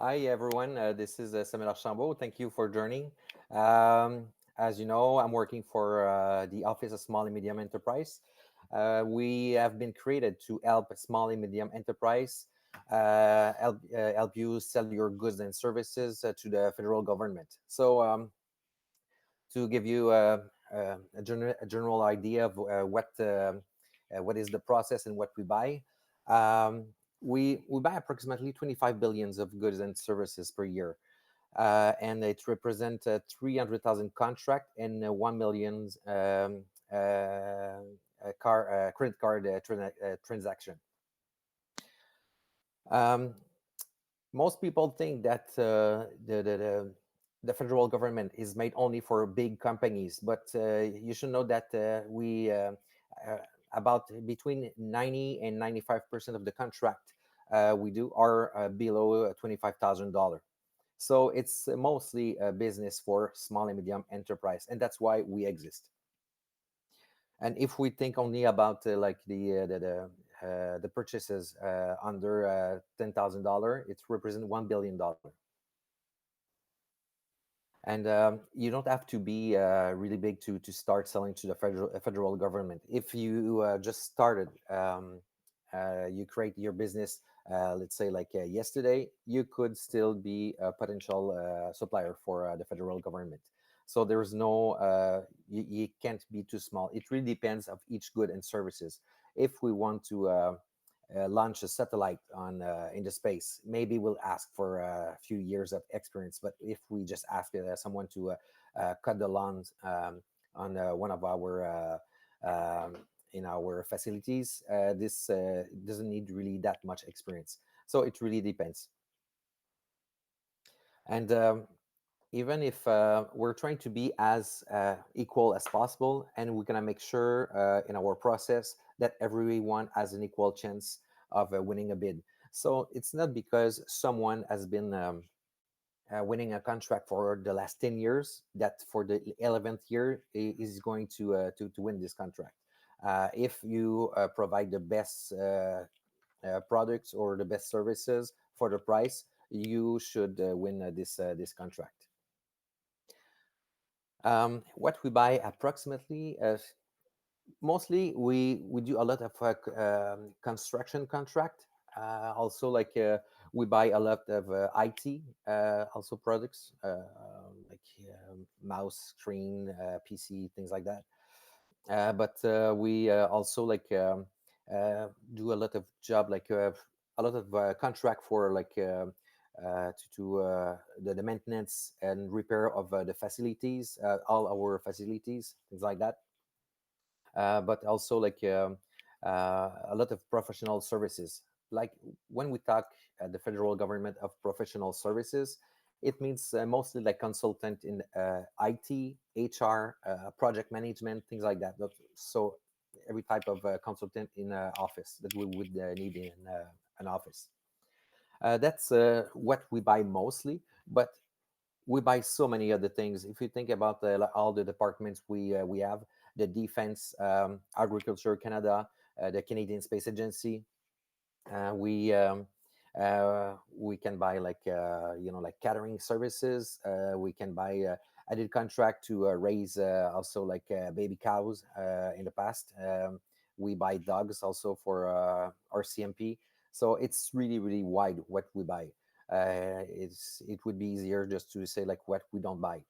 Hi, everyone. This is Samuel Archambault. Thank you for joining. As you know, I'm working for the Office of Small and Medium Enterprise. We have been created to help small and medium enterprise help you sell your goods and services to the federal government. To give you a general idea of what is the process and what we buy. Um, we buy approximately 25 billions of goods and services per year, and it represents 300,000 contract and 1 million credit card transaction. Um, Most people think that the federal government is made only for big companies, but you should know that uh, about between 90 and 95% of the contract we do are below $25,000. So it's mostly a business for small and medium enterprise, and that's why we exist. And if we think only about the purchases under $10,000, it represents $1 billion. And you don't have to be really big to start selling to the federal government. If you just started, you create your business, let's say like yesterday, you could still be a potential supplier for the federal government. So there's no, you can't be too small. It really depends of each good and services. If we want to launch a satellite on in the space, maybe we'll ask for a few years of experience. But if we just ask someone to cut the lawns on one of our in our facilities, this doesn't need really that much experience. So it really depends. And even if we're trying to be as equal as possible, and we're going to make sure in our process that everyone has an equal chance of winning a bid. So it's not because someone has been winning a contract for the last 10 years that for the 11th year is going to win this contract. If you provide the best products or the best services for the price, you should win this contract. What we buy approximately, mostly we do a lot of construction contract. Also, we buy a lot of IT, also products like mouse, screen, PC, things like that. But we also do a lot of job, a lot of contract for the maintenance and repair of the facilities, all our facilities, things like that. But also a lot of professional services. Like when we talk at the federal government of professional services, it means mostly like consultant in IT, HR, project management, things like that. So every type of consultant in office that we would need in an office. That's what we buy mostly, but we buy so many other things. If you think about all the departments we have, the defense, agriculture, Canada, the Canadian Space Agency, we can buy like catering services. We can buy. I did contract to raise also baby cows in the past. We buy dogs also for our CMP. So it's really wide what we buy. It would be easier just to say like what we don't buy.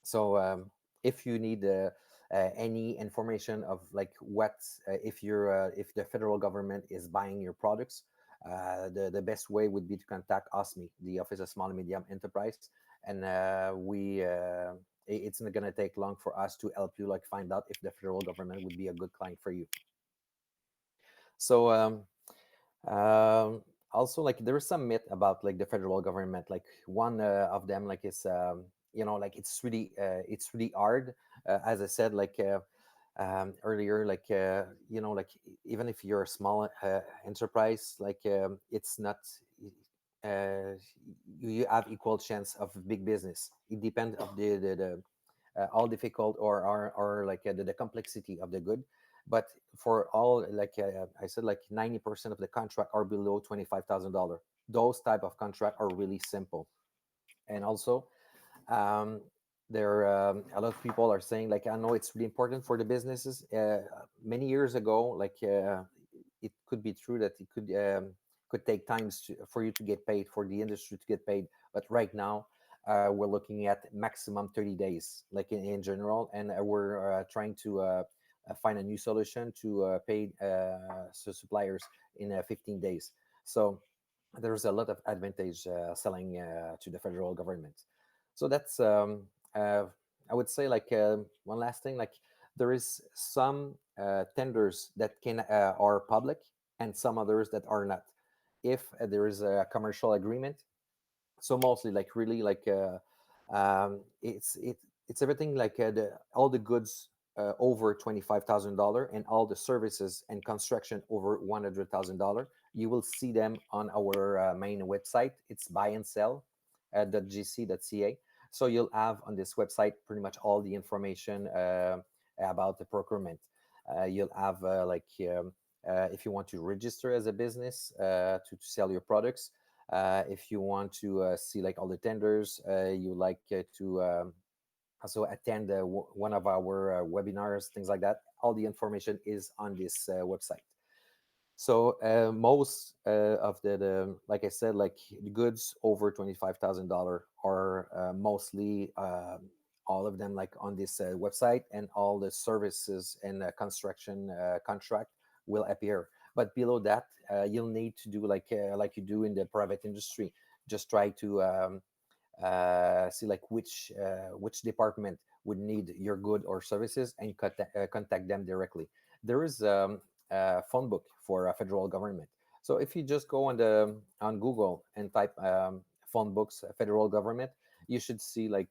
So if you need any information of like what if the federal government is buying your products, the best way would be to contact OSME, the Office of Small and Medium Enterprise, and it's not gonna take long for us to help you like find out if the federal government would be a good client for you. So um, also like there is some myth about like the federal government. Like one of them like is like it's really hard. As I said earlier, even if you're a small enterprise, it's not uh, you have equal chance of big business. It depends of the all difficult or the complexity of the good. But for all I said, like 90% of the contract are below $25,000. those type of contract are really simple. And also, um, there a lot of people are saying like, I know it's really important for the businesses. Many years ago, like it could be true that it could take times for you to get paid, for the industry to get paid, but right now we're looking at maximum 30 days, like in general, and we're trying to find a new solution to pay suppliers in 15 days. So there's a lot of advantage selling to the federal government. So that's uh, I would say like one last thing, like there is some tenders that can are public and some others that are not. If there is a commercial agreement, so mostly like really like it's everything like all the goods over $25,000 and all the services and construction over $100,000. You will see them on our main website. It's buy and sell .gc.ca. So you'll have on this website pretty much all the information about the procurement. You'll have if you want to register as a business to sell your products, if you want to see like all the tenders, you like to also attend one of our webinars, things like that. All the information is on this website. So most of the, like I said, like the goods over $25,000 are mostly all of them like on this website, and all the services and construction contract will appear. But below that, you'll need to do like you do in the private industry. Just try to see like which department would need your good or services, and contact them directly. There is a phone book for a federal government. So if you just go on Google and type phone books federal government, you should see like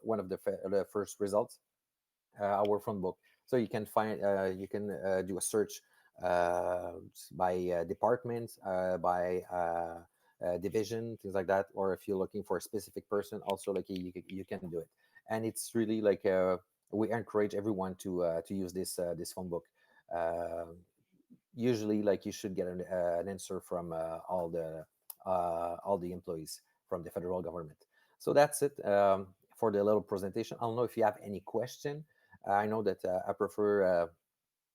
one of the first results, our phone book. So you can find you can do a search uh, by department, by division, things like that. Or if you're looking for a specific person, also like you can do it. And it's really like we encourage everyone to use this phone book. Uh, Usually, like you should get an answer from all the employees from the federal government. So that's it for the little presentation. I don't know if you have any question. I know that I prefer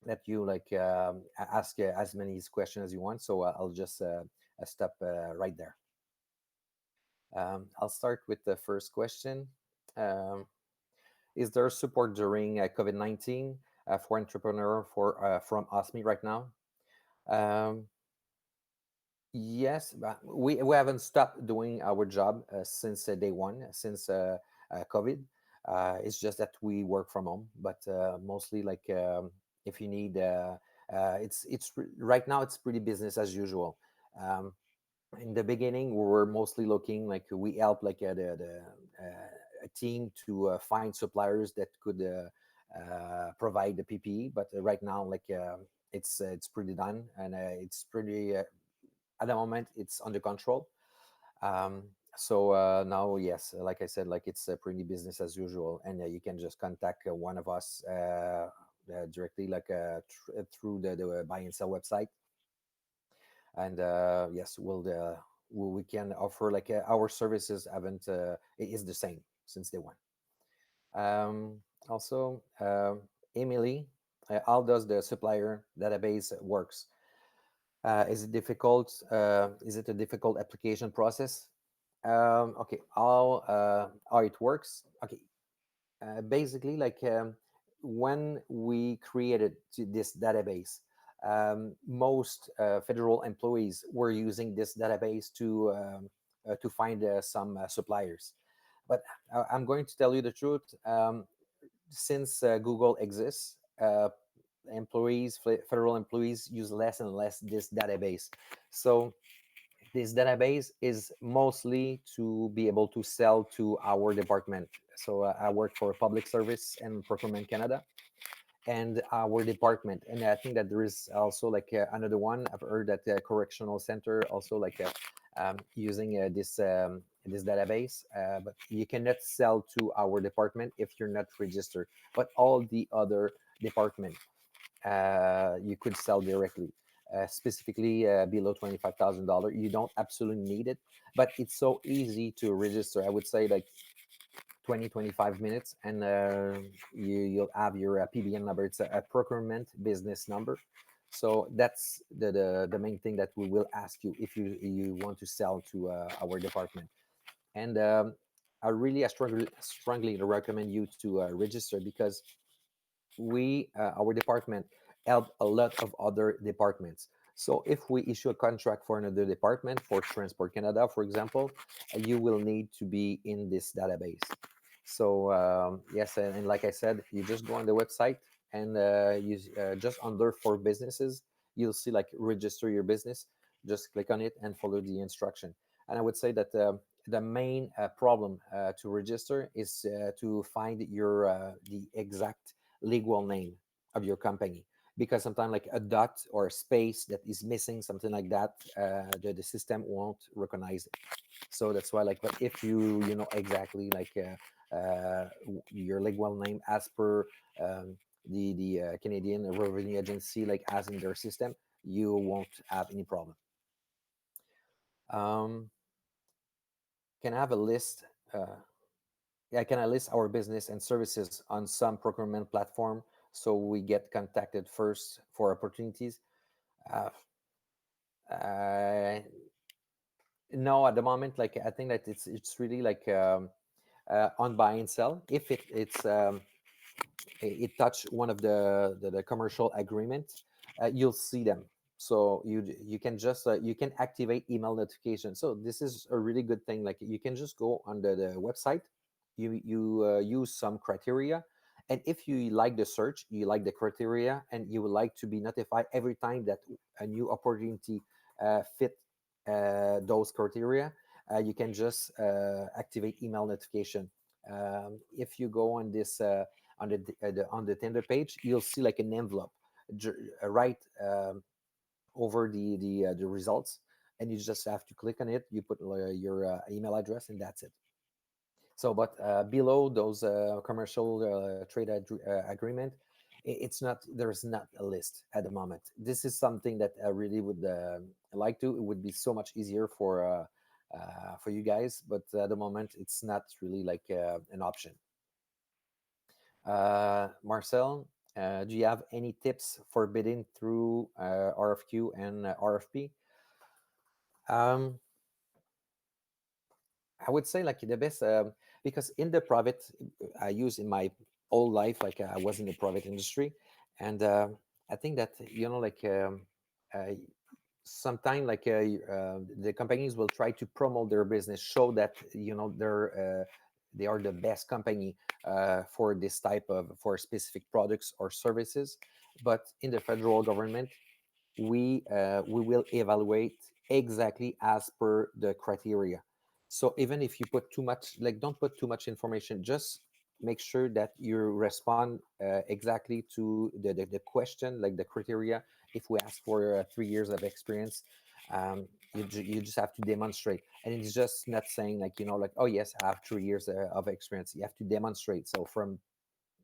that you like ask as many questions as you want. So I'll just stop right there. I'll start with the first question. Um, is there support during COVID-19 for entrepreneur from OSME right now? Um, yes, but we haven't stopped doing our job since day one, since COVID. It's just that we work from home, but mostly like if you need, right now it's pretty business as usual. Um, in the beginning, we were mostly looking like we help like a team to find suppliers that could provide the PPE, but right now like it's pretty done, and it's pretty at the moment it's under control. um, so now, yes, like I said, like it's pretty business as usual, and you can just contact one of us directly like through the buy and sell website. And yes, we can offer like our services haven't is the same since day one. Also, Emily, how does the supplier database works? Is it difficult? Is it a difficult application process? Okay, how it works? Okay, basically, like when we created this database, most federal employees were using this database to find some suppliers. But I'm going to tell you the truth. Since Google exists, federal employees use less and less this database. So this database is mostly to be able to sell to our department. So I work for Public Service and Procurement Canada, and our department. And I think that there is also like another one. I've heard that correctional center also like using this database, but you cannot sell to our department if you're not registered. But all the other department, you could sell directly. specifically below $25,000. You don't absolutely need it, but it's so easy to register. I would say like 20, 25 minutes, and you'll have your PBN number. It's a procurement business number. So that's the main thing that we will ask you if you want to sell to our department. And I strongly recommend you to register, because our department help a lot of other departments. So if we issue a contract for another department, for Transport Canada, for example, you will need to be in this database. So yes, and like I said, you just go on the website, and you just under for businesses, you'll see like register your business. Just click on it and follow the instruction. And I would say that the main problem to register is to find the exact legal name of your company, because sometimes like a dot or a space that is missing, something like that, the system won't recognize it. So that's why, like, but if you know exactly like your legal name as per the Canadian Revenue Agency, like as in their system, you won't have any problem. um, can I have a list? Yeah, can I list our business and services on some procurement platform so we get contacted first for opportunities? Uh, uh, no, at the moment, like I think that it's really like on buy and sell. If it touch one of the commercial agreement, you'll see them. So you can just you can activate email notification. So this is a really good thing. Like you can just go on the website, you use some criteria, and if you like the search, you like the criteria, and you would like to be notified every time that a new opportunity fit those criteria, you can just activate email notification. If you go on this on the tender page, you'll see like an envelope right over the results, and you just have to click on it. You put your email address, and that's it. So, but below those commercial agreement, it's not, there's not a list at the moment. This is something that I really would like to. It would be so much easier for you guys, but at the moment, it's not really like an option. Marcel, do you have any tips for bidding through RFQ and RFP? Um, I would say like the best, because in the private, I use in my whole life, like I was in the private industry, and I think that like sometimes like the companies will try to promote their business, show that they are the best company for this type of for specific products or services. But in the federal government, we will evaluate exactly as per the criteria. So even if you put too much, like don't put too much information, just make sure that you respond exactly to the question, like the criteria. If we ask for 3 years of experience, you just have to demonstrate. And it's just not saying like like, oh yes, I have 3 years of experience. You have to demonstrate. So from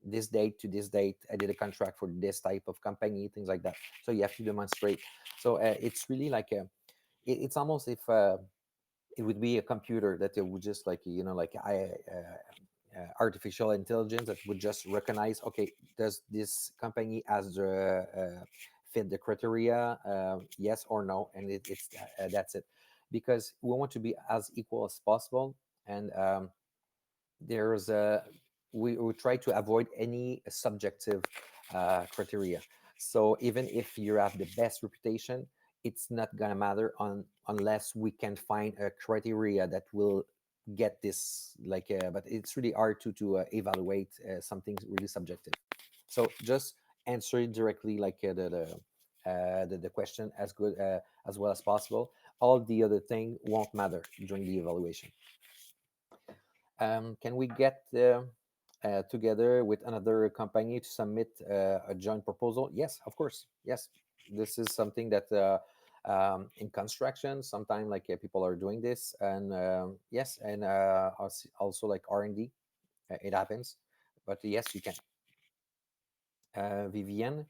this date to this date, I did a contract for this type of company, things like that. So you have to demonstrate. So it's really like it's almost if it would be a computer that it would just like like artificial intelligence that would just recognize, okay, does this company as fit the criteria, yes or no, and it's that's it. Because we want to be as equal as possible, and there's a we try to avoid any subjective criteria. So even if you have the best reputation, it's not gonna matter unless we can find a criteria that will get this like but it's really hard to evaluate something really subjective. So just answer it directly, like the question as good as well as possible. All the other thing won't matter during the evaluation. Can we get together with another company to submit a joint proposal? Yes, of course. Yes, this is something that in construction, sometimes like people are doing this, and yes, and also like R&D, it happens. But yes, you can. Vivienne,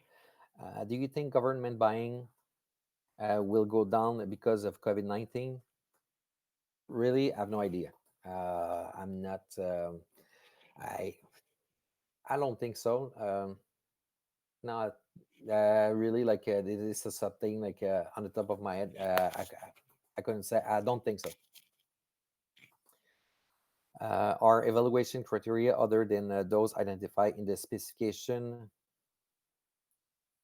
do you think government buying will go down because of COVID-19? Really, I have no idea. I'm not. I I don't think so. No, really, like this is something like on the top of my head. I couldn't say. I don't think so. Are evaluation criteria other than those identified in the specification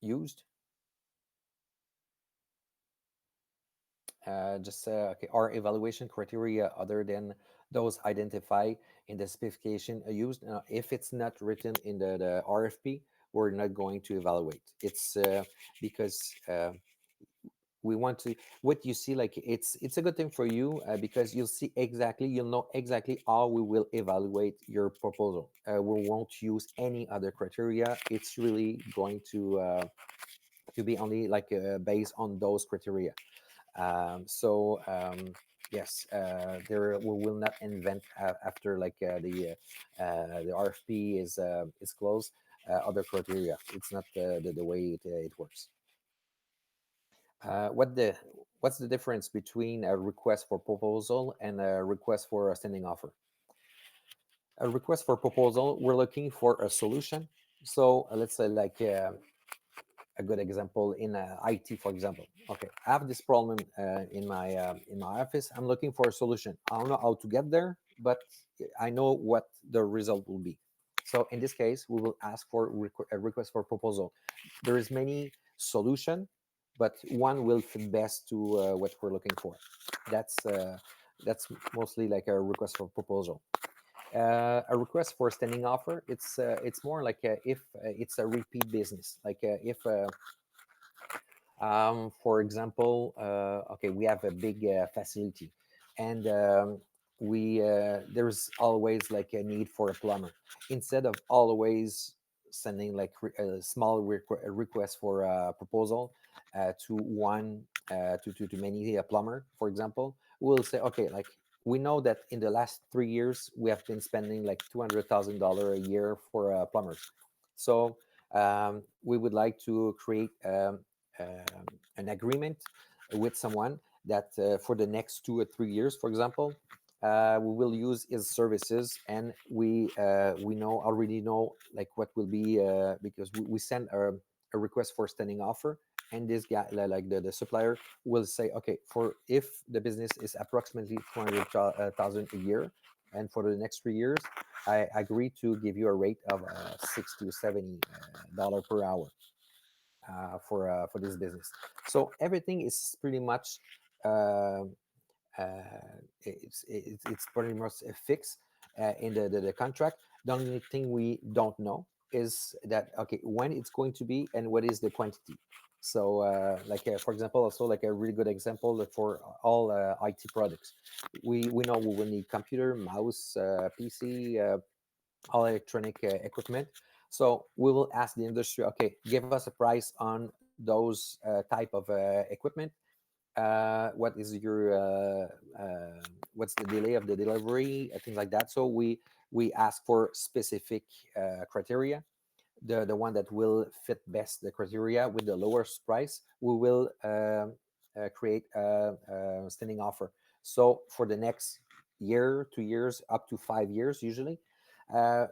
used? Just okay. Are evaluation criteria other than those identified in the specification used? If it's not written in the RFP, we're not going to evaluate. It's because we want to what you see, like it's a good thing for you because you'll know exactly how we will evaluate your proposal. We won't use any other criteria. It's really going to be only like based on those criteria. Yes, there we will not invent after like the RFP is closed other criteria. It's not the way it works. What's the difference between a request for proposal and a request for a standing offer? A request for proposal, we're looking for a solution. So let's say like a good example in IT, for example. Okay, I have this problem in my office. I'm looking for a solution. I don't know how to get there, but I know what the result will be. So in this case, we will ask for a request for proposal. There is many solution, but one will fit best to what we're looking for. That's uh, that's mostly like a request for proposal. A request for a standing offer, it's more like if it's a repeat business, like if for example, okay, we have a big facility, and we there's always like a need for a plumber. Instead of always sending like a small request for a proposal to one to many a plumber, for example, we'll say, okay, like we know that in the last 3 years we have been spending like $200,000 a year for plumbers. So we would like to create an agreement with someone that for the next 2 or 3 years, for example, we will use his services, and we know already know like what will be because we send a request for standing offer, and this guy like the supplier will say, okay, for if the business is approximately 200,000 a year, and for the next 3 years, I agree to give you a rate of 60 to 70 dollar per hour for this business. So everything is pretty much uh, it's pretty much fixed in the contract. The only thing we don't know is that okay, when it's going to be and what is the quantity. So like for example, also like a really good example for all IT products, we know we will need computer, mouse, PC, all electronic equipment. So we will ask the industry, okay, give us a price on those type of equipment. What is your what's the delay of the delivery, things like that. So we ask for specific criteria. The one that will fit best the criteria with the lowest price, we will create a standing offer. So for the next year, 2 years, up to 5 years, usually,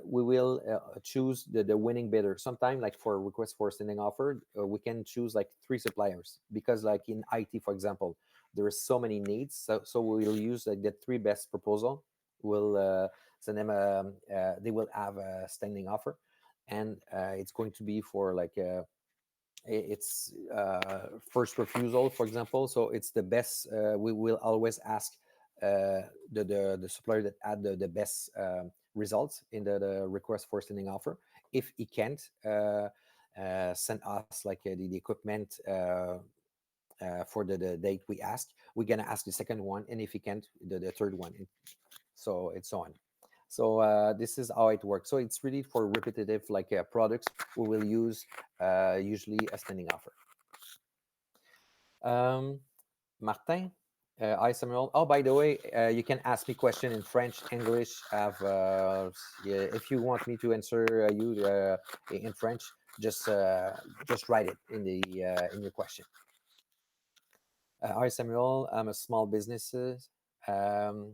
we will choose the winning bidder. Sometime, like for request for standing offer, we can choose like three suppliers because, like in IT, for example, there are so many needs. So we'll use like the three best proposal. We'll send them. They will have a standing offer, and it's going to be for like it's first refusal, for example. So it's the best. We will always ask the supplier that had the best results in the request for standing offer. If he can't send us like the equipment for the date we ask, we're gonna ask the second one, and if he can't, the third one. So it's so on. So this is how it works. So it's really for repetitive like products. We will use usually a standing offer. Um, Martin, hi Samuel. Oh, by the way, you can ask me question in French, English. Yeah, if you want me to answer you in French, just write it in the in your question. Hi Samuel, I'm a small businesses. Um,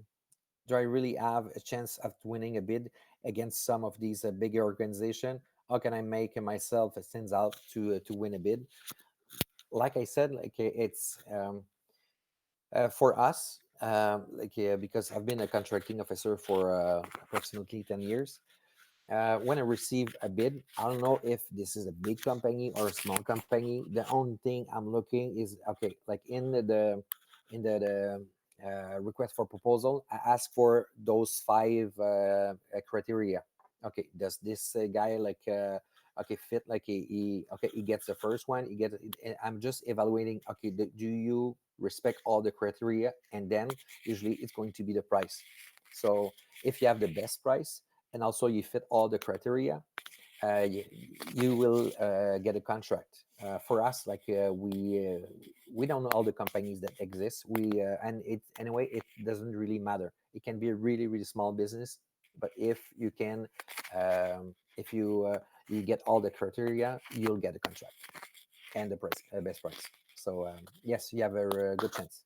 do I really have a chance of winning a bid against some of these bigger organization? How can I make myself stands out to win a bid? Like I said, it's for us, because I've been a contracting officer for approximately 10 years. When I receive a bid, I don't know if this is a big company or a small company. The only thing I'm looking is okay, like in the request for proposal, I ask for those five criteria. Okay, does this guy okay fit like okay he gets the first one, he gets I'm just evaluating okay do you respect all the criteria, and then usually it's going to be the price. So if you have the best price and also you fit all the criteria, you will get a contract. For us, we don't know all the companies that exist. We and it anyway, it doesn't really matter. It can be a really really small business, but if you can, if you get all the criteria, you'll get a contract and the price, best price. So yes, you have a good chance.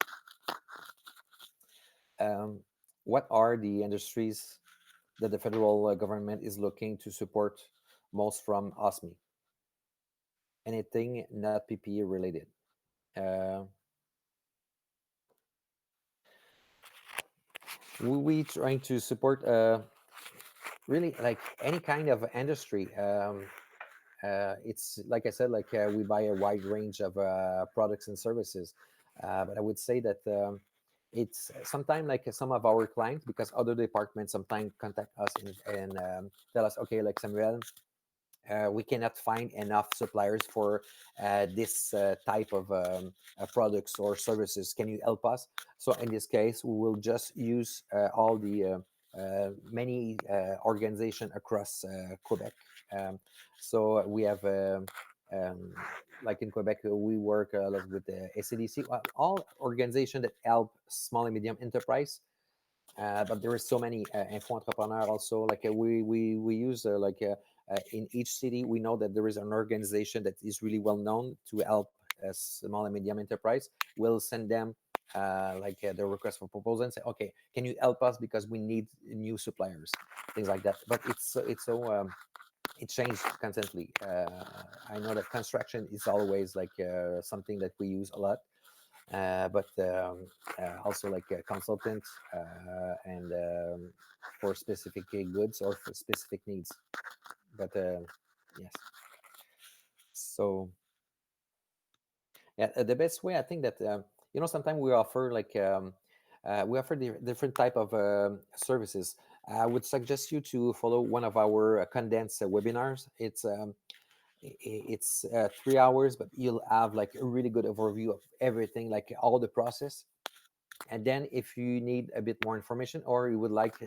Um, what are the industries that the federal government is looking to support most from OSME? Anything not PPE related. Uh, we trying to support really like any kind of industry. It's like I said, we buy a wide range of products and services, but I would say that it's sometimes like some of our clients, because other departments sometimes contact us and tell us, okay, like Samuel, we cannot find enough suppliers for this type of products or services. Can you help us? So in this case, we will just use all the many organization across Quebec. Um, so we have um, like in Quebec, we work a lot with the ACDC, all organization that help small and medium enterprise. But there is so many info entrepreneur also. We use in each city, we know that there is an organization that is really well known to help small and medium enterprise. We'll send them the request for proposal and say, okay, can you help us because we need new suppliers, things like that. But it changed constantly. I know that construction is always something that we use a lot, but also like a consultant and for specific goods or for specific needs. But yes, so yeah, the best way I think that sometimes we offer we offer different type of services. I would suggest you to follow one of our condensed webinars. It's 3 hours, but you'll have like a really good overview of everything, like all the process. And then if you need a bit more information, or you would like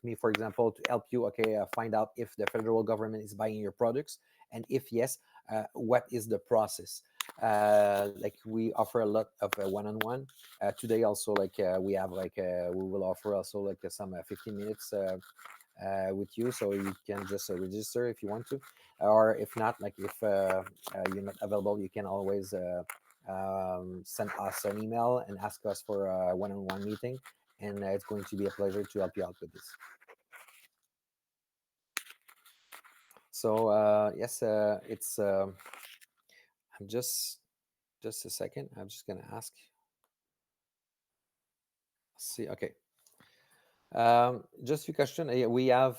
me for example to help you, okay, find out if the federal government is buying your products, and if yes, what is the process. Like we offer a lot of one-on-one. Today also we have we will offer also some 15 minutes with you, so you can just register if you want to, or if not, like if you're not available, you can always send us an email and ask us for a one-on-one meeting, and it's going to be a pleasure to help you out with this. So yes, it's I'm just a second, I'm just gonna ask, see, okay. Just a question. We have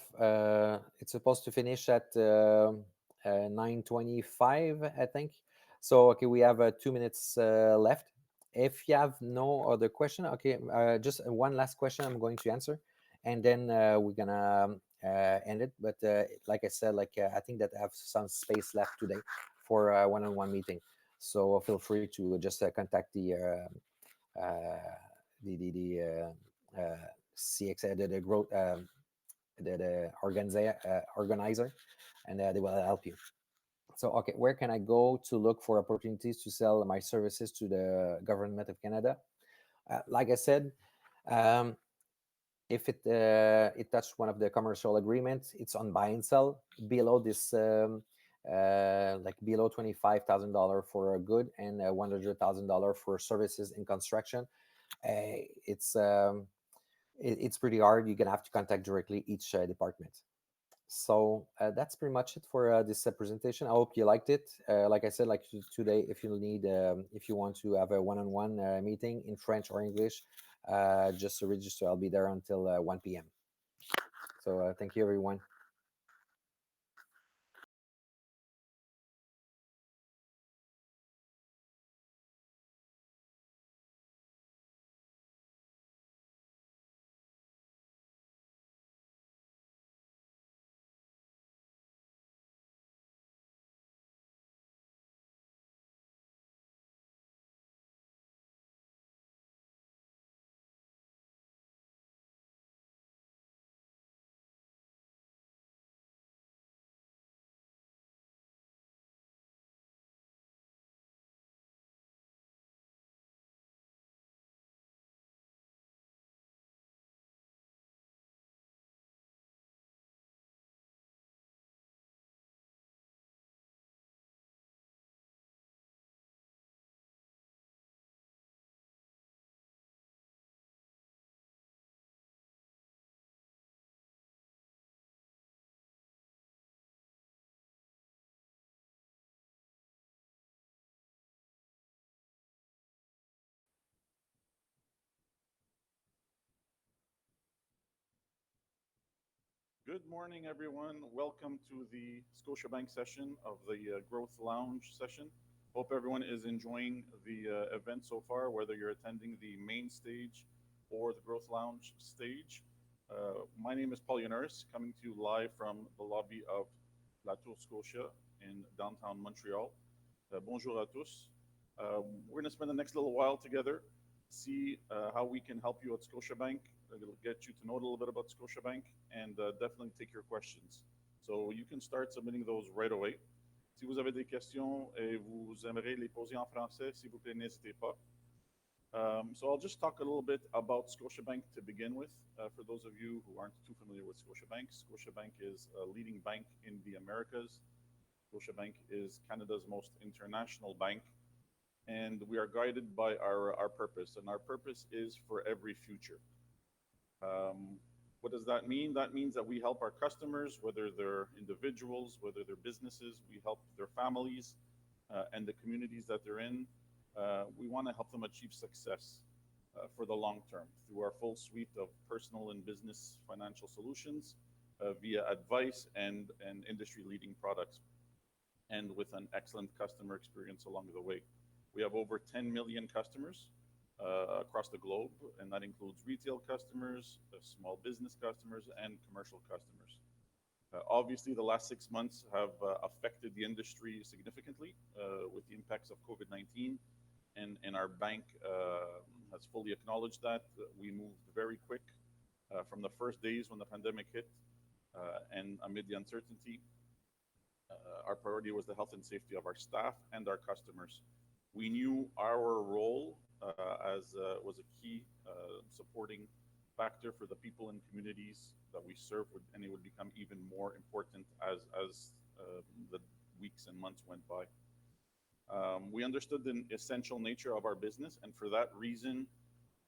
it's supposed to finish at 9:25, I think. So okay, we have 2 minutes left. If you have no other question, okay, just one last question I'm going to answer, and then we're gonna end it. But like I said, I think that I have some space left today for a one-on-one meeting. So feel free to just contact the CXC, the growth, organizer, and they will help you. So, okay, where can I go to look for opportunities to sell my services to the government of Canada? Like I said, um, if it touched one of the commercial agreements, it's on buy and sell. Below this like below $25,000 for a good and $100,000 for services in construction. It's it's pretty hard. You're gonna have to contact directly each department. So that's pretty much it for this presentation. I hope you liked it. Like I said, like today, if you need, if you want to have a one-on-one meeting in French or English, just register. I'll be there until 1 p.m. So thank you, everyone. Good morning, everyone. Welcome to the Scotiabank session of the Growth Lounge session. Hope everyone is enjoying the event so far, whether you're attending the main stage or the Growth Lounge stage. My name is Paul Yanaris, coming to you live from the lobby of La Tour Scotia in downtown Montreal. Bonjour à tous. We're going to spend the next little while together, see how we can help you at Scotiabank. It'll get you to know a little bit about Scotiabank and definitely take your questions. So you can start submitting those right away. Si vous avez des questions et vous aimeriez les poser en français, s'il vous plaît, n'hésitez pas. So I'll just talk a little bit about Scotiabank to begin with. For those of you who aren't too familiar with Scotiabank, Scotiabank is a leading bank in the Americas. Scotiabank is Canada's most international bank, and we are guided by our purpose, and our purpose is for every future. What does that mean? That means that we help our customers, whether they're individuals, whether they're businesses, we help their families and the communities that they're in. We want to help them achieve success for the long term through our full suite of personal and business financial solutions via advice and industry leading products, and with an excellent customer experience along the way. We have over 10 million customers across the globe, and that includes retail customers, small business customers, and commercial customers. Obviously, the last 6 months have affected the industry significantly with the impacts of COVID 19, and our bank has fully acknowledged that. We moved very quick from the first days when the pandemic hit, and amid the uncertainty, our priority was the health and safety of our staff and our customers. We knew our role was a key supporting factor for the people and communities that we serve, and it would become even more important as the weeks and months went by. We understood the essential nature of our business, and for that reason,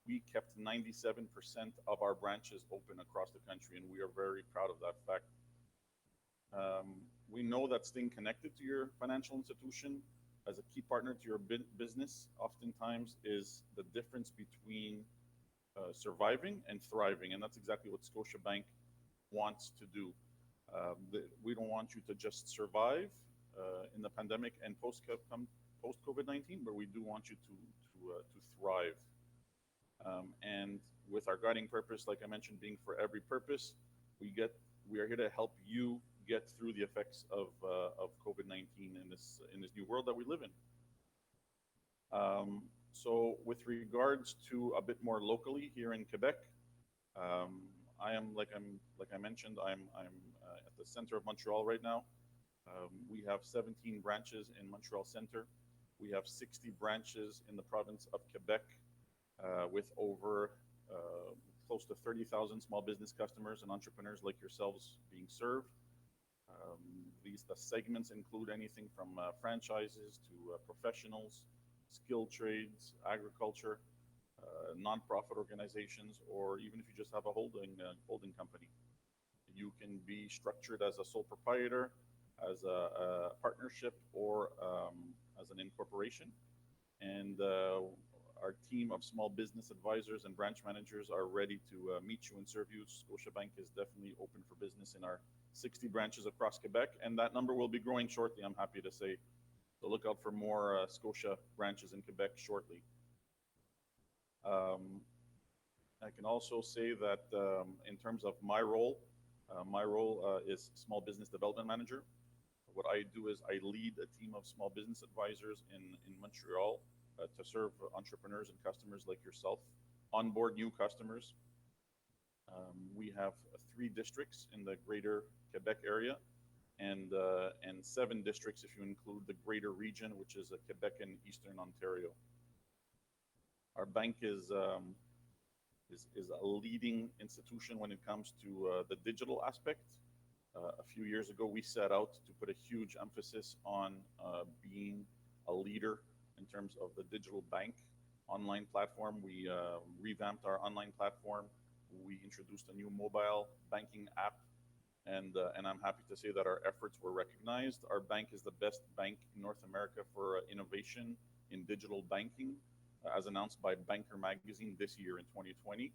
we kept 97% of our branches open across the country, and we are very proud of that fact. We know that staying connected to your financial institution as a key partner to your business oftentimes is the difference between surviving and thriving, and that's exactly what Scotiabank wants to do. We don't want you to just survive in the pandemic and post COVID 19, but we do want you to thrive. And with our guiding purpose, like I mentioned, being for every purpose, we are here to help you get through the effects of COVID 19 in this new world that we live in. So, with regards to a bit more locally here in Quebec, I am like I mentioned, I'm at the center of Montreal right now. We have 17 branches in Montreal Center. We have 60 branches in the province of Quebec, with over close to 30,000 small business customers and entrepreneurs like yourselves being served. The segments include anything from franchises to professionals, skilled trades, agriculture, nonprofit organizations, or even if you just have a holding company. You can be structured as a sole proprietor, as a partnership, or as an incorporation. And our team of small business advisors and branch managers are ready to meet you and serve you. Scotiabank is definitely open for business in our 60 branches across Quebec, and that number will be growing shortly, I'm happy to say. So look out for more Scotia branches in Quebec shortly. Um, I can also say that in terms of my role is small business development manager. What I do is I lead a team of small business advisors in Montreal to serve entrepreneurs and customers like yourself, onboard new customers. We have three districts in the greater Quebec area, and seven districts if you include the greater region, which is Quebec and Eastern Ontario. Our bank is a leading institution when it comes to the digital aspect. A few years ago, we set out to put a huge emphasis on being a leader in terms of the digital bank online platform. We revamped our online platform. We introduced a new mobile banking app, and I'm happy to say that our efforts were recognized. Our bank is the best bank in North America for innovation in digital banking, as announced by Banker Magazine this year in 2020.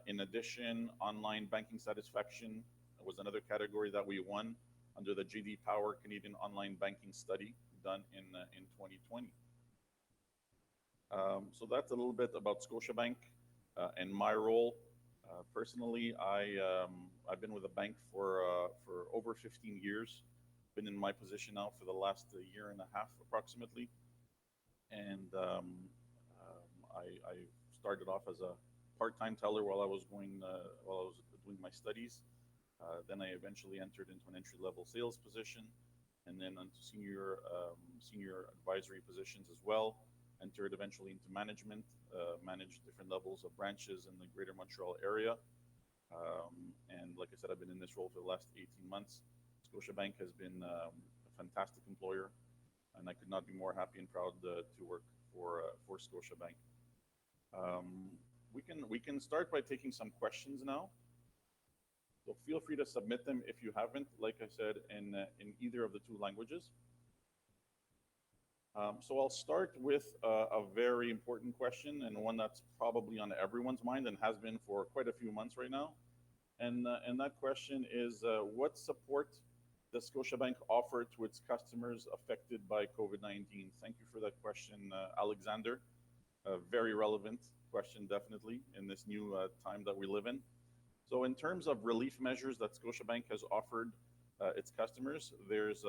In addition, online banking satisfaction was another category that we won under the JD Power Canadian Online Banking Study done in 2020. So that's a little bit about Scotiabank and my role. Personally, I've been with the bank for over 15 years. Been in my position now for the last year and a half, approximately. And I started off as a part-time teller while I was doing my studies. Then I eventually entered into an entry-level sales position, and then into senior advisory positions as well. Entered eventually into management, managed different levels of branches in the Greater Montreal area. And like I said, I've been in this role for the last 18 months. Scotiabank has been a fantastic employer, and I could not be more happy and proud to work for Scotiabank. We can start by taking some questions now. So feel free to submit them if you haven't, like I said, in either of the two languages. So I'll start with a very important question, and one that's probably on everyone's mind and has been for quite a few months right now. And that question is, what support does Scotiabank offer to its customers affected by COVID-19? Thank you for that question, Alexander. A very relevant question, definitely, in this new time that we live in. So in terms of relief measures that Scotiabank has offered its customers, there's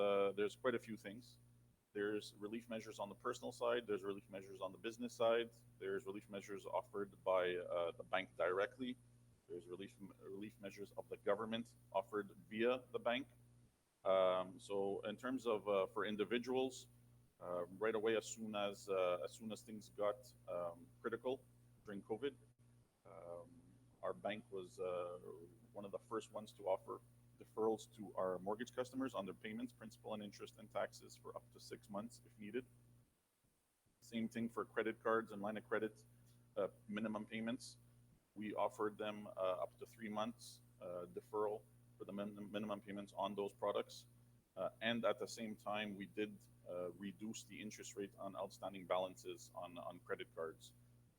quite a few things. There's relief measures on the personal side. There's relief measures on the business side. There's relief measures offered by the bank directly. There's relief measures of the government offered via the bank. So in terms of for individuals, right away as soon as things got critical during COVID, our bank was one of the first ones to offer deferrals to our mortgage customers on their payments, principal and interest and taxes for up to 6 months if needed. Same thing for credit cards and line of credit minimum payments. We offered them up to 3 months deferral for the minimum payments on those products. And at the same time, we did reduce the interest rate on outstanding balances on credit cards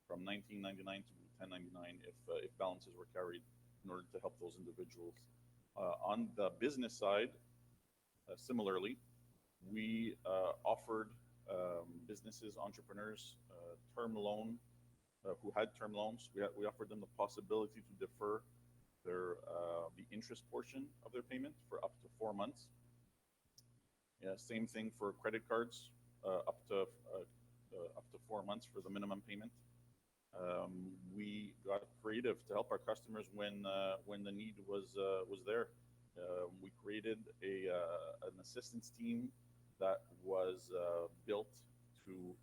from $19.99 to $10.99 if balances were carried in order to help those individuals. On the business side, similarly, we offered businesses, entrepreneurs, term loan who had term loans. We offered them the possibility to defer the interest portion of their payment for up to 4 months. Yeah, same thing for credit cards, up to 4 months for the minimum payment. We got creative to help our customers when the need was there. We created an assistance team that was built to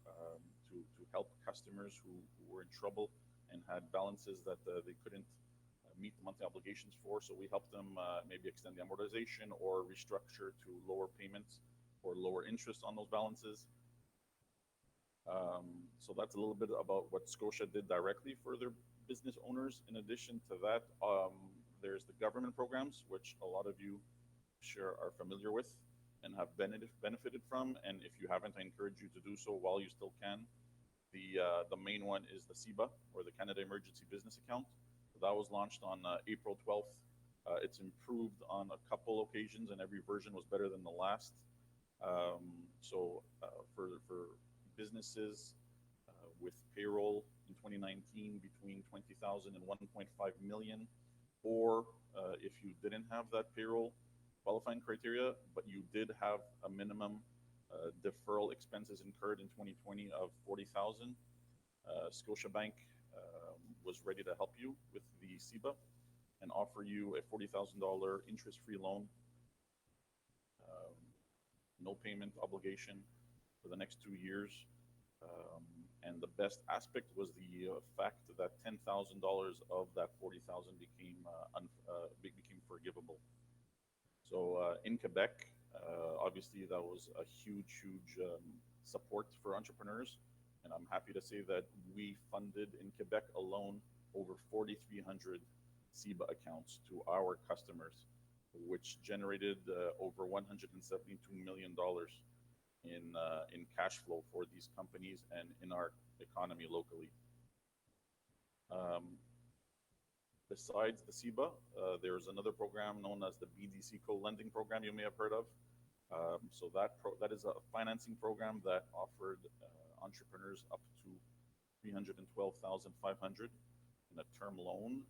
help customers who were in trouble and had balances that they couldn't meet the monthly obligations for. So we help them maybe extend the amortization or restructure to lower payments or lower interest on those balances. So that's a little bit about what Scotia did directly for their business owners. In addition to that, there's the government programs, which a lot of you sure are familiar with and have benefited from. And if you haven't, I encourage you to do so while you still can. The main one is the CEBA, or the Canada Emergency Business Account. That was launched on April 12th. It's improved on a couple occasions, and every version was better than the last. For businesses with payroll in 2019 between 20,000 and 1.5 million, or if you didn't have that payroll qualifying criteria, but you did have a minimum deferral expenses incurred in 2020 of 40,000, Scotiabank was ready to help you with the CEBA and offer you a $40,000 interest-free loan, um, no payment obligation for the next 2 years. And the best aspect was the fact that $10,000 of that 40,000 became forgivable. So in Quebec, obviously that was a huge support for entrepreneurs, and I'm happy to say that we funded in Quebec alone over 4,300 CEBA accounts to our customers, which generated over $172 million in cash flow for these companies and in our economy locally. Besides the CEBA, there's another program known as the BDC co-lending program you may have heard of. So that is a financing program that offered entrepreneurs up to $312,500 in a term loan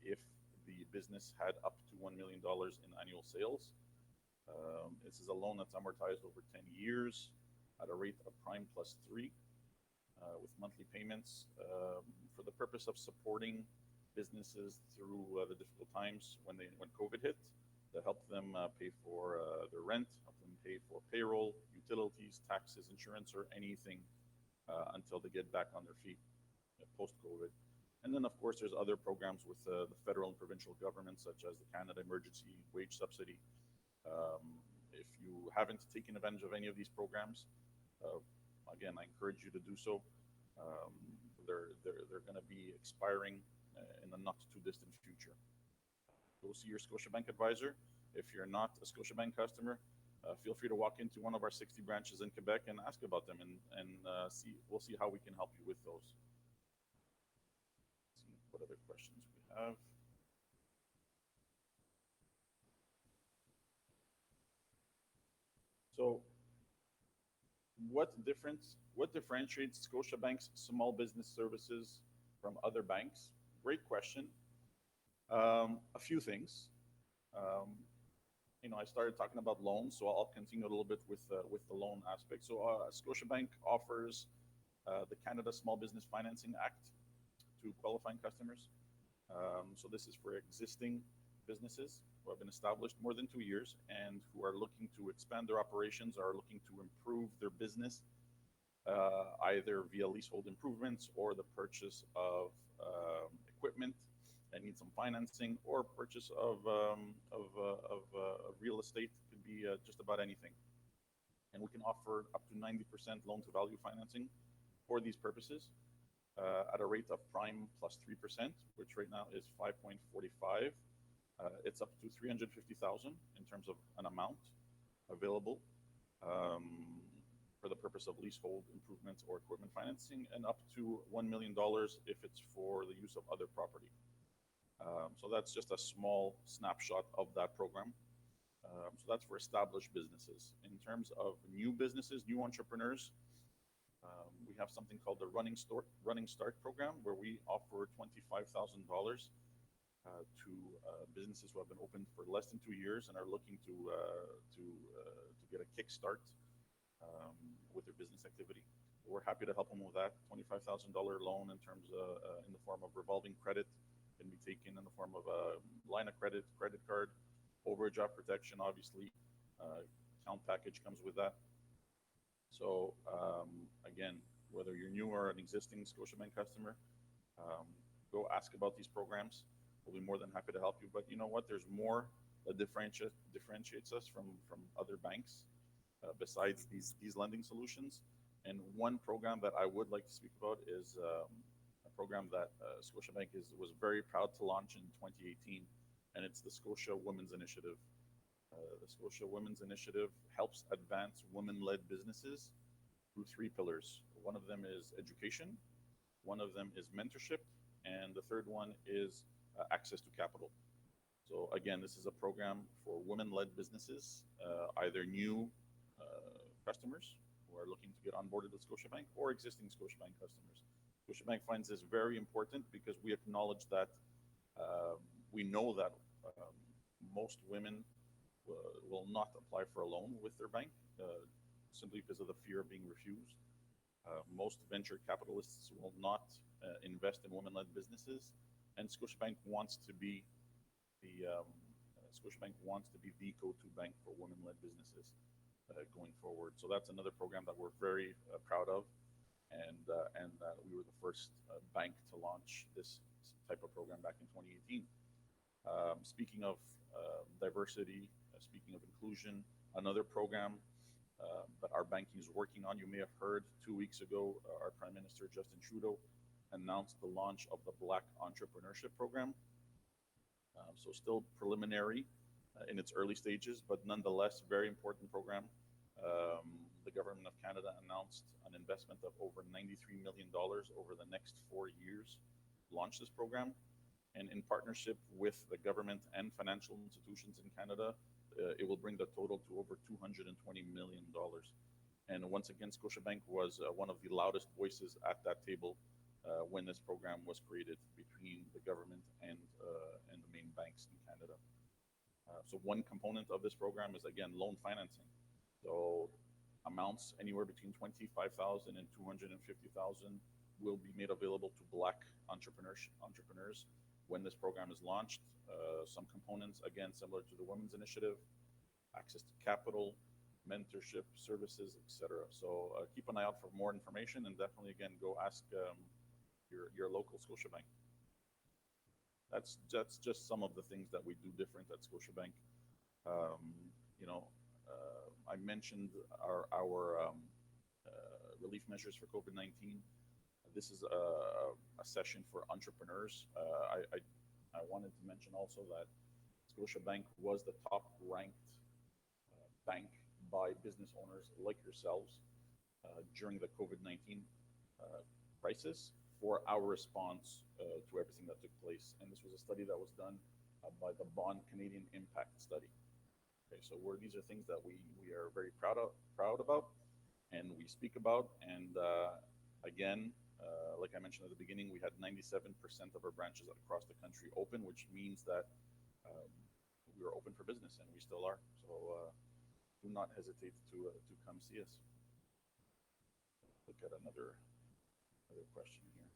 if the business had up to $1 million in annual sales. This is a loan that's amortized over 10 years at a rate of prime plus 3 with monthly payments for the purpose of supporting businesses through the difficult times when COVID hit, to help them pay for their rent, help them pay for payroll, utilities, taxes, insurance, or anything until they get back on their feet post-COVID. And then, of course, there's other programs with the federal and provincial governments, such as the Canada Emergency Wage Subsidy. If you haven't taken advantage of any of these programs, again, I encourage you to do so. They're going to be expiring in the not too distant future. Go see your Scotiabank advisor. If you're not a Scotiabank customer, feel free to walk into one of our 60 branches in Quebec and ask about them, and we'll see how we can help you with those. Let's see what other questions we have. So, what differentiates Scotiabank's small business services from other banks? Great question. A few things. I started talking about loans, so I'll continue a little bit with the loan aspect. So Scotiabank offers the Canada Small Business Financing Act to qualifying customers. So this is for existing businesses who have been established more than 2 years and who are looking to expand their operations, are looking to improve their business, either via leasehold improvements or the purchase of equipment that needs some financing, or purchase of real estate. Could be just about anything. And we can offer up to 90% loan to value financing for these purposes at a rate of prime plus 3%, which right now is 5.45. It's up to 350,000 in terms of an amount available for the purpose of leasehold improvements or equipment financing, and up to $1 million if it's for the use of other property. So that's just a small snapshot of that program. So that's for established businesses. In terms of new businesses, new entrepreneurs, we have something called the Running Start program, where we offer $25,000 to businesses who have been open for less than 2 years and are looking to get a kickstart with their business activity. We're happy to help them with that. $25,000 loan in terms of in the form of revolving credit, can be taken in the form of a line of credit, credit card, overdraft protection, obviously. Account package comes with that. So again, whether you're new or an existing Scotiabank customer, go ask about these programs. we'll be more than happy to help you. But you know what? There's more that differentiates us from other banks besides these lending solutions. And one program that I would like to speak about is a program that Scotiabank was very proud to launch in 2018, and it's the Scotia Women's Initiative. The Scotia Women's Initiative helps advance women-led businesses through three pillars. One of them is education, one of them is mentorship, and the third one is access to capital. So again, this is a program for women-led businesses, either new customers who are looking to get onboarded with Scotiabank or existing Scotiabank customers. Scotiabank finds this very important because we acknowledge that we know that most women will not apply for a loan with their bank simply because of the fear of being refused. Most venture capitalists will not invest in women-led businesses, and Scotiabank wants to be the go-to bank for women-led businesses going forward. So that's another program that we're very proud of, and we were the first bank to launch this type of program back in 2018. Speaking of diversity, speaking of inclusion, another program that our banking is working on. You may have heard 2 weeks ago, our Prime Minister Justin Trudeau announced the launch of the Black Entrepreneurship Program. So still preliminary in its early stages, but nonetheless, very important program. The government of Canada announced an investment of over $93 million over the next 4 years to launch this program. And in partnership with the government and financial institutions in Canada, it will bring the total to over $220 million. And once again, Scotiabank was one of the loudest voices at that table when this program was created between the government and the main banks in Canada. So one component of this program is, again, loan financing. So amounts anywhere between $25,000 and $250,000 will be made available to Black entrepreneurs when this program is launched. Some components, again, similar to the Women's Initiative, access to capital, mentorship, services, etc. So keep an eye out for more information, and definitely, again, go ask your local Scotiabank. That's just some of the things that we do different at Scotiabank. You know, I mentioned our relief measures for COVID-19. This is a session for entrepreneurs. I wanted to mention also that Scotiabank was the top ranked bank by business owners like yourselves during the COVID-19 crisis for our response to everything that took place. And this was a study that was done by the Bond Canadian Impact Study. Okay, so these are things that we are very proud about, and we speak about. And again, like I mentioned at the beginning, we had 97% of our branches across the country open, which means that we were open for business, and we still are. So do not hesitate to come see us. Look at another question here.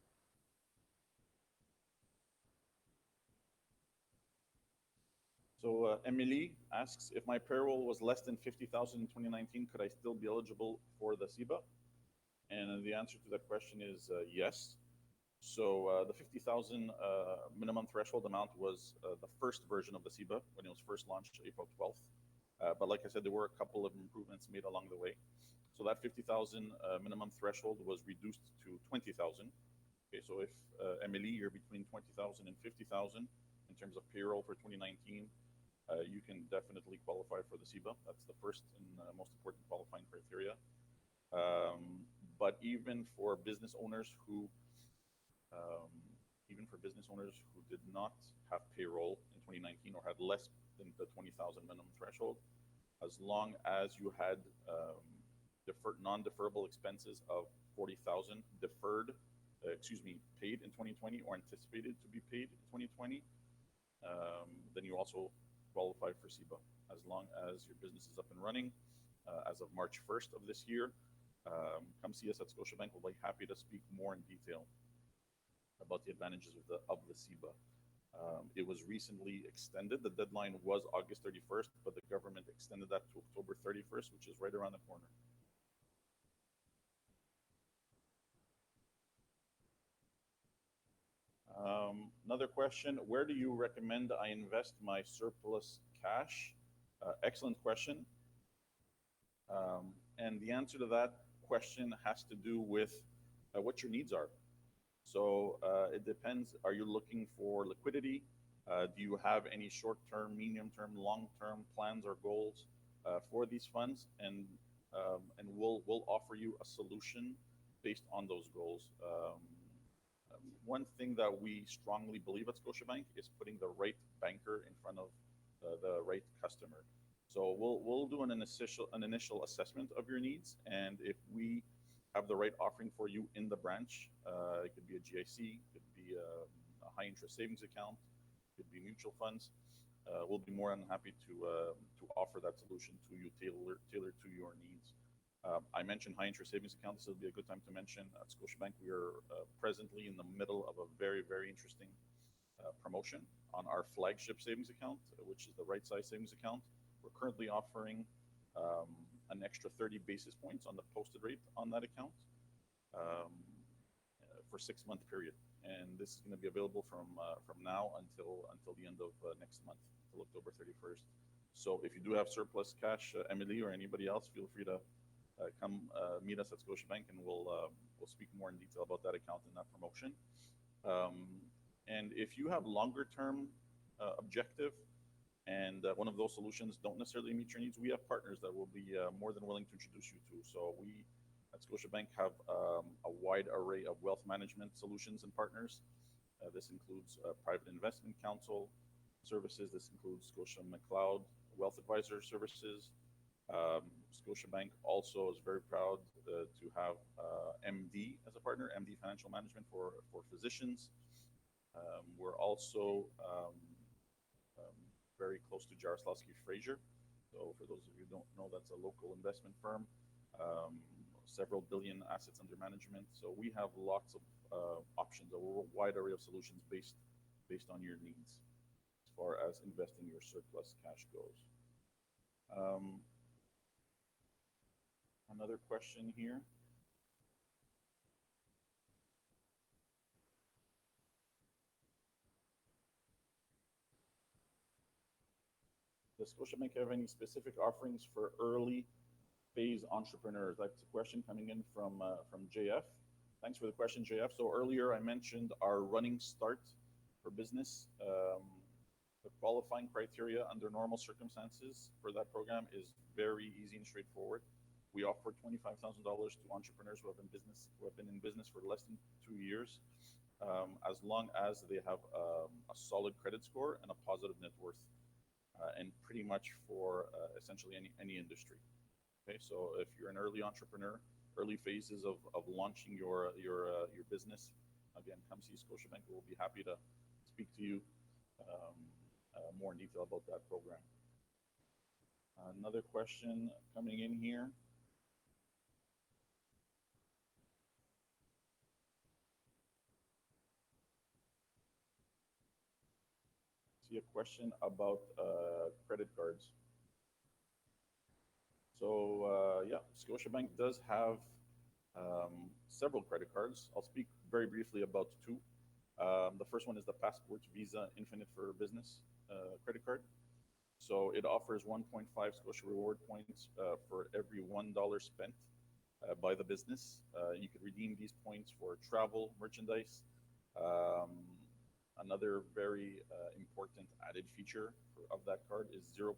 So Emily asks, if my payroll was less than 50,000 in 2019, could I still be eligible for the CIBA? And the answer to that question is yes. So the 50,000 minimum threshold amount was the first version of the CIBA when it was first launched April 12th. But like I said, there were a couple of improvements made along the way. So that 50,000 minimum threshold was reduced to 20,000. Okay, so if Emily, you're between 20,000 and 50,000 in terms of payroll for 2019, you can definitely qualify for the CIBA. That's the first and most important qualifying criteria. But even for business owners who did not have payroll in 2019 or had less than the 20,000 minimum threshold, as long as you had non-deferrable expenses of 40,000 paid in 2020 or anticipated to be paid in 2020, then you also qualify for CIBA, as long as your business is up and running as of March 1st of this year. Come see us at Scotiabank. We'll be happy to speak more in detail about the advantages of the CIBA. It was recently extended. The deadline was August 31st, but the government extended that to October 31st, which is right around the corner. Another question: where do you recommend I invest my surplus cash? Excellent question. And the answer to that question has to do with what your needs are. So it depends. Are you looking for liquidity? Do you have any short-term, medium-term, long-term plans or goals for these funds? And we'll offer you a solution based on those goals. One thing that we strongly believe at Scotiabank is putting the right banker in front of the right customer. So we'll do an initial assessment of your needs, and if we have the right offering for you in the branch, it could be a GIC, it could be a high interest savings account, it could be mutual funds. We'll be more than happy to offer that solution to you, tailored to your needs. I mentioned high interest savings account. This will be a good time to mention at Scotiabank, we are presently in the middle of a very, very interesting promotion on our flagship savings account, which is the right size savings account. We're currently offering an extra 30 basis points on the posted rate on that account um, for 6 month period. And this is going to be available from now until the end of next month, until October 31st. So if you do have surplus cash, Emily or anybody else, feel free to come meet us at Scotiabank, and we'll speak more in detail about that account and that promotion. And if you have longer term objective, and one of those solutions don't necessarily meet your needs, we have partners that will be more than willing to introduce you to. So we at Scotiabank have a wide array of wealth management solutions and partners. This includes private investment counsel services. This includes Scotia McLeod Wealth Advisor services. Scotiabank also is very proud to have MD as a partner, MD Financial Management for physicians. We're also very close to Jarislowsky Fraser. So for those of you who don't know, that's a local investment firm, several billion assets under management. So we have lots of options, a wide array of solutions based on your needs as far as investing your surplus cash goes. Another question here. Does Scotiabank have any specific offerings for early phase entrepreneurs? That's a question coming in from JF. Thanks for the question, JF. So earlier I mentioned our running start for business. The qualifying criteria under normal circumstances for that program is very easy and straightforward. We offer $25,000 to entrepreneurs who have been in business for less than 2 years, as long as they have a solid credit score and a positive net worth, and pretty much for essentially any industry. Okay, so if you're an early entrepreneur, early phases of launching your business, again, come see Scotiabank. We'll be happy to speak to you more in detail about that program. Another question coming in here. See a question about credit cards. So yeah, Scotiabank does have several credit cards. I'll speak very briefly about two. The first one is the Passport Visa Infinite for Business credit card. So it offers 1.5 Scotia Reward points for every $1 spent by the business. You could redeem these points for travel, merchandise. Another very important added feature of that card is 0%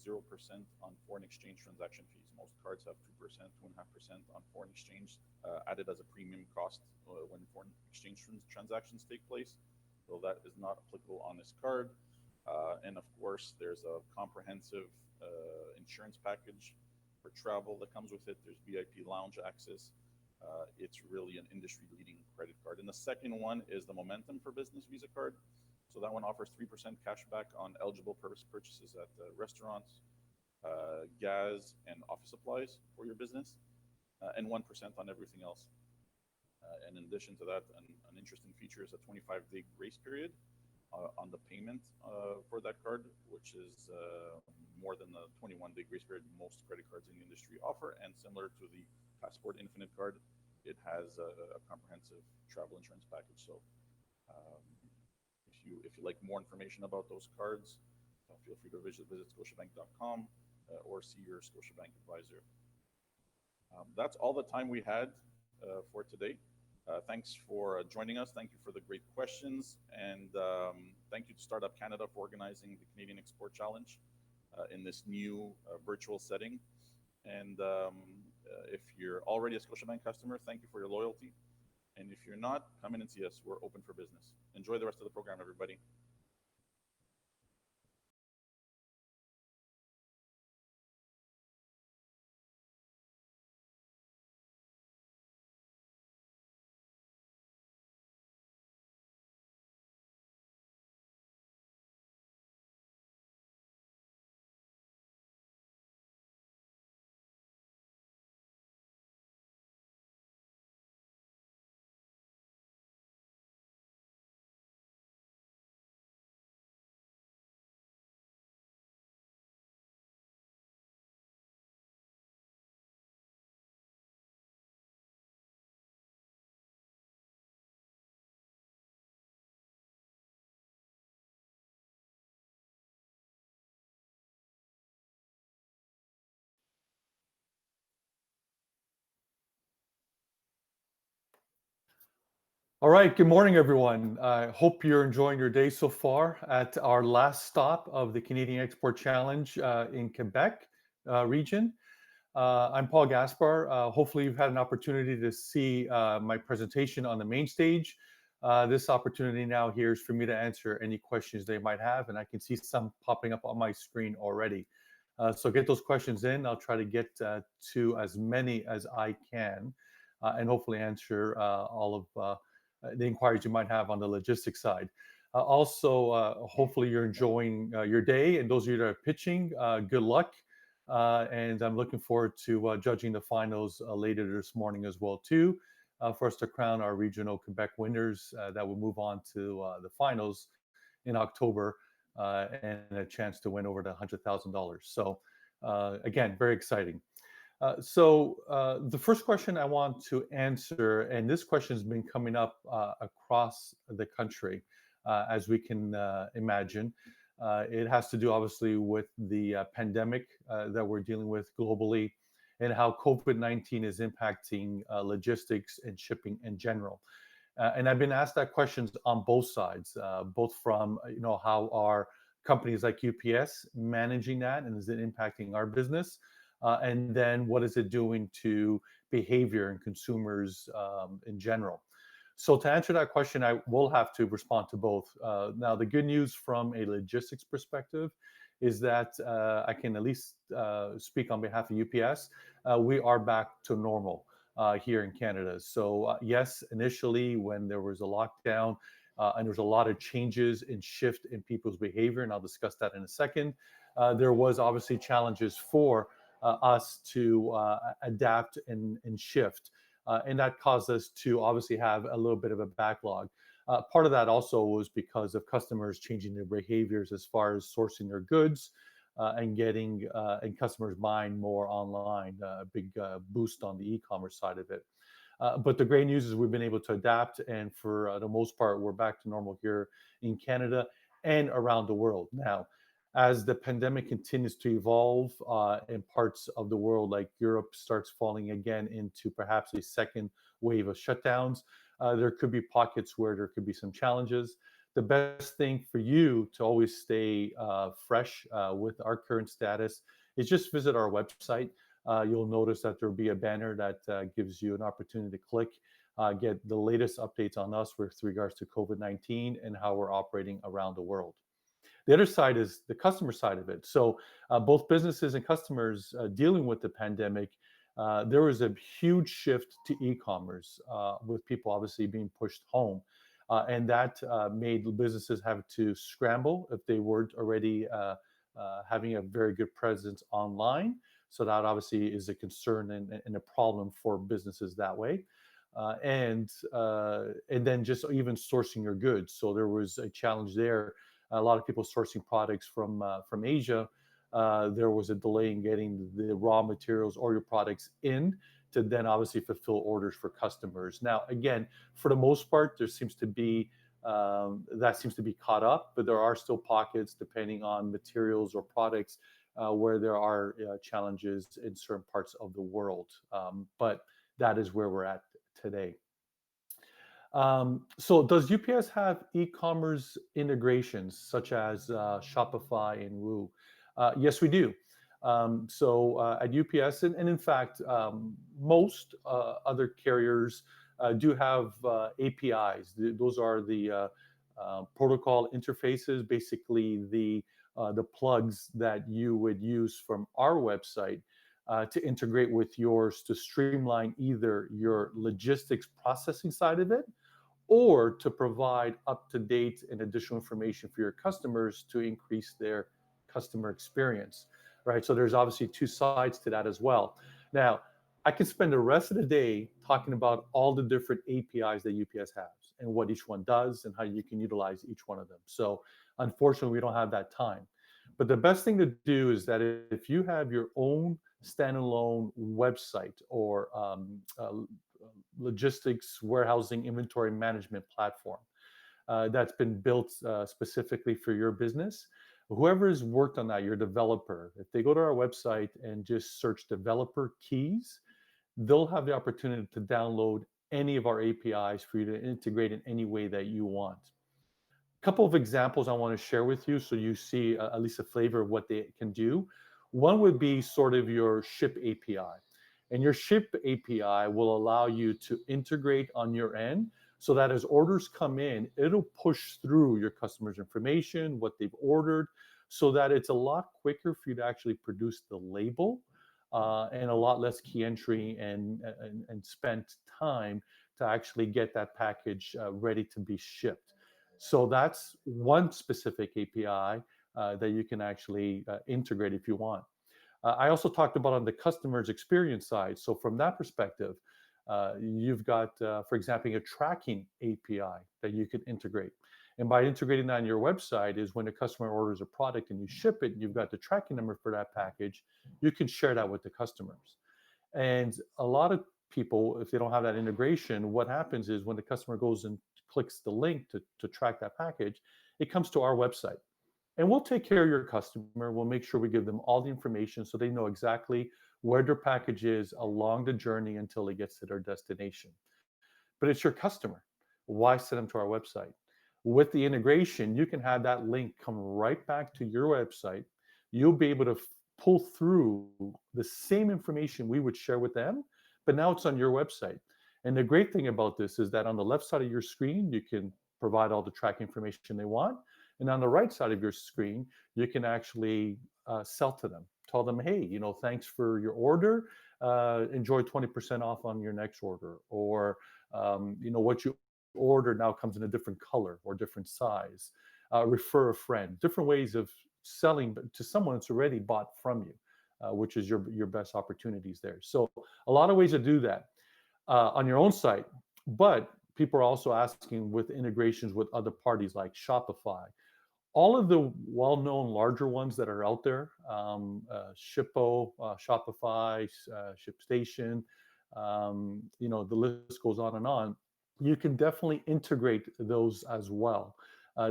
0% on foreign exchange transaction fees. Most cards have 2%, 2.5% on foreign exchange added as a premium cost when foreign exchange transactions take place. So that is not applicable on this card. And of course, there's a comprehensive insurance package for travel that comes with it. There's VIP lounge access. It's really an industry-leading credit card. And the second one is the Momentum for Business Visa card. So that one offers 3% cash back on eligible purchases at restaurants, gas, and office supplies for your business, and 1% on everything else. And in addition to that, an interesting feature is a 25-day grace period on the payment for that card, which is more than the 21-day grace period most credit cards in the industry offer, and similar to the Passport Infinite card. it has a comprehensive travel insurance package. So um, if you like more information about those cards, feel free to visit scotiabank.com or see your Scotiabank advisor. That's all the time we had for today. Thanks for joining us. Thank you for the great questions. And thank you to Startup Canada for organizing the Canadian Export Challenge in this new virtual setting. And if you're already a Scotiabank customer, thank you for your loyalty. And if you're not, come in and see us. We're open for business. Enjoy the rest of the program, everybody. All right, good morning, everyone. I hope you're enjoying your day so far at our last stop of the Canadian Export Challenge in Quebec region. I'm Paul Gaspar. Hopefully, you've had an opportunity to see my presentation on the main stage. This opportunity now here is for me to answer any questions they might have, and I can see some popping up on my screen already. So get those questions in. I'll try to get to as many as I can, and hopefully answer all of the inquiries you might have on the logistics side. Also, hopefully you're enjoying your day, and those of you that are pitching, good luck. And I'm looking forward to judging the finals later this morning as well too, for us to crown our regional Quebec winners that will move on to the finals in October, and a chance to win over the $100,000. So again, very exciting. The first question I want to answer, and this question has been coming up across the country, as we can imagine. It has to do obviously with the pandemic that we're dealing with globally and how COVID-19 is impacting logistics and shipping in general. And I've been asked that questions on both sides, both from how are companies like UPS managing that, and is it impacting our business? And then what is it doing to behavior and consumers in general? So to answer that question, I will have to respond to both. Now, the good news from a logistics perspective is that I can at least speak on behalf of UPS. We are back to normal here in Canada. So yes, initially when there was a lockdown and there was a lot of changes and shift in people's behavior, and I'll discuss that in a second, there was obviously challenges for us to adapt and shift. And that caused us to obviously have a little bit of a backlog. Part of that also was because of customers changing their behaviors as far as sourcing their goods and getting and customers buying more online, a big boost on the e-commerce side of it. But the great news is we've been able to adapt, and for the most part, we're back to normal here in Canada and around the world. Now, as the pandemic continues to evolve in parts of the world, like Europe starts falling again into perhaps a second wave of shutdowns, there could be pockets where there could be some challenges. The best thing for you to always stay fresh with our current status is just visit our website. You'll notice that there'll be a banner that gives you an opportunity to click, get the latest updates on us with regards to COVID-19 and how we're operating around the world. The other side is the customer side of it. So both businesses and customers dealing with the pandemic, there was a huge shift to e-commerce with people obviously being pushed home. And that made businesses have to scramble if they weren't already having a very good presence online. So that obviously is a concern and a problem for businesses that way. And then just even sourcing your goods. So there was a challenge there. A lot of people sourcing products from Asia. There was a delay in getting the raw materials or your products in to then obviously fulfill orders for customers. Now, again, for the most part, there seems to be that seems to be caught up, but there are still pockets depending on materials or products where there are challenges in certain parts of the world. But that is where we're at today. So does UPS have e-commerce integrations such as Shopify and Woo? Yes, we do. At UPS, and in fact, most other carriers do have APIs. Those are the protocol interfaces, basically the plugs that you would use from our website to integrate with yours to streamline either your logistics processing side of it or to provide up-to-date and additional information for your customers to increase their customer experience, right? So there's obviously two sides to that as well. Now, I can spend the rest of the day talking about all the different APIs that UPS has and what each one does and how you can utilize each one of them. So unfortunately, we don't have that time. But the best thing to do is that if you have your own standalone website or logistics, warehousing, inventory management platform that's been built specifically for your business. Whoever has worked on that, your developer, if they go to our website and just search developer keys, they'll have the opportunity to download any of our APIs for you to integrate in any way that you want. A couple of examples I want to share with you so you see at least a flavor of what they can do. One would be sort of your ship API. And your ship API will allow you to integrate on your end so that as orders come in, it'll push through your customers' information, what they've ordered, so that it's a lot quicker for you to actually produce the label and a lot less key entry and spent time to actually get that package ready to be shipped. So that's one specific API that you can actually integrate if you want. I also talked about on the customer's experience side. So from that perspective, you've got, for example, a tracking API that you can integrate. And by integrating that on your website is when a customer orders a product and you ship it, and you've got the tracking number for that package, you can share that with the customers. And a lot of people, if they don't have that integration, what happens is when the customer goes and clicks the link to track that package, it comes to our website. And we'll take care of your customer. We'll make sure we give them all the information so they know exactly where their package is along the journey until it gets to their destination. But it's your customer. Why send them to our website? With the integration, you can have that link come right back to your website. You'll be able to pull through the same information we would share with them, but now it's on your website. And the great thing about this is that on the left side of your screen, you can provide all the track information they want. And on the right side of your screen, you can actually sell to them. Tell them, hey, thanks for your order. Enjoy 20% off on your next order. Or, what you ordered now comes in a different color or different size. Refer a friend. Different ways of selling to someone that's already bought from you, which is your best opportunities there. So a lot of ways to do that on your own site. But people are also asking with integrations with other parties like Shopify. All of the well-known larger ones that are out there, Shippo, Shopify, ShipStation, the list goes on and on. You can definitely integrate those as well.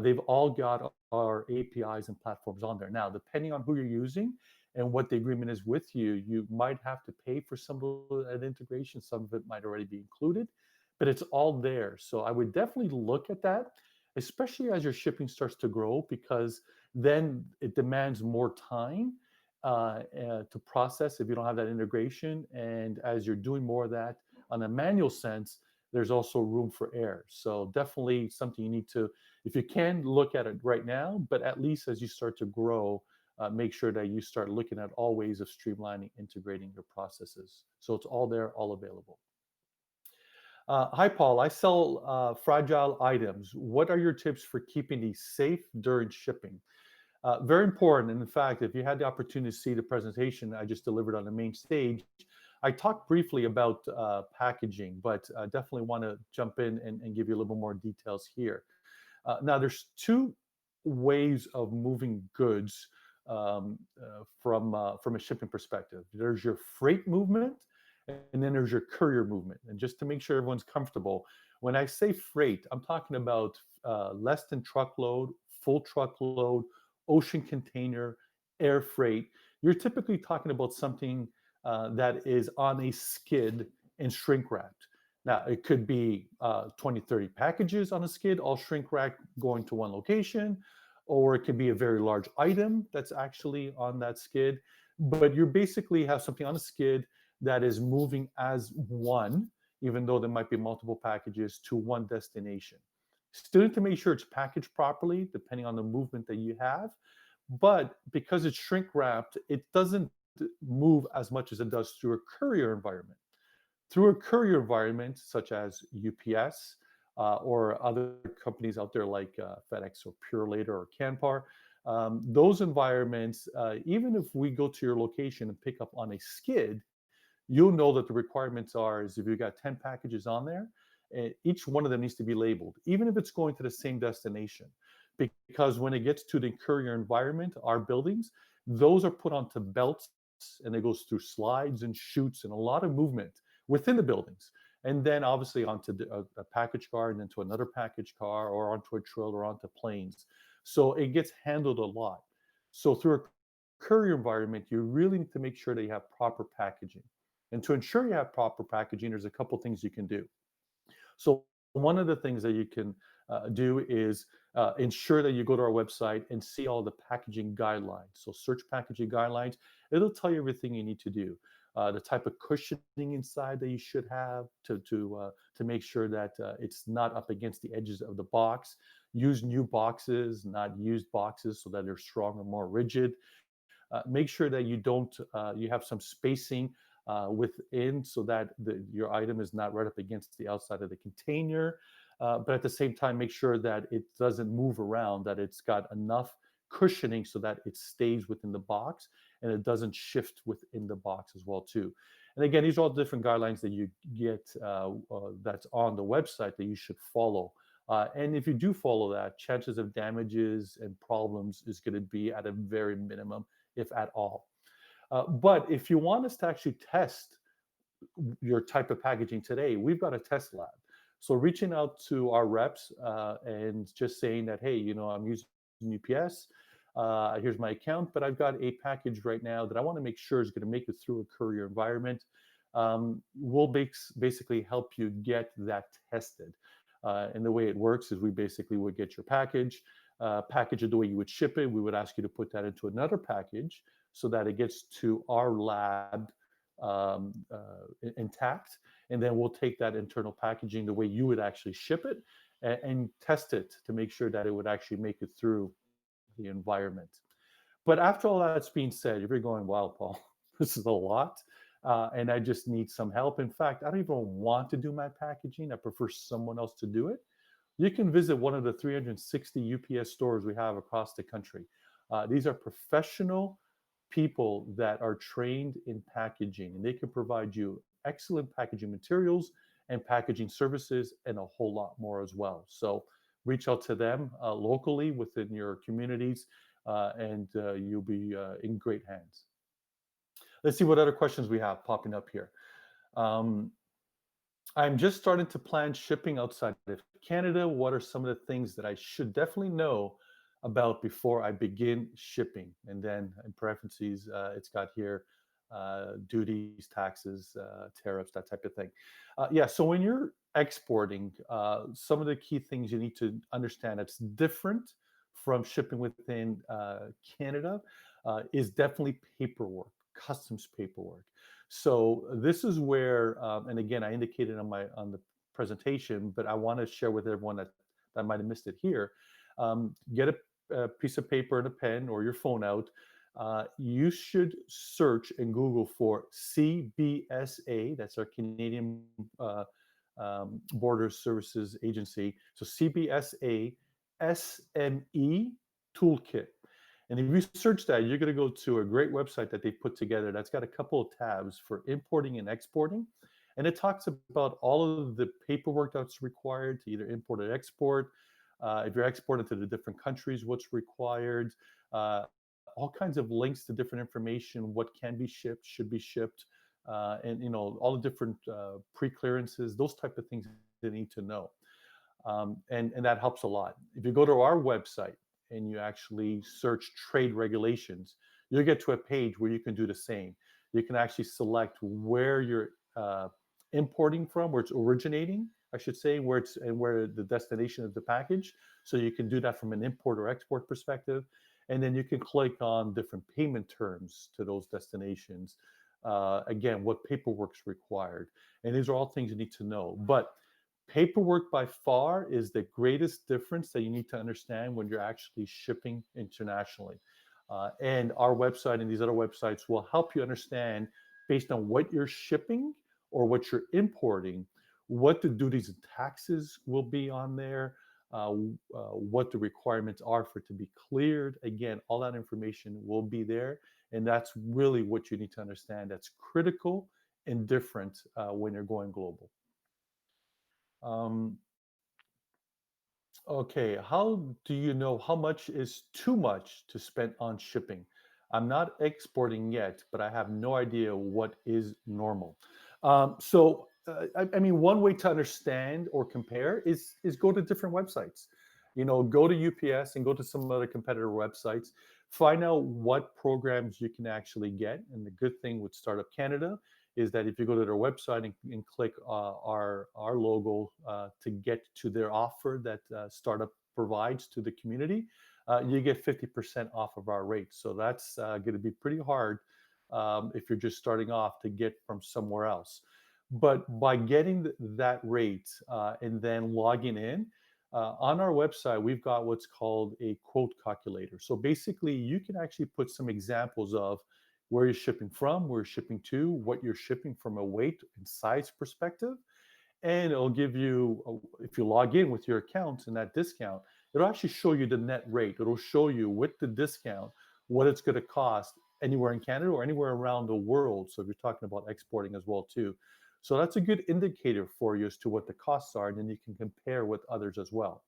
They've all got our APIs and platforms on there. Now, depending on who you're using and what the agreement is with you, you might have to pay for some of that integration. Some of it might already be included, but it's all there. So I would definitely look at that, especially as your shipping starts to grow, because then it demands more time to process if you don't have that integration. And as you're doing more of that on a manual sense, there's also room for error. So definitely something you need to, if you can, look at it right now, but at least as you start to grow, make sure that you start looking at all ways of streamlining, integrating your processes. So it's all there, all available. Hi, Paul. I sell fragile items. What are your tips for keeping these safe during shipping? Very important. And in fact, if you had the opportunity to see the presentation I just delivered on the main stage, I talked briefly about packaging, but definitely want to jump in and give you a little bit more details here. Now, there's two ways of moving goods from a shipping perspective. There's your freight movement, And then there's your courier movement. And just to make sure everyone's comfortable, when I say freight, I'm talking about less than truckload, full truckload, ocean container, air freight. You're typically talking about something that is on a skid and shrink wrapped. Now, it could be 20, 30 packages on a skid, all shrink wrapped going to one location, or it could be a very large item that's actually on that skid. But you basically have something on a skid that is moving as one, even though there might be multiple packages to one destination. Still need to make sure it's packaged properly, depending on the movement that you have. But because it's shrink wrapped, it doesn't move as much as it does through a courier environment. Through a courier environment, such as UPS or other companies out there like FedEx or Purelator or Canpar, those environments, even if we go to your location and pick up on a skid, you'll know that the requirements are is if you've got 10 packages on there, each one of them needs to be labeled, even if it's going to the same destination. Because when it gets to the courier environment, our buildings, those are put onto belts and it goes through slides and chutes and a lot of movement within the buildings. And then obviously onto a package car and then to another package car or onto a trailer or onto planes. So it gets handled a lot. So through a courier environment, you really need to make sure that you have proper packaging. And to ensure you have proper packaging, there's a couple things you can do. So one of the things that you can do is ensure that you go to our website and see all the packaging guidelines. So search packaging guidelines. It'll tell you everything you need to do. The type of cushioning inside that you should have to make sure that it's not up against the edges of the box. Use new boxes, not used boxes, so that they're stronger, more rigid. Make sure that you don't you have some spacing within so that your item is not right up against the outside of the container. But at the same time, make sure that it doesn't move around, that it's got enough cushioning so that it stays within the box and it doesn't shift within the box as well too. And again, these are all different guidelines that you get that's on the website that you should follow. And if you do follow that, chances of damages and problems is going to be at a very minimum, if at all. But if you want us to actually test your type of packaging today, we've got a test lab. So reaching out to our reps and just saying that, hey, I'm using UPS. Here's my account, but I've got a package right now that I want to make sure is going to make it through a courier environment. We'll basically help you get that tested. And the way it works is we basically would get your package it the way you would ship it. We would ask you to put that into another package so that it gets to our lab intact. And then we'll take that internal packaging the way you would actually ship it and test it to make sure that it would actually make it through the environment. But after all that's being said, if you're going, wow, Paul, this is a lot, and I just need some help. In fact, I don't even want to do my packaging. I prefer someone else to do it. You can visit one of the 360 UPS stores we have across the country. These are professional people that are trained in packaging, and they can provide you excellent packaging materials and packaging services and a whole lot more as well. So reach out to them locally within your communities, and you'll be in great hands. Let's see what other questions we have popping up here. I'm just starting to plan shipping outside of Canada. What are some of the things that I should definitely know about before I begin shipping? And then in parentheses, it's got here duties, taxes, tariffs, that type of thing. Yeah, so when you're exporting, some of the key things you need to understand that's different from shipping within Canada is definitely paperwork, customs paperwork. So this is where, and again, I indicated on the presentation, but I want to share with everyone that might have missed it here. Get a piece of paper and a pen or your phone out. You should search in Google for CBSA. That's our Canadian Border Services Agency. So CBSA SME Toolkit. And if you search that, you're going to go to a great website that they put together that's got a couple of tabs for importing and exporting. And it talks about all of the paperwork that's required to either import or export. If you're exporting to the different countries, what's required, all kinds of links to different information, what can be shipped, should be shipped, and all the different pre-clearances, those type of things they need to know. And that helps a lot. If you go to our website and you actually search trade regulations, you'll get to a page where you can do the same. You can actually select where you're importing from, where it's originating, I should say, where it's and where the destination of the package. So you can do that from an import or export perspective, and then you can click on different payment terms to those destinations. Again, what paperwork's required, and these are all things you need to know. But paperwork by far is the greatest difference that you need to understand when you're actually shipping internationally. And our website and these other websites will help you understand, based on what you're shipping or what you're importing, what the duties and taxes will be on there, what the requirements are for it to be cleared. Again, all that information will be there. And that's really what you need to understand. That's critical and different when you're going global. Um, okay, how do you know how much is too much to spend on shipping? I'm not exporting yet, but I have no idea what is normal. I mean, one way to understand or compare is go to different websites. Go to UPS and go to some other competitor websites. Find out what programs you can actually get. And the good thing with Startup Canada is that if you go to their website and click our logo to get to their offer that startup provides to the community, you get 50% off of our rate. So that's going to be pretty hard if you're just starting off to get from somewhere else. But by getting that rate and then logging in, on our website, we've got what's called a quote calculator. So basically, you can actually put some examples of where you're shipping from, where you're shipping to, what you're shipping from a weight and size perspective. And it'll give you, if you log in with your account and that discount, it'll actually show you the net rate. It'll show you with the discount what it's going to cost anywhere in Canada or anywhere around the world. So if you're talking about exporting as well too. So that's a good indicator for you as to what the costs are, and then you can compare with others as well.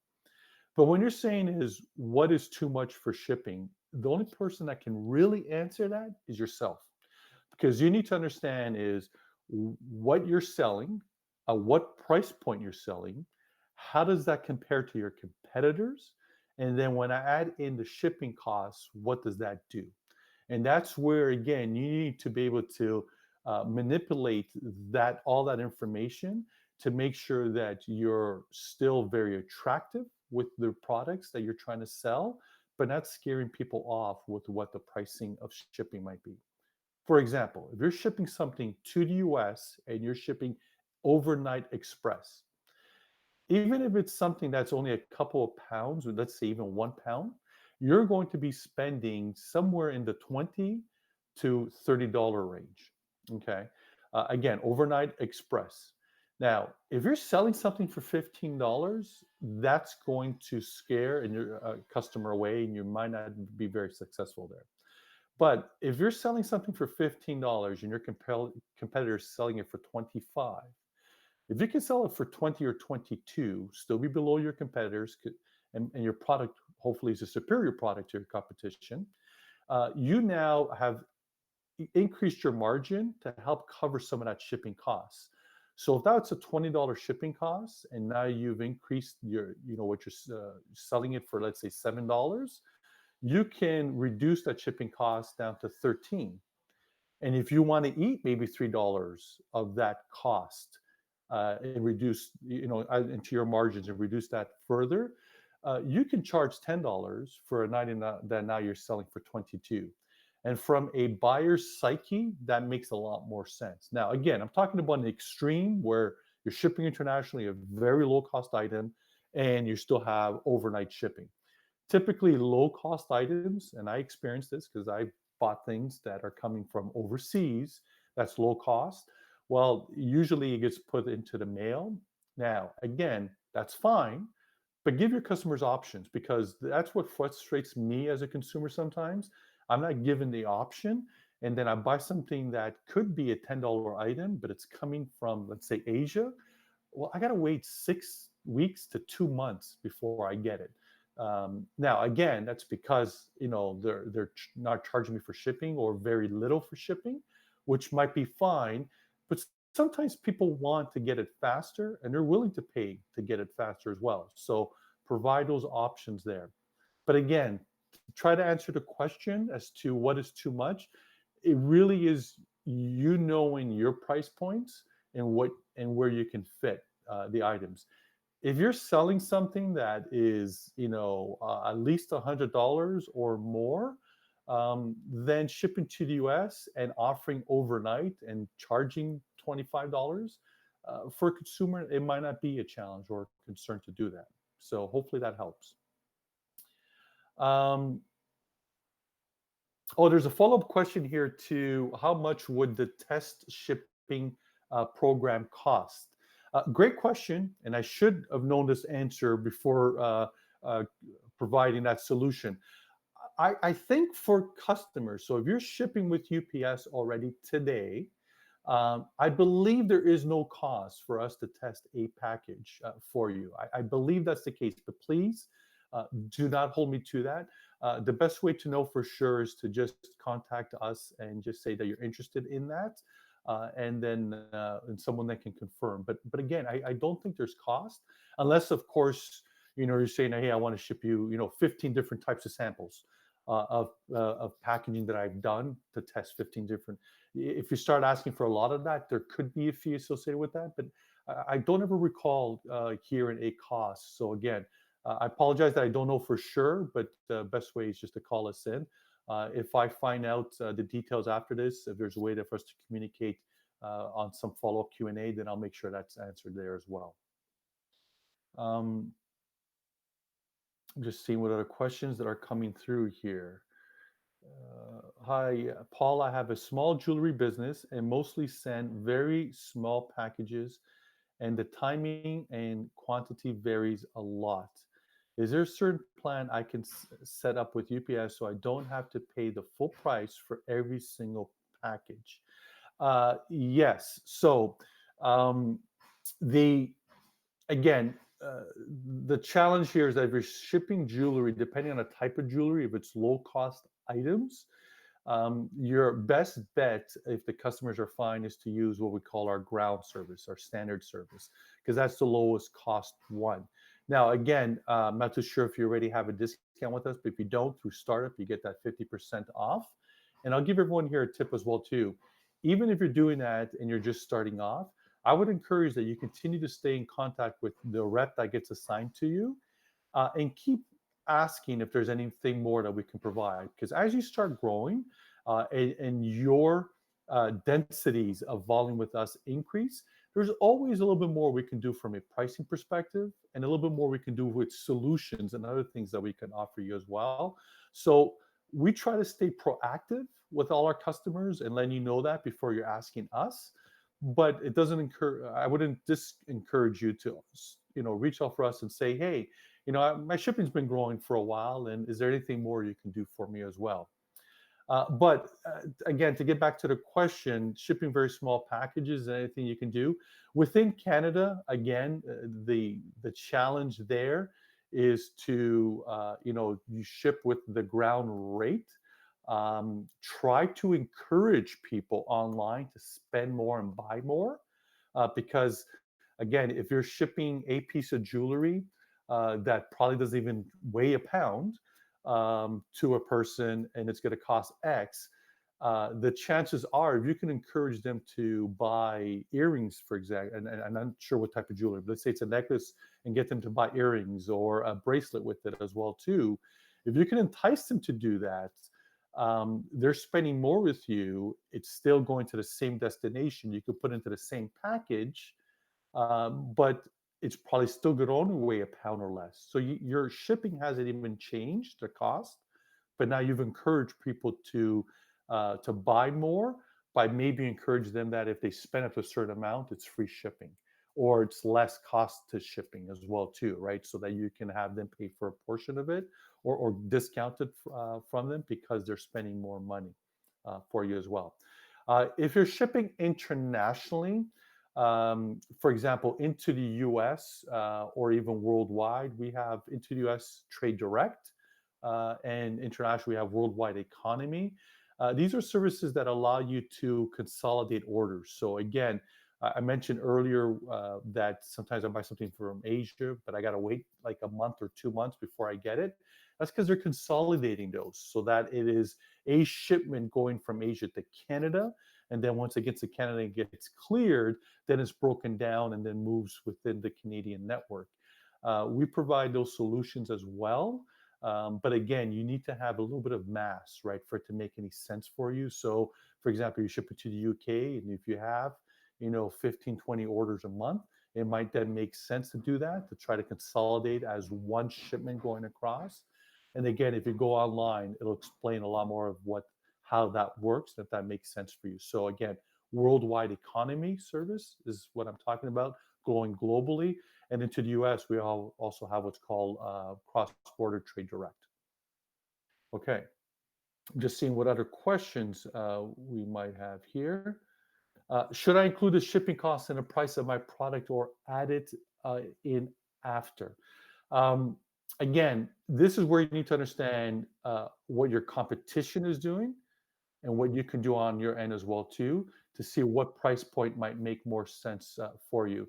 But when you're saying is what is too much for shipping, the only person that can really answer that is yourself. Because you need to understand is what you're selling, at what price point you're selling, how does that compare to your competitors? And then when I add in the shipping costs, what does that do? And that's where, again, you need to be able to manipulate all that information to make sure that you're still very attractive with the products that you're trying to sell, but not scaring people off with what the pricing of shipping might be. For example, if you're shipping something to the US and you're shipping overnight express, even if it's something that's only a couple of pounds, or let's say even 1 pound, you're going to be spending somewhere in the $20 to $30 range. Okay. Again, overnight express. Now, if you're selling something for $15, that's going to scare your customer away, and you might not be very successful there. But if you're selling something for $15 and your competitor is selling it for 25, if you can sell it for 20 or 22, still be below your competitors, and your product hopefully is a superior product to your competition, you now have increased your margin to help cover some of that shipping costs. So if that's a $20 shipping cost, and now you've increased what you're selling it for, let's say $7, you can reduce that shipping cost down to 13. And if you want to eat maybe $3 of that cost and reduce, into your margins and reduce that further, you can charge $10 for an item that now you're selling for 22. And from a buyer's psyche, that makes a lot more sense. Now, again, I'm talking about an extreme where you're shipping internationally a very low cost item and you still have overnight shipping. Typically low cost items, and I experienced this because I bought things that are coming from overseas that's low cost. Well, usually it gets put into the mail. Now, again, that's fine, but give your customers options, because that's what frustrates me as a consumer sometimes. I'm not given the option, and then I buy something that could be a $10 item, but it's coming from, let's say, Asia. Well, I got to wait 6 weeks to 2 months before I get it. Now, again, that's because they're not charging me for shipping or very little for shipping. which might be fine. But sometimes people want to get it faster and they're willing to pay to get it faster as well. So provide those options there. But again, try to answer the question as to what is too much. It really is you knowing your price points and what and where you can fit the items. If you're selling something that is, at least $100 or more, then shipping to the US and offering overnight and charging $25 for a consumer, it might not be a challenge or a concern to do that. So hopefully that helps. Um, there's a follow-up question here to how much would the test shipping program cost? Great question, and I should have known this answer before uh, providing that solution. I think for customers, so if you're shipping with UPS already today, I believe there is no cost for us to test a package for you. I believe that's the case, but please do not hold me to that. The best way to know for sure is to just contact us and just say that you're interested in that, and then and someone that can confirm. But again, I don't think there's cost unless, of course, you're saying, hey, I want to ship you 15 different types of samples of packaging that I've done to test 15 different. If you start asking for a lot of that, there could be a fee associated with that, but I don't ever recall hearing a cost. So again, I apologize that I don't know for sure, but the best way is just to call us in. If I find out the details after this, if there's a way for us to communicate on some follow-up Q&A, then I'll make sure that's answered there as well. I'm just seeing what other questions that are coming through here. Hi, Paul. I have a small jewelry business and mostly send very small packages, and the timing and quantity varies a lot. Is there a certain plan I can set up with UPS so I don't have to pay the full price for every single package? Yes. So the again, the challenge here is that if you're shipping jewelry, depending on the type of jewelry, if it's low cost items, your best bet, if the customers are fine, is to use what we call our ground service, our standard service, because that's the lowest cost one. Now, again, I'm not too sure if you already have a discount with us, but if you don't, through startup, you get that 50% off. And I'll give everyone here a tip as well too. Even if you're doing that and you're just starting off, I would encourage that you continue to stay in contact with the rep that gets assigned to you, and keep asking if there's anything more that we can provide. Because as you start growing and your densities of volume with us increase, there's always a little bit more we can do from a pricing perspective and a little bit more we can do with solutions and other things that we can offer you as well. So we try to stay proactive with all our customers and letting you know that before you're asking us. But it doesn't encourage, I wouldn't encourage you to, reach out for us and say, hey, my shipping's been growing for a while, and is there anything more you can do for me as well? But again, to get back to the question, shipping very small packages, anything you can do within Canada. Again, the challenge there is to you ship with the ground rate. Try to encourage people online to spend more and buy more, because again, if you're shipping a piece of jewelry that probably doesn't even weigh a pound to a person and it's going to cost X, the chances are, if you can encourage them to buy earrings, for example, and I'm not sure what type of jewelry, but let's say it's a necklace, and get them to buy earrings or a bracelet with it as well too. If you can entice them to do that, they're spending more with you. It's still going to the same destination. You could put into the same package, but it's probably still going to only weigh a pound or less. So your shipping hasn't even changed the cost, but now you've encouraged people to buy more by maybe encourage them that if they spend up to a certain amount, it's free shipping, or it's less cost to shipping as well too, right? So that you can have them pay for a portion of it, or discounted from them because they're spending more money for you as well. If you're shipping internationally, for example, into the US or even worldwide, we have into the US Trade Direct, and internationally we have Worldwide Economy. These are services that allow you to consolidate orders. So again, I mentioned earlier that sometimes I buy something from Asia, but I got to wait like a month or 2 months before I get it. That's because they're consolidating those so that it is a shipment going from Asia to Canada. And then once it gets to Canada and gets cleared, then it's broken down and then moves within the Canadian network. We provide those solutions as well. But again, you need to have a little bit of mass, right, for it to make any sense for you. So, for example, you ship it to the UK, and if you have, 15, 20 orders a month, it might then make sense to do that, to try to consolidate as one shipment going across. And again, if you go online, it'll explain a lot more of how that works, if that makes sense for you. So again, worldwide economy service is what I'm talking about, going globally. And into the US, we also have what's called cross-border trade direct. Okay, just seeing what other questions we might have here. Should I include the shipping costs in the price of my product or add it in after? Um, Again, this is where you need to understand what your competition is doing and what you can do on your end as well too, to see what price point might make more sense for you.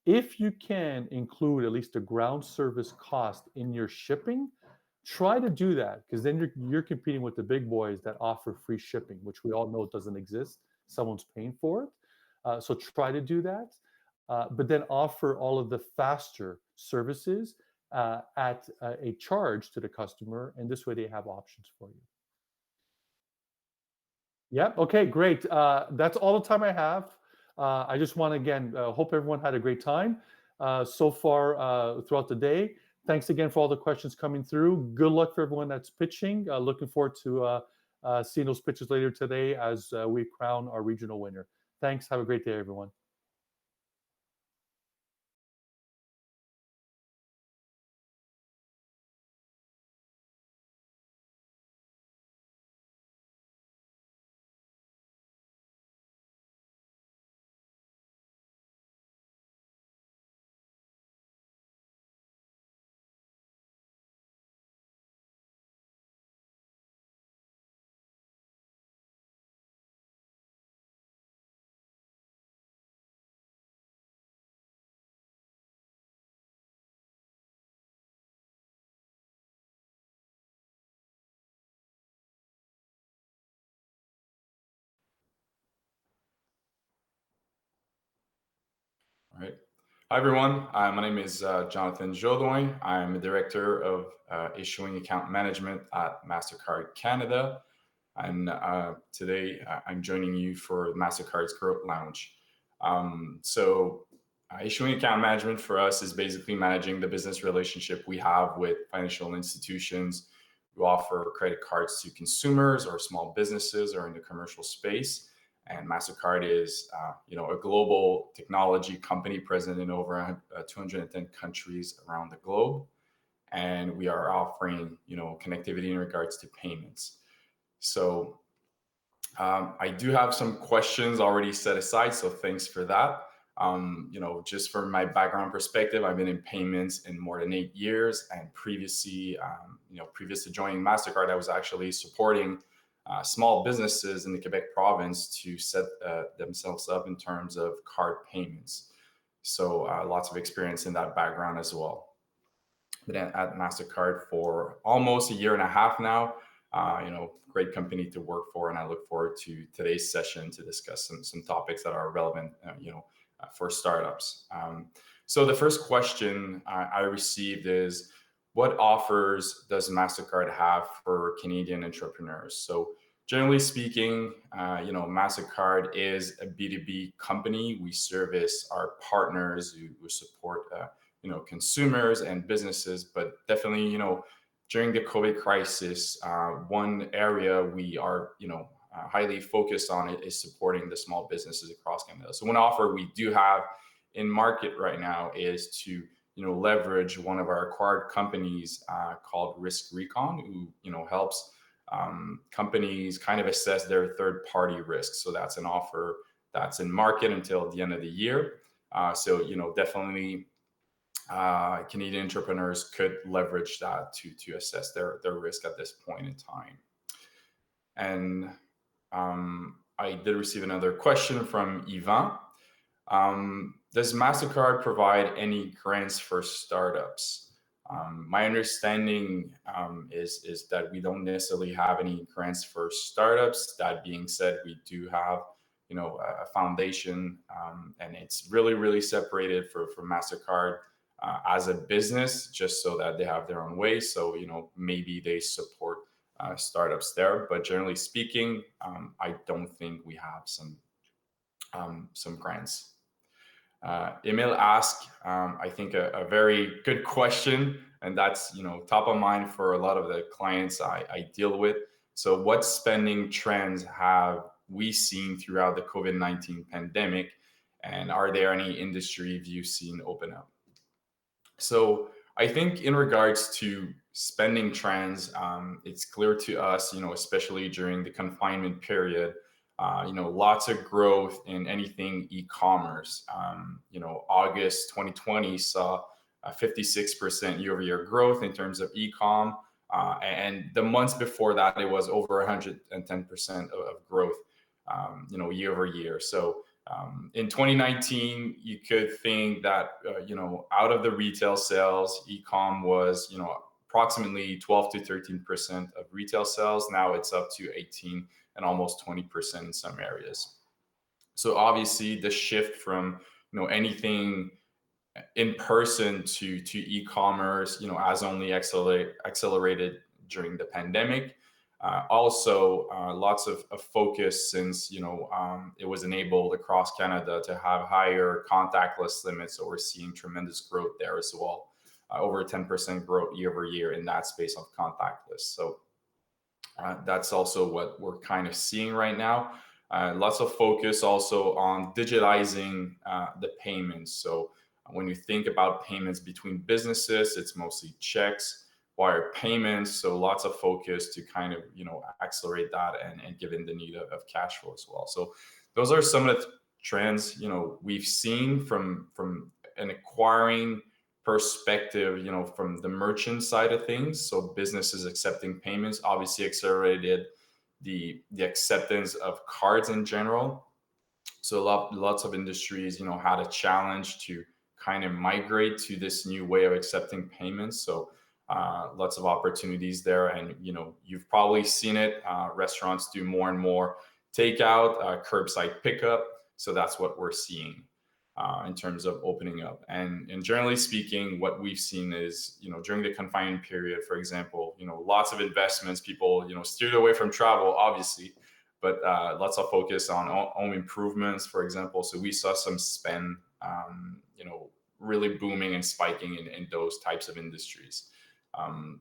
If you can include at least a ground service cost in your shipping, try to do that, because then you're competing with the big boys that offer free shipping, which we all know doesn't exist. Someone's paying for it. So try to do that. But then offer all of the faster services at a charge to the customer. And this way they have options for you. Yep. Okay, great. That's all the time I have. I just want to again hope everyone had a great time so far throughout the day. Thanks again for all the questions coming through. Good luck for everyone that's pitching. Looking forward to seeing those pitches later today as we crown our regional winner. Thanks. Have a great day, everyone. All right. Hi, everyone. My name is Jonathan Jodoin. I'm the Director of Issuing Account Management at MasterCard Canada. And today I'm joining you for MasterCard's Growth Lounge. Issuing account management for us is basically managing the business relationship we have with financial institutions who offer credit cards to consumers or small businesses or in the commercial space. And MasterCard is, a global technology company present in over 210 countries around the globe. And we are offering, connectivity in regards to payments. So I do have some questions already set aside, so thanks for that. Just from my background perspective, I've been in payments in more than 8 years, and previously, previous to joining MasterCard, I was actually supporting small businesses in the Quebec province to set themselves up in terms of card payments. So lots of experience in that background as well. Been at MasterCard for almost a year and a half now. Great company to work for, and I look forward to today's session to discuss some topics that are relevant, for startups. So the first question I received is, what offers does MasterCard have for Canadian entrepreneurs? So generally speaking, MasterCard is a B2B company. We service our partners who support, consumers and businesses, but definitely, during the COVID crisis, one area we are, highly focused on is supporting the small businesses across Canada. So one offer we do have in market right now is to, leverage one of our acquired companies called Risk Recon, who, helps companies kind of assess their third-party risks. So that's an offer that's in market until the end of the year. Definitely Canadian entrepreneurs could leverage that to assess their risk at this point in time. And I did receive another question from Yvan. Does MasterCard provide any grants for startups? My understanding is that we don't necessarily have any grants for startups. That being said, we do have, a foundation, and it's really separated for MasterCard as a business, just so that they have their own way. So maybe they support startups there, but generally speaking, I don't think we have some grants. Emil asked, I think a very good question, and that's top of mind for a lot of the clients I deal with. So, what spending trends have we seen throughout the COVID-19 pandemic, and are there any industries you've seen open up? So, I think in regards to spending trends, it's clear to us, especially during the confinement period, lots of growth in anything e-commerce. August 2020 saw a 56% year-over-year growth in terms of e-com. And the months before that, it was over 110% of growth, year over year. So in 2019, you could think that, out of the retail sales, e-com was, approximately 12 to 13% of retail sales. Now it's up to 18 and almost 20% in some areas. So obviously the shift from, anything in person to e-commerce, has only accelerated during the pandemic. Also, lots of focus since it was enabled across Canada to have higher contactless limits. So we're seeing tremendous growth there as well, over 10% growth year over year in that space of contactless. So that's also what we're kind of seeing right now. Lots of focus also on digitizing the payments. So when you think about payments between businesses, it's mostly checks, wire payments. So lots of focus to kind of, accelerate that and given the need of cash flow as well. So those are some of the trends, we've seen from an acquiring perspective, from the merchant side of things. So businesses accepting payments obviously accelerated the acceptance of cards in general. So lots of industries, had a challenge to kind of migrate to this new way of accepting payments. So lots of opportunities there, and you've probably seen it. Restaurants do more and more takeout, curbside pickup. So that's what we're seeing in terms of opening up. And generally speaking, what we've seen is, during the confinement period, for example, lots of investments, people, steered away from travel, obviously, but lots of focus on home improvements, for example. So we saw some spend, really booming and spiking in those types of industries.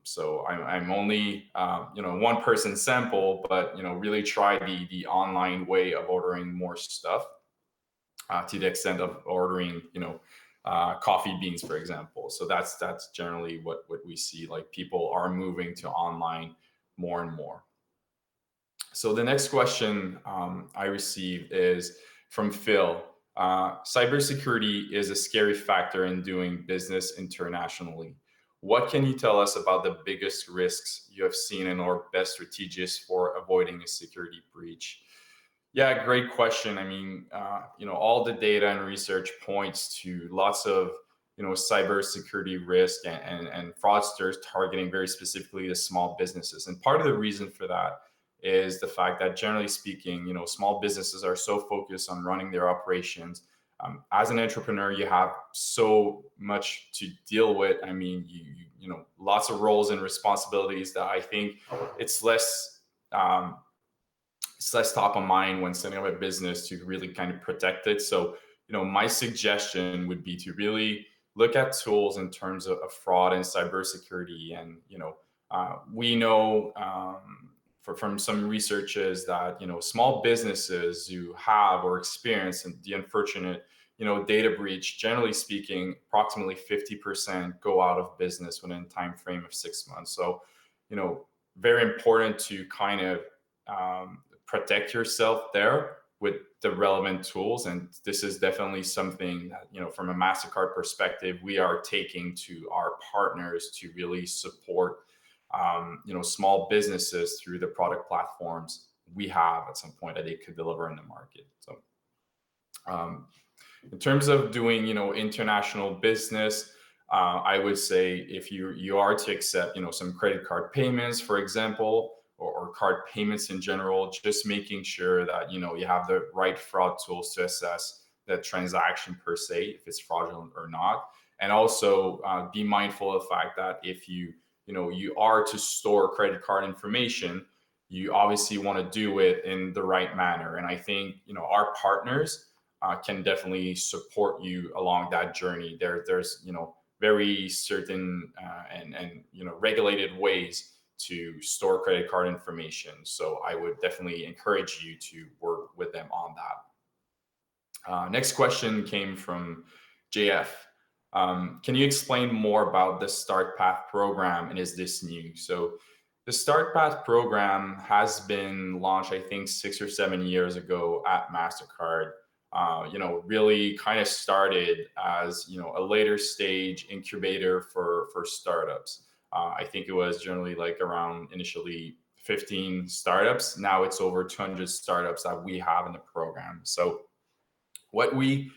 So I'm only, one person sample, but, really try the online way of ordering more stuff. To the extent of ordering, coffee beans, for example. So that's generally what we see. Like people are moving to online more and more. So the next question I received is from Phil. Cybersecurity is a scary factor in doing business internationally. What can you tell us about the biggest risks you have seen and or best strategies for avoiding a security breach? Yeah, great question. I mean, all the data and research points to lots of, cybersecurity risk and fraudsters targeting very specifically the small businesses. And part of the reason for that is the fact that generally speaking, small businesses are so focused on running their operations. As an entrepreneur, you have so much to deal with. I mean, lots of roles and responsibilities that I think it's less top of mind when setting up a business to really kind of protect it. So, my suggestion would be to really look at tools in terms of fraud and cybersecurity. And, we know from some researches that, small businesses who have or experience the unfortunate, data breach, generally speaking, approximately 50% go out of business within a time frame of 6 months. So, very important to kind of protect yourself there with the relevant tools. And this is definitely something that, from a MasterCard perspective, we are taking to our partners to really support, small businesses through the product platforms we have at some point that they could deliver in the market. So in terms of doing, international business, I would say if you are to accept, some credit card payments, for example, or card payments in general, just making sure that, you have the right fraud tools to assess the transaction per se, if it's fraudulent or not. And also be mindful of the fact that if you are to store credit card information, you obviously want to do it in the right manner. And I think, our partners can definitely support you along that journey. There's very certain and regulated ways to store credit card information. So I would definitely encourage you to work with them on that. Next question came from JF. Can you explain more about the Start Path program, and is this new? So the Start Path program has been launched, I think, 6 or 7 years ago at MasterCard. Really kind of started as, a later stage incubator for startups. I think it was generally like around initially 15 startups. Now it's over 200 startups that we have in the program. So what the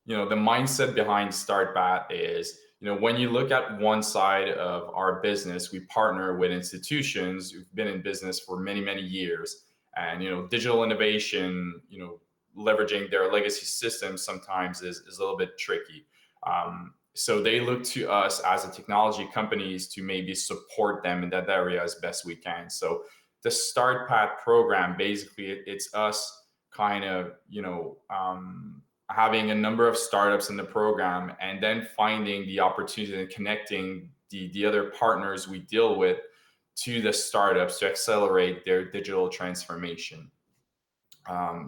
mindset behind StartBat is, when you look at one side of our business, we partner with institutions who've been in business for many, many years. And, digital innovation, leveraging their legacy systems sometimes is a little bit tricky. So they look to us as a technology companies to maybe support them in that area as best we can. So the StartPath program, basically, it's us kind of, having a number of startups in the program and then finding the opportunity and connecting the other partners we deal with to the startups to accelerate their digital transformation.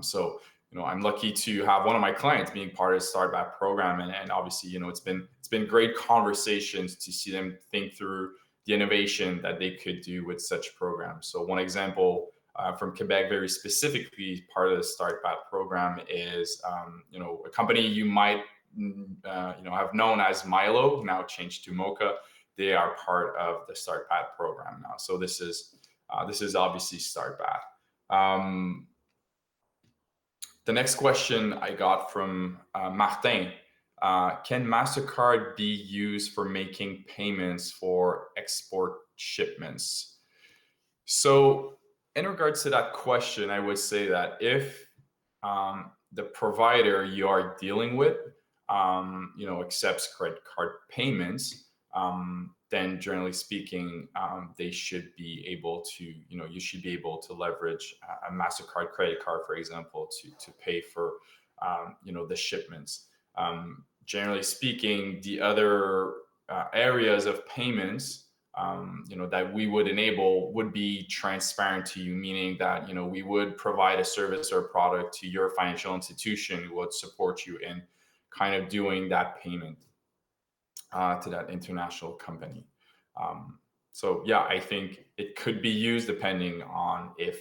So, I'm lucky to have one of my clients being part of the StartBat program, and obviously, it's been great conversations to see them think through the innovation that they could do with such programs. So one example from Quebec, very specifically, part of the StartBat program is, a company you might, have known as Milo, now changed to Mocha. They are part of the StartBat program now. So this is obviously StartBat. The next question I got from Martin. Can MasterCard be used for making payments for export shipments? So in regards to that question, I would say that if the provider you are dealing with, accepts credit card payments, then generally speaking, they should be able to, you should be able to leverage a MasterCard credit card, for example, to pay for, the shipments. Generally speaking, the other areas of payments, that we would enable would be transparent to you, meaning that, we would provide a service or a product to your financial institution who would support you in kind of doing that payment to that international company. So yeah, I think it could be used depending on if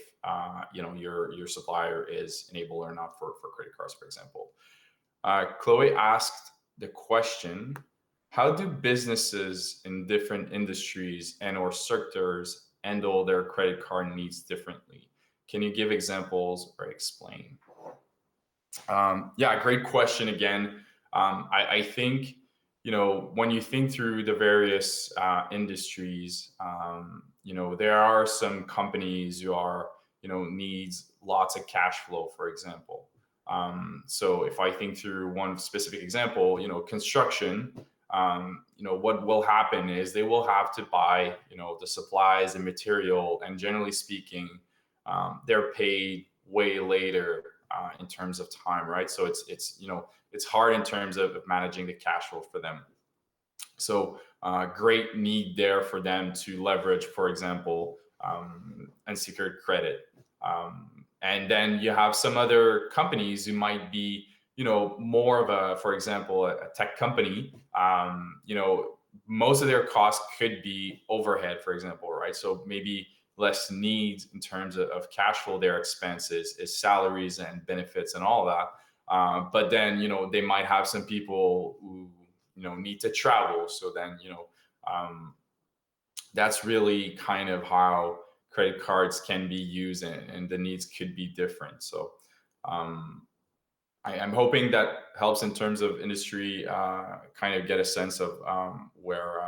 your supplier is enabled or not for credit cards, for example. Chloe asked the question: how do businesses in different industries and/or sectors handle their credit card needs differently? Can you give examples or explain? Yeah, great question again. I think, when you think through the various industries, there are some companies who are, needs lots of cash flow, for example. So if I think through one specific example, construction, what will happen is they will have to buy, the supplies and material, and generally speaking, they're paid way later in terms of time, right? So it's hard in terms of managing the cash flow for them. So great need there for them to leverage, for example, unsecured credit. And then you have some other companies who might be, more of a, for example, a tech company. Most of their costs could be overhead, for example, right? So maybe less needs in terms of cash flow. Their expenses is salaries and benefits and all that. But then, they might have some people who, need to travel. So then, that's really kind of how credit cards can be used, and the needs could be different. So I'm hoping that helps in terms of industry, kind of get a sense of where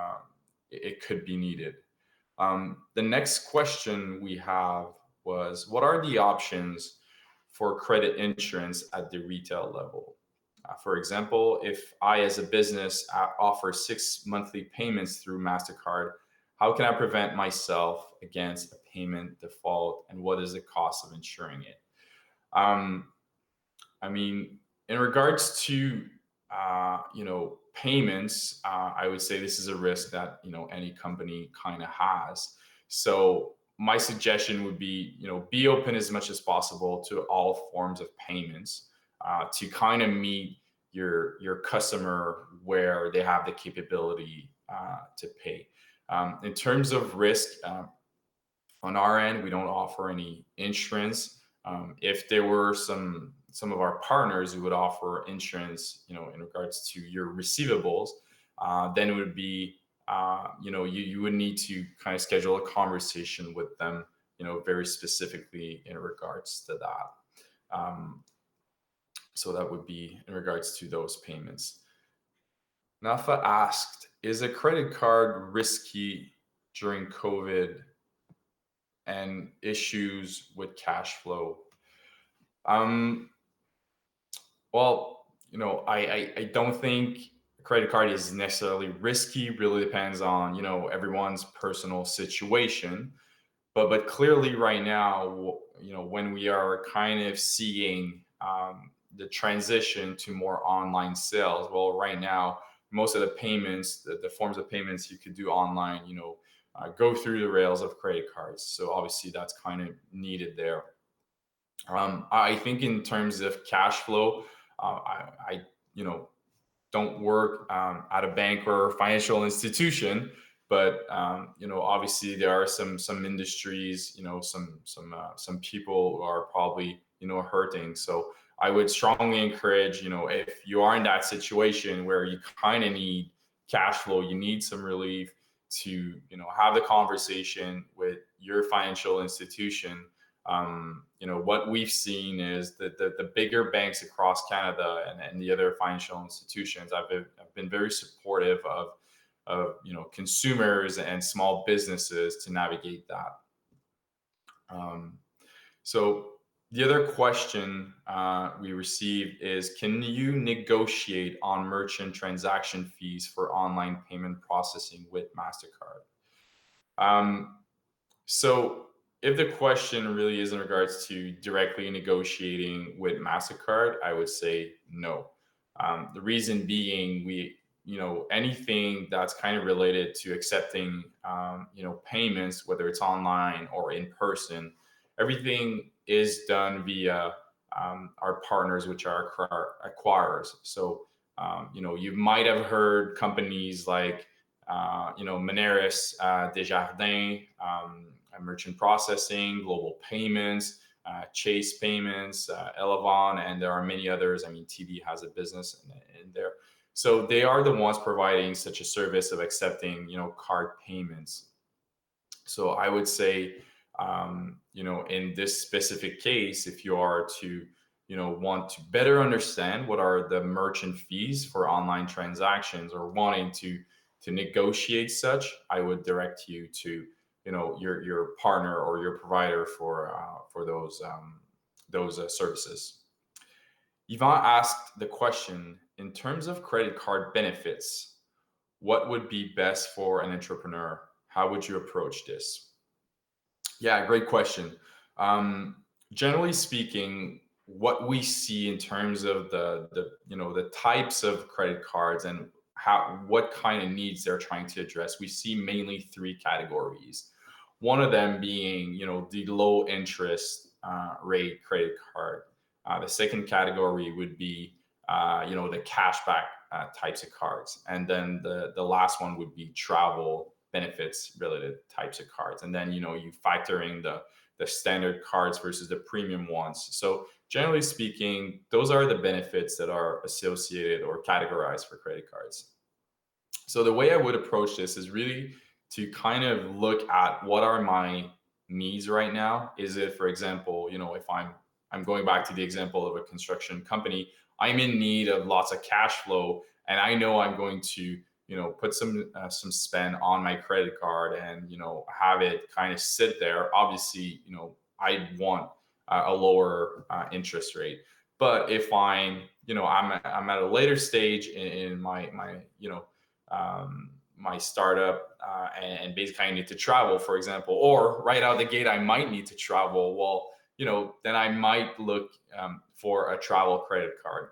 it could be needed. The next question we have was, what are the options for credit insurance at the retail level? For example, if I, as a business, offer 6 monthly payments through MasterCard, how can I prevent myself against a payment default, and what is the cost of insuring it? Um, I mean, in regards to payments, I would say this is a risk that any company kind of has. So my suggestion would be, be open as much as possible to all forms of payments, to kind of meet your customer where they have the capability to pay. In terms of risk, on our end, we don't offer any insurance. If there were some of our partners who would offer insurance, in regards to your receivables, then it would be, you would need to kind of schedule a conversation with them, very specifically in regards to that. So that would be in regards to those payments. Nafa asked, is a credit card risky during COVID and issues with cash flow? Well, I don't think a credit card is necessarily risky. Really depends on, everyone's personal situation. But clearly right now, when we are kind of seeing the transition to more online sales, well, right now, most of the payments, the forms of payments you could do online, go through the rails of credit cards. So obviously that's kind of needed there. I think in terms of cash flow, I don't work at a bank or financial institution, but obviously there are some industries, some people who are probably hurting. So I would strongly encourage, if you are in that situation where you kind of need cash flow, you need some relief, to have the conversation with your financial institution. What we've seen is that the bigger banks across Canada and the other financial institutions have been very supportive of consumers and small businesses to navigate that. So the other question we received is, can you negotiate on merchant transaction fees for online payment processing with MasterCard? So if the question really is in regards to directly negotiating with MasterCard, I would say no. The reason being, anything that's kind of related to accepting, payments, whether it's online or in person, everything is done via our partners, which are acquirers. So, you might have heard companies like, Moneris, Desjardins, Merchant Processing, Global Payments, Chase Payments, Elavon, and there are many others. I mean, TD has a business in there. So they are the ones providing such a service of accepting, card payments. So I would say, in this specific case, if you are to, want to better understand what are the merchant fees for online transactions, or wanting to negotiate such, I would direct you to, your partner or your provider for those services. Yvonne asked the question, in terms of credit card benefits, what would be best for an entrepreneur? How would you approach this? Yeah, great question. Generally speaking, what we see in terms of the types of credit cards and what kind of needs they're trying to address, we see mainly three categories. One of them being, the low interest rate credit card. The second category would be, the cashback types of cards, and then the last one would be travel benefits related types of cards. And then, you factor in the standard cards versus the premium ones. So generally speaking, those are the benefits that are associated or categorized for credit cards. So the way I would approach this is really to kind of look at what are my needs right now? Is it, for example, if I'm going back to the example of a construction company, I'm in need of lots of cash flow, and I know I'm going to put some spend on my credit card and have it kind of sit there. Obviously, I want a lower interest rate. But if I'm at a later stage in my my startup, and basically I need to travel, for example, or right out of the gate I might need to travel. Well, then I might look for a travel credit card.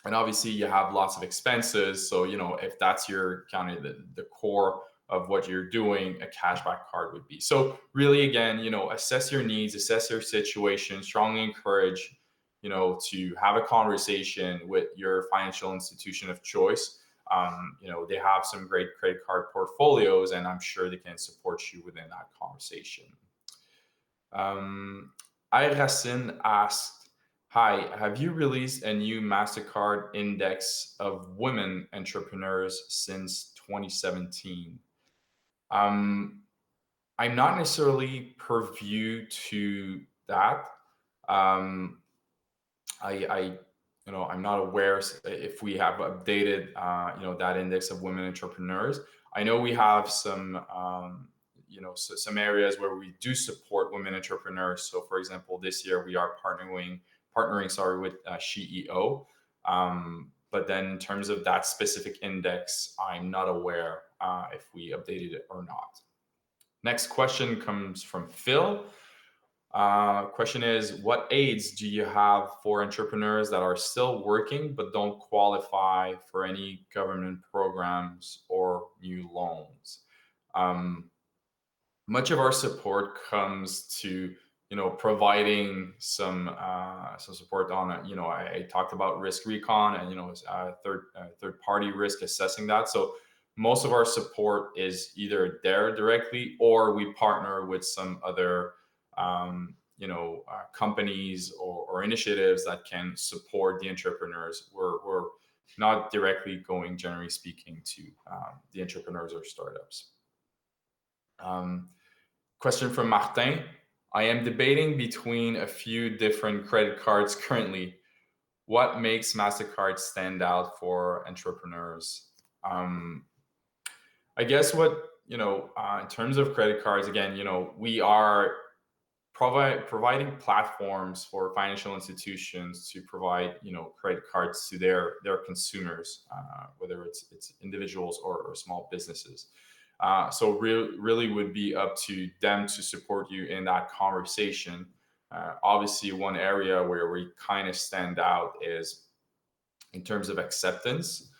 And obviously you have lots of expenses, so if that's your kind of the core of what you're doing, a cashback card would be. So really, again, assess your needs, assess your situation. Strongly encourage to have a conversation with your financial institution of choice. They have some great credit card portfolios, and I'm sure they can support you within that conversation. Racine asked, "Hi, have you released a new MasterCard index of women entrepreneurs since 2017?" Um, I'm not necessarily purview to that. Um, I I'm not aware if we have updated that index of women entrepreneurs. I know we have some some areas where we do support women entrepreneurs. So for example, this year we are partnering with SheEO. But then in terms of that specific index, I'm not aware if we updated it or not. Next question comes from Phil. Question is, what aids do you have for entrepreneurs that are still working but don't qualify for any government programs or new loans? Much of our support comes to providing some support on I talked about risk recon and third party risk assessing that. So most of our support is either there directly, or we partner with some other companies or initiatives that can support the entrepreneurs. We're not directly going, generally speaking, to the entrepreneurs or startups. Question from Martin. I am debating between a few different credit cards currently. What makes MasterCard stand out for entrepreneurs? I guess in terms of credit cards, again, we are providing platforms for financial institutions to provide credit cards to their consumers, whether it's individuals or small businesses. So really would be up to them to support you in that conversation. Obviously, one area where we kind of stand out is in terms of acceptance.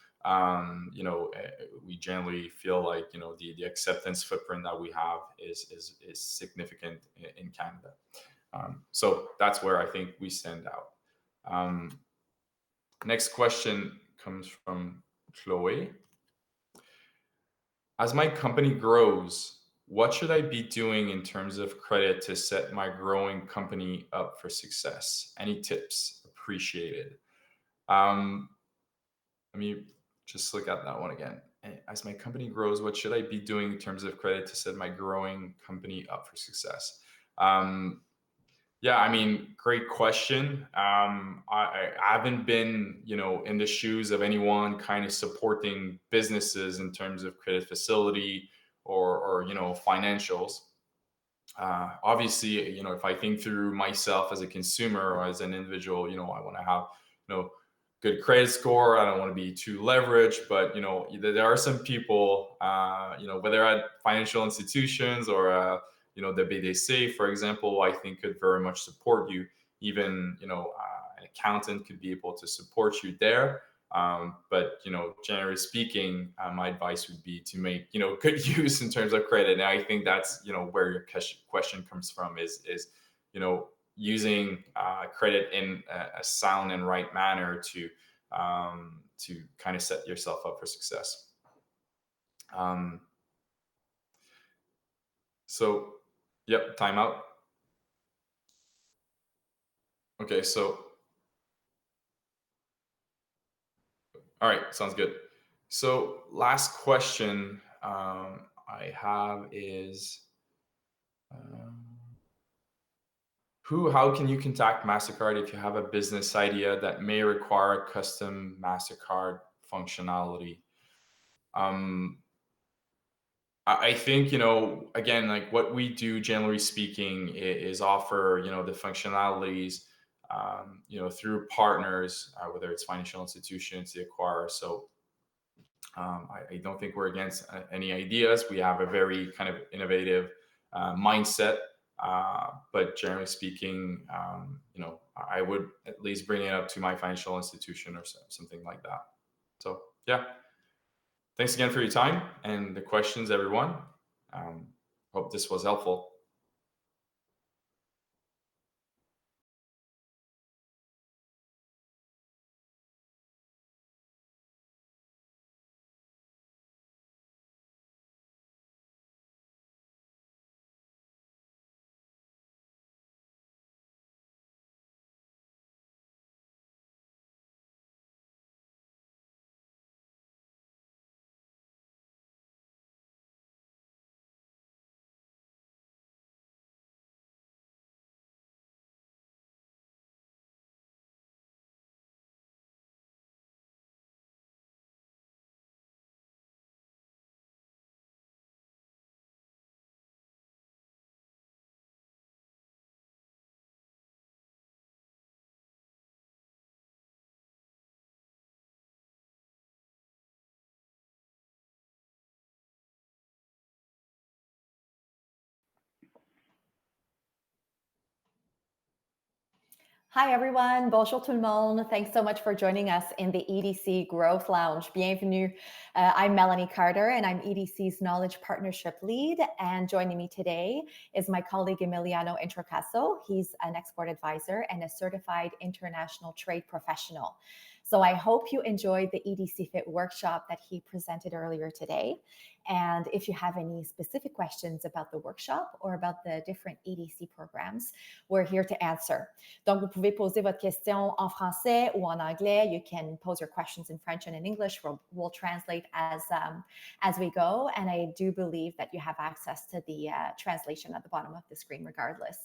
We generally feel like the acceptance footprint that we have is significant in Canada. So that's where I think we stand out. Next question comes from Chloe. As my company grows, what should I be doing in terms of credit to set my growing company up for success? Any tips? Appreciated. Let me just look at that one again. As my company grows, what should I be doing in terms of credit to set my growing company up for success? Yeah, I mean, great question. I haven't been, in the shoes of anyone kind of supporting businesses in terms of credit facility or financials. Obviously, if I think through myself as a consumer or as an individual, I want to have, good credit score. I don't want to be too leveraged, but there are some people, whether at financial institutions or the BDC, for example, I think could very much support you. Even an accountant could be able to support you there. But generally speaking, my advice would be to make good use in terms of credit. And I think that's where your question comes from is using credit in a sound and right manner to kind of set yourself up for success. So, yep, timeout. Okay, so all right, sounds good. So last question I have is, How can you contact MasterCard if you have a business idea that may require custom MasterCard functionality? I think, again, like what we do, generally speaking, is offer, the functionalities, through partners, whether it's financial institutions, the acquirer. So I don't think we're against any ideas. We have a very kind of innovative mindset. But generally speaking, I would at least bring it up to my financial institution or something like that. So, yeah. Thanks again for your time and the questions, everyone. Hope this was helpful. Hi everyone, bonjour tout le monde. Thanks so much for joining us in the EDC Growth Lounge. Bienvenue. I'm Melanie Carter and I'm EDC's Knowledge Partnership Lead. And joining me today is my colleague Emiliano Introcaso. He's an export advisor and a certified international trade professional. So I hope you enjoyed the EDC Fit workshop that he presented earlier today. And if you have any specific questions about the workshop or about the different EDC programs, we're here to answer. Donc, vous pouvez poser votre question en français ou en anglais. You can pose your questions in French and in English. We'll translate as we go. And I do believe that you have access to the translation at the bottom of the screen regardless.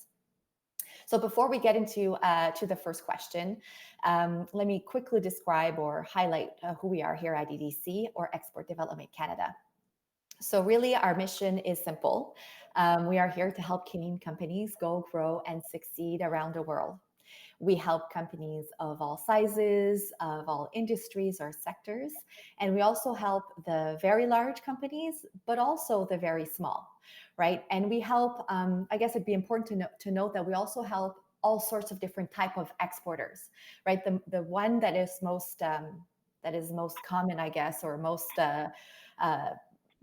So before we get into to the first question, let me quickly describe or highlight who we are here at EDC, or Export Development Canada. So really, our mission is simple. We are here to help Canadian companies go, grow, and succeed around the world. We help companies of all sizes, of all industries or sectors, and we also help the very large companies, but also the very small, right? And we help, I guess it'd be important to note that we also help all sorts of different type of exporters, right? The one that is most common, I guess, or most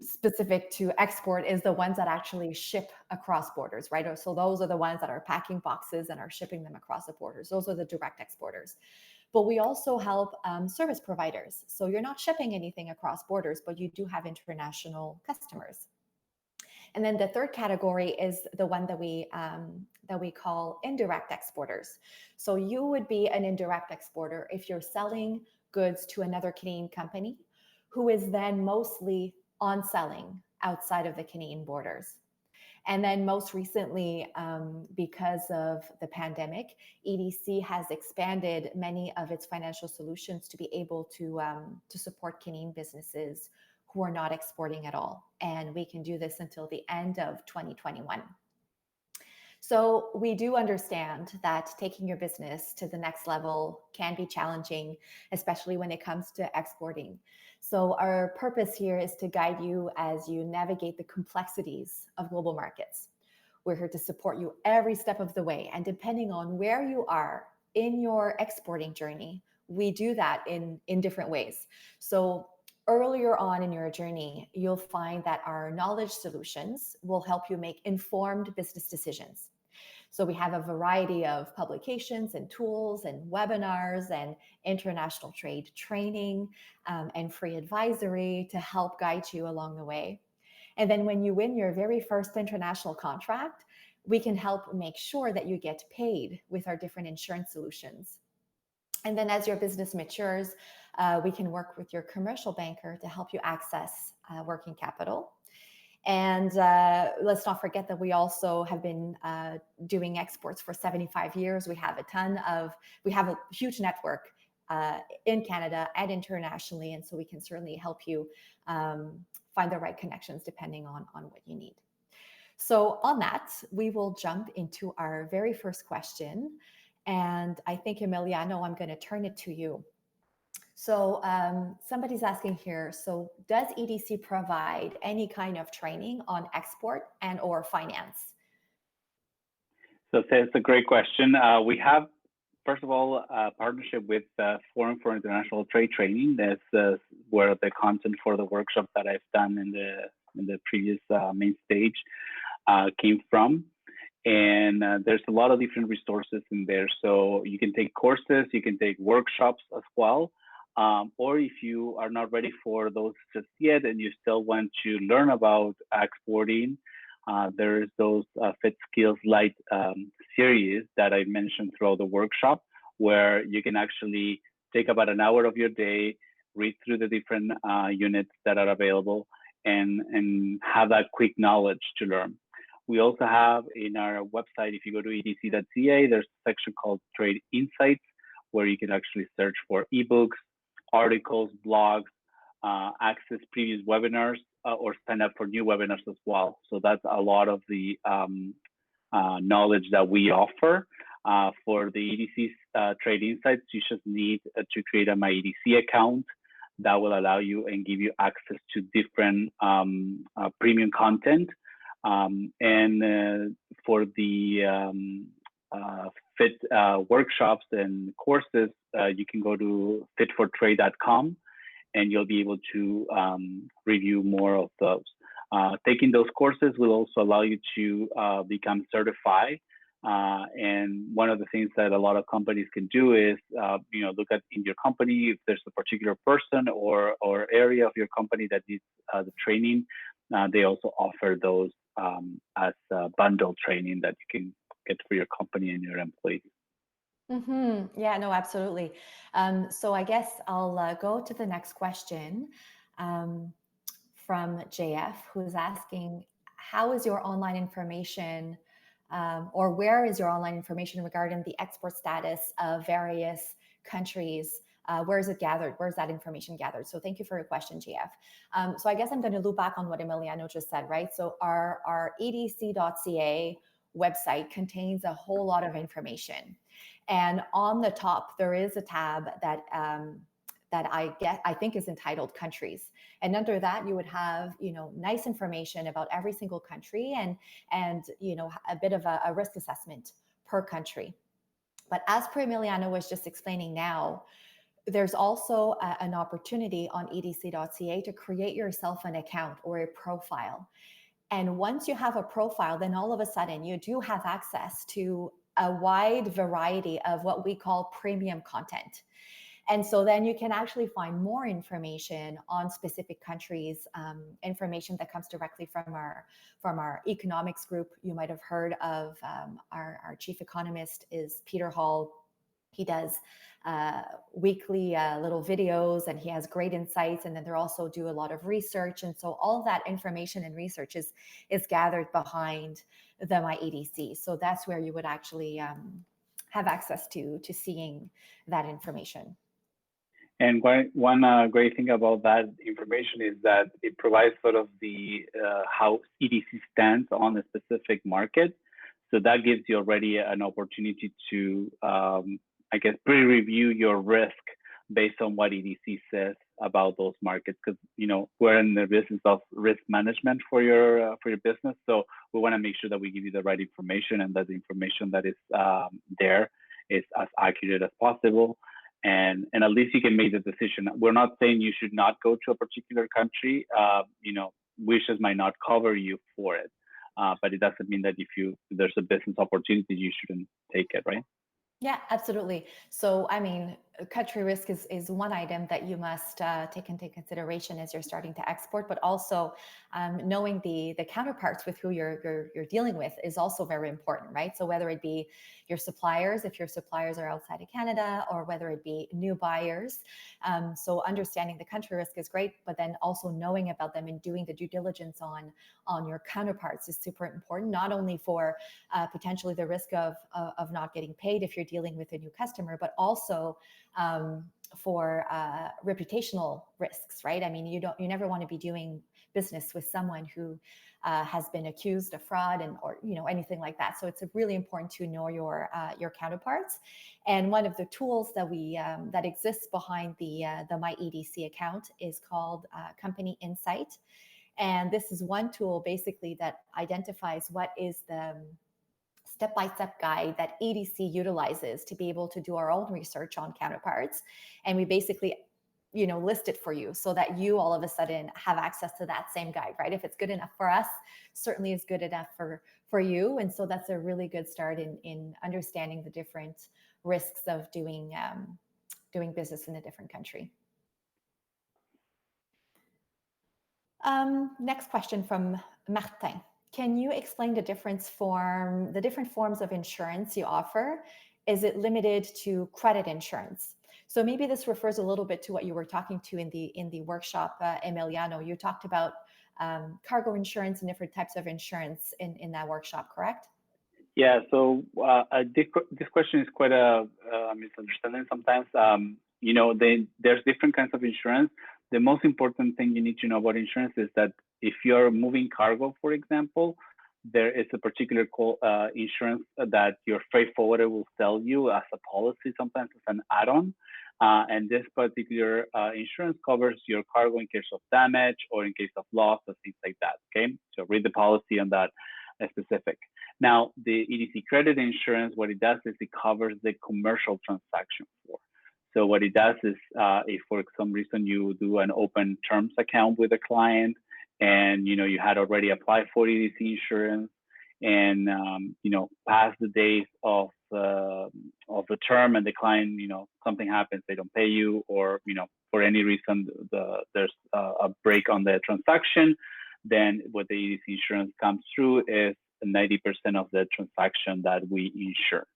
specific to export is the ones that actually ship across borders, right? So those are the ones that are packing boxes and are shipping them across the borders. Those are the direct exporters. But we also help service providers. So you're not shipping anything across borders, but you do have international customers. And then the third category is the one that we call indirect exporters. So you would be an indirect exporter if you're selling goods to another Canadian company who is then mostly on selling outside of the Canadian borders. And then most recently, because of the pandemic, EDC has expanded many of its financial solutions to be able to support Canadian businesses who are not exporting at all. And we can do this until the end of 2021. So we do understand that taking your business to the next level can be challenging, especially when it comes to exporting. So our purpose here is to guide you as you navigate the complexities of global markets. We're here to support you every step of the way. And depending on where you are in your exporting journey, we do that in different ways. So earlier on in your journey, you'll find that our knowledge solutions will help you make informed business decisions. So we have a variety of publications and tools and webinars and international trade training and free advisory to help guide you along the way. And then when you win your very first international contract, we can help make sure that you get paid with our different insurance solutions. And then as your business matures, we can work with your commercial banker to help you access working capital. And let's not forget that we also have been doing exports for 75 years. We have a huge network in Canada and internationally. And so we can certainly help you find the right connections depending on what you need. So on that, we will jump into our very first question. And I think, Emiliano, I'm going to turn it to you. So somebody's asking here, so does EDC provide any kind of training on export and or finance? So it's a great question. We have, first of all, a partnership with Forum for International Trade Training. That's where the content for the workshop that I've done in the previous main stage came from. And there's a lot of different resources in there. So you can take courses, you can take workshops as well. Or if you are not ready for those just yet and you still want to learn about exporting, there's those Fit Skills Light series that I mentioned throughout the workshop, where you can actually take about an hour of your day, read through the different units that are available, and have that quick knowledge to learn. We also have in our website, if you go to edc.ca, there's a section called Trade Insights, where you can actually search for ebooks, articles, blogs, access previous webinars, or sign up for new webinars as well. So that's a lot of the knowledge that we offer. For the EDC's Trade Insights, you just need to create a My EDC account that will allow you and give you access to different premium content. And for the fit workshops and courses, you can go to fitfortrade.com and you'll be able to review more of those. Taking those courses will also allow you to become certified. And one of the things that a lot of companies can do is, look at in your company, if there's a particular person or area of your company that needs the training, they also offer those as bundle training that you can get for your company and your employees. Mm-hmm. Yeah, no, absolutely. So I guess I'll go to the next question from JF, who's asking, how is your online information or where is your online information regarding the export status of various countries? Where is it gathered? Where is that information gathered? So thank you for your question, JF. So I guess I'm going to loop back on what Emiliano just said, right? So our edc.ca website contains a whole lot of information. And on the top, there is a tab that I think is entitled countries. And under that, you would have, nice information about every single country and a bit of a risk assessment per country. But as per Emiliano was just explaining now, there's also an opportunity on edc.ca to create yourself an account or a profile. And once you have a profile, then all of a sudden you do have access to a wide variety of what we call premium content. And so then you can actually find more information on specific countries, information that comes directly from our economics group. You might have heard of our chief economist is Peter Hall. He does weekly little videos and he has great insights. And then they also do a lot of research. And so all of that information and research is gathered behind the My EDC. So that's where you would actually have access to seeing that information. And one great thing about that information is that it provides sort of the how EDC stands on a specific market. So that gives you already an opportunity to, pre-review your risk based on what EDC says about those markets. Because we're in the business of risk management for your business, so we want to make sure that we give you the right information and that the information that is there is as accurate as possible. And at least you can make the decision. We're not saying you should not go to a particular country. Wishes might not cover you for it, but it doesn't mean that if there's a business opportunity, you shouldn't take it, right? Yeah, absolutely. So, country risk is one item that you must take into consideration as you're starting to export, but also knowing the counterparts with who you're dealing with is also very important, right? So whether it be your suppliers, if your suppliers are outside of Canada, or whether it be new buyers. So understanding the country risk is great, but then also knowing about them and doing the due diligence on your counterparts is super important, not only for potentially the risk of not getting paid if you're dealing with a new customer, but also for reputational risks, right? I mean, you never want to be doing business with someone who has been accused of fraud or anything like that. So it's really important to know your counterparts. And one of the tools that we that exists behind the My EDC account is called Company Insight, and this is one tool basically that identifies what is the step-by-step guide that EDC utilizes to be able to do our own research on counterparts. And we basically, list it for you so that you all of a sudden have access to that same guide, right? If it's good enough for us, certainly is good enough for you. And so that's a really good start in understanding the different risks of doing business in a different country. Next question from Martin. Can you explain the different forms of insurance you offer? Is it limited to credit insurance? So maybe this refers a little bit to what you were talking to in the workshop, Emiliano. You talked about cargo insurance and different types of insurance in that workshop, correct? Yeah. So this question is quite a misunderstanding sometimes. There's different kinds of insurance. The most important thing you need to know about insurance is that if you're moving cargo, for example, there is a particular insurance that your freight forwarder will sell you as a policy, sometimes as an add-on. And this particular insurance covers your cargo in case of damage or in case of loss or things like that. Okay, so read the policy on that specific. Now, the EDC credit insurance, what it does is it covers the commercial transaction for. So what it does is, if for some reason you do an open terms account with a client, and you had already applied for EDC insurance, and past the days of the term, and the client, something happens, they don't pay you, or for any reason there's a break on the transaction, then what the EDC insurance comes through is 90% of the transaction that we insure.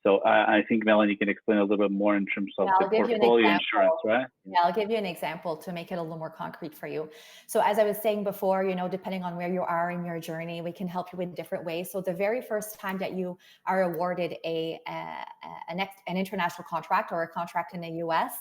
So I think Melanie can explain a little bit more in terms of the portfolio insurance, right? Yeah, I'll give you an example to make it a little more concrete for you. So as I was saying before, depending on where you are in your journey, we can help you in different ways. So the very first time that you are awarded an international contract or a contract in the US,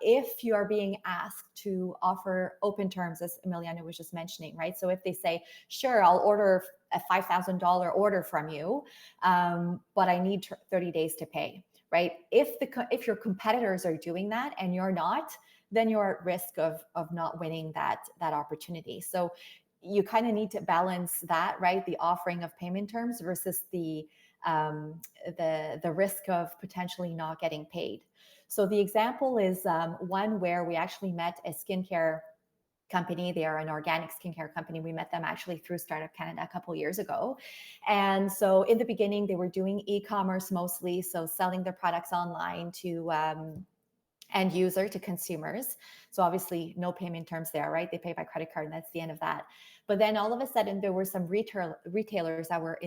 if you are being asked to offer open terms, as Emiliano was just mentioning, right? So if they say, sure, I'll order a $5,000 order from you, but I need 30 days to pay, right? If your competitors are doing that and you're not, then you're at risk of not winning that opportunity. So you kind of need to balance that, right? The offering of payment terms versus the risk of potentially not getting paid. So the example is one where we actually met a skincare company. They are an organic skincare company. We met them actually through Startup Canada a couple of years ago. And so in the beginning, they were doing e-commerce mostly, so selling their products online to end user, to consumers. So obviously no payment terms there, right? They pay by credit card and that's the end of that. But then all of a sudden there were some retailers that were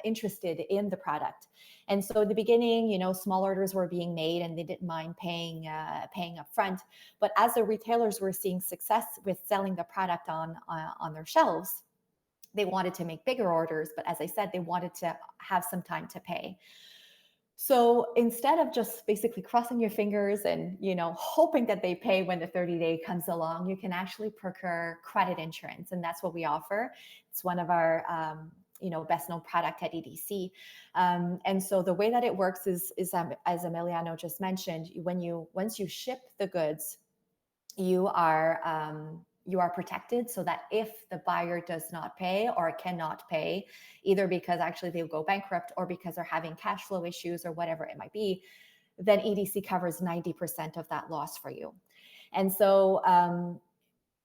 interested in the product. And so in the beginning, small orders were being made and they didn't mind paying up front. But as the retailers were seeing success with selling the product on their shelves, they wanted to make bigger orders. But as I said, they wanted to have some time to pay. So instead of just basically crossing your fingers and, hoping that they pay when the 30-day comes along, you can actually procure credit insurance. And that's what we offer. It's one of our, best known product at EDC. And so the way that it works is as Emiliano just mentioned, once you ship the goods, you are protected so that if the buyer does not pay or cannot pay, either because actually they'll go bankrupt or because they're having cash flow issues or whatever it might be, then EDC covers 90% of that loss for you. And so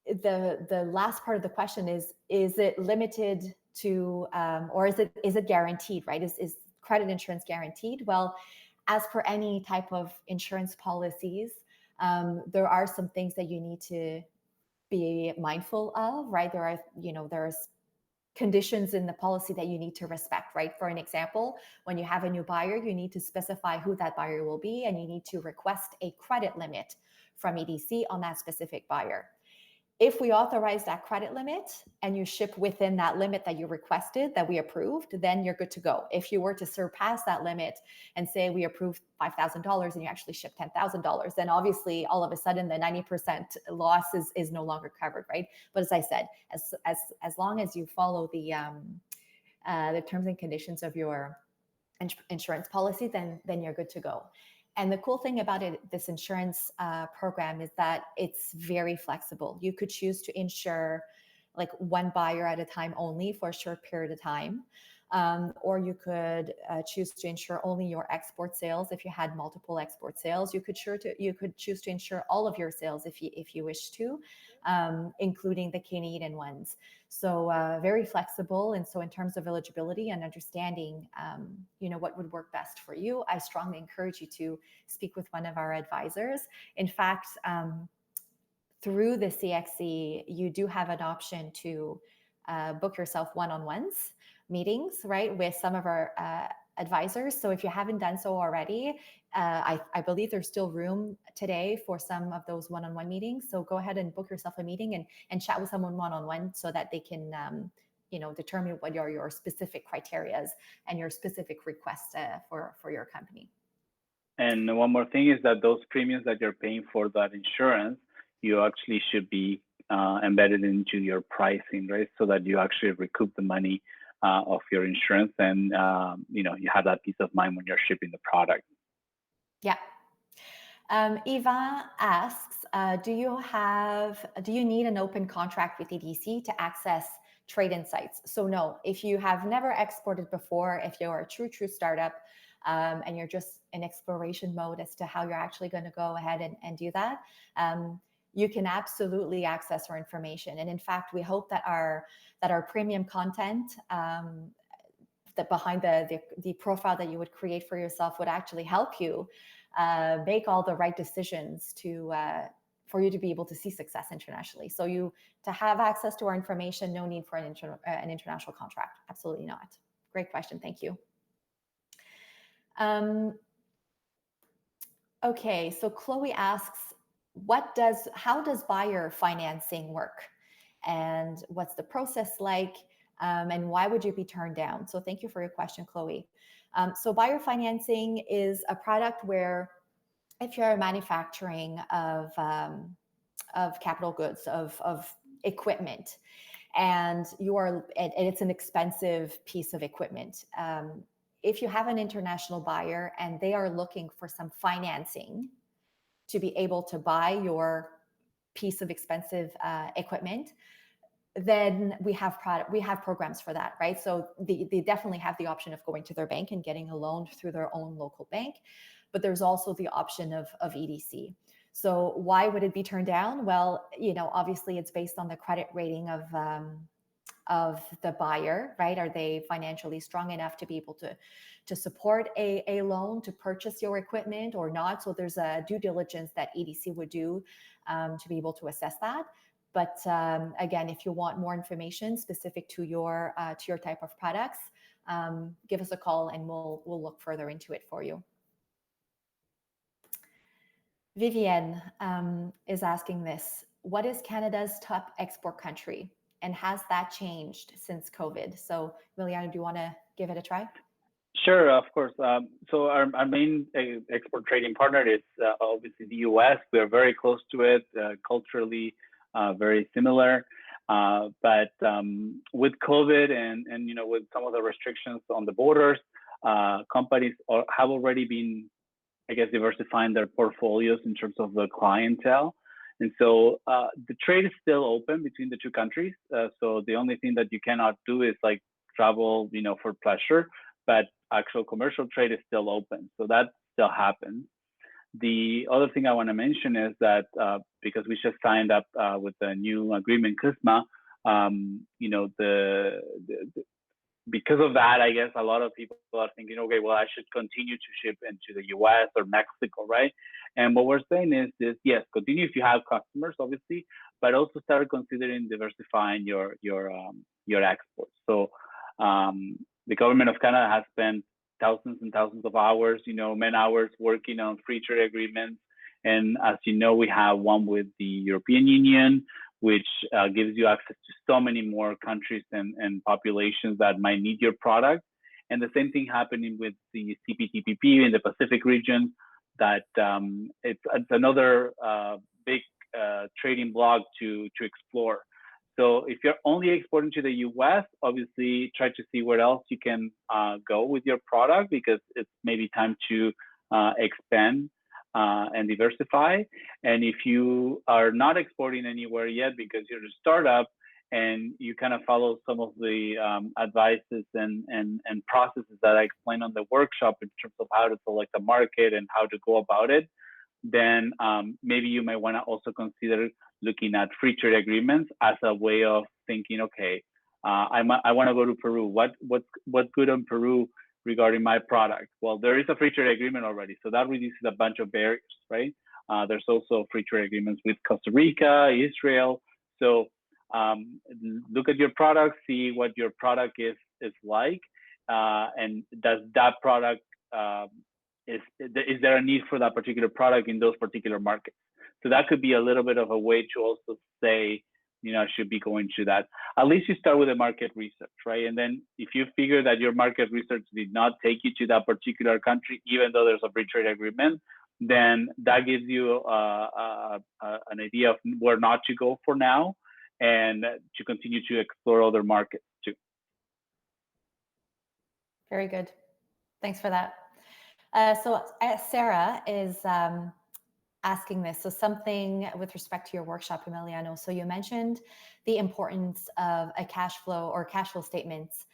the last part of the question is it limited to, or is it guaranteed, right? Is credit insurance guaranteed? Well, as per any type of insurance policies, there are some things that you need to be mindful of, right? There's conditions in the policy that you need to respect, right? For an example, when you have a new buyer, you need to specify who that buyer will be, and you need to request a credit limit from EDC on that specific buyer. If we authorize that credit limit and you ship within that limit that you requested, that we approved, then you're good to go. If you were to surpass that limit and say we approved $5,000 and you actually ship $10,000, then obviously all of a sudden the 90% loss is no longer covered, right? But as I said, as long as you follow the terms and conditions of your insurance policy, then you're good to go. And the cool thing about this insurance program is that it's very flexible. You could choose to insure like one buyer at a time only for a short period of time. Or you could choose to insure only your export sales if you had multiple export sales. You could choose to insure all of your sales if you wish to, including the Canadian ones. So very flexible. And so in terms of eligibility and understanding, what would work best for you, I strongly encourage you to speak with one of our advisors. In fact, through the CXC, you do have an option to book yourself one-on-ones meetings, right, with some of our advisors. So if you haven't done so already, I believe there's still room today for some of those one-on-one meetings. So go ahead and book yourself a meeting and chat with someone one-on-one so that they can, determine what your specific criteria and your specific requests for your company. And one more thing is that those premiums that you're paying for that insurance, you actually should be embedded into your pricing, right? So that you actually recoup the money of your insurance, and you have that peace of mind when you're shipping the product. Yeah. Eva asks, do you need an open contract with EDC to access trade insights? So no, if you have never exported before, if you're a true startup, and you're just in exploration mode as to how you're actually going to go ahead and do that, you can absolutely access our information. And in fact, we hope that our premium content, that behind the profile that you would create for yourself would actually help you make all the right decisions for you to be able to see success internationally. So to have access to our information, no need for an international contract. Absolutely not. Great question. Thank you. Okay, so Chloe asks, how does buyer financing work? And what's the process like? And why would you be turned down? So thank you for your question, Chloe. So buyer financing is a product where if you're manufacturing of capital goods, of equipment, and it's an expensive piece of equipment. If you have an international buyer and they are looking for some financing to be able to buy your piece of expensive equipment, then we have programs for that, right? So they definitely have the option of going to their bank and getting a loan through their own local bank, but there's also the option of EDC. So why would it be turned down? Well, obviously it's based on the credit rating of the buyer, right? Are they financially strong enough to be able to support a loan to purchase your equipment or not? So there's a due diligence that EDC would do to be able to assess that. But again, if you want more information specific to your type of products, give us a call and we'll look further into it for you. Vivienne is asking this: what is Canada's top export country? And has that changed since COVID? So, Miliano, do you want to give it a try? Sure, of course. So our main export trading partner is obviously the US. We are very close to it, culturally very similar. But with COVID and with some of the restrictions on the borders, companies have already been, I guess, diversifying their portfolios in terms of the clientele. And so the trade is still open between the two countries. So the only thing that you cannot do is like travel, for pleasure, but actual commercial trade is still open. So that still happens. The other thing I want to mention is that because we just signed up with the new agreement, CUSMA, because of that, I guess a lot of people are thinking, okay, well, I should continue to ship into the US or Mexico, right? And what we're saying is this: yes, continue if you have customers, obviously, but also start considering diversifying your exports. So the government of Canada has spent thousands and thousands of hours, man hours working on free trade agreements. And as you know, we have one with the European Union, which gives you access to so many more countries and populations that might need your product. And the same thing happening with the CPTPP in the Pacific region, that it's another big trading block to explore. So if you're only exporting to the US, obviously try to see where else you can go with your product, because it's maybe time to expand and diversify. And if you are not exporting anywhere yet because you're a startup and you kind of follow some of the advices and processes that I explained on the workshop in terms of how to select a market and how to go about it, then maybe you might want to also consider looking at free trade agreements as a way of thinking, okay, I want to go to Peru. What's good in Peru regarding my product? Well, there is a free trade agreement already, so that reduces a bunch of barriers, right? There's also free trade agreements with Costa Rica, Israel. So look at your product, see what your product is like, and does that product is there a need for that particular product in those particular markets? So that could be a little bit of a way to also say, I should be going to that. At least you start with a market research, right? And then if you figure that your market research did not take you to that particular country, even though there's a free trade agreement, then that gives you an idea of where not to go for now and to continue to explore other markets too. Very good. Thanks for that. So Sarah is asking this. So something with respect to your workshop, Emiliano. So you mentioned the importance of a cash flow statements.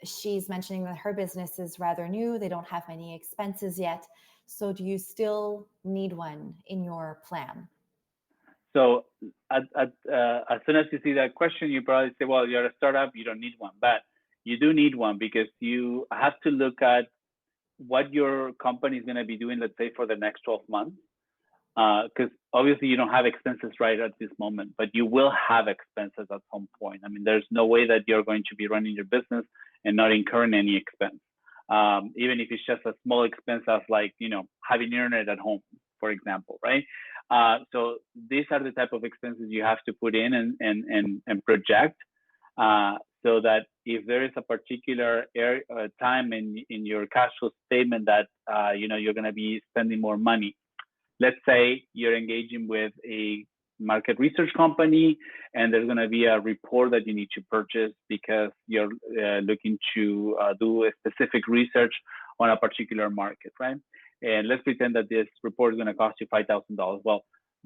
She's mentioning that her business is rather new. They don't have many expenses yet. So do you still need one in your plan? So as soon as you see that question, you probably say, well, you're a startup, you don't need one. But you do need one, because you have to look at what your company is going to be doing, let's say, for the next 12 months. Because obviously you don't have expenses right at this moment, but you will have expenses at some point. I mean, there's no way that you're going to be running your business and not incurring any expense. Even if it's just a small expense of having internet at home, for example, right? So these are the type of expenses you have to put in and project, so that if there is a particular time in your cash flow statement that you're going to be spending more money. Let's say you're engaging with a market research company and there's going to be a report that you need to purchase because you're looking to do a specific research on a particular market, right? And let's pretend that this report is going to cost you $5,000. Well,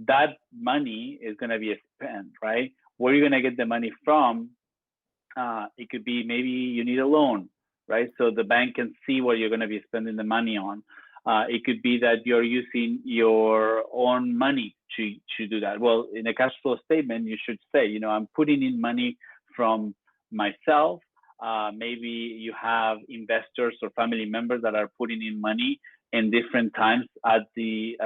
that money is going to be spent, right? Where are you going to get the money from? It could be maybe you need a loan, right? So the bank can see what you're going to be spending the money on. It could be that you're using your own money to do that. Well, in a cash flow statement, you should say, I'm putting in money from myself. Maybe you have investors or family members that are putting in money in different times in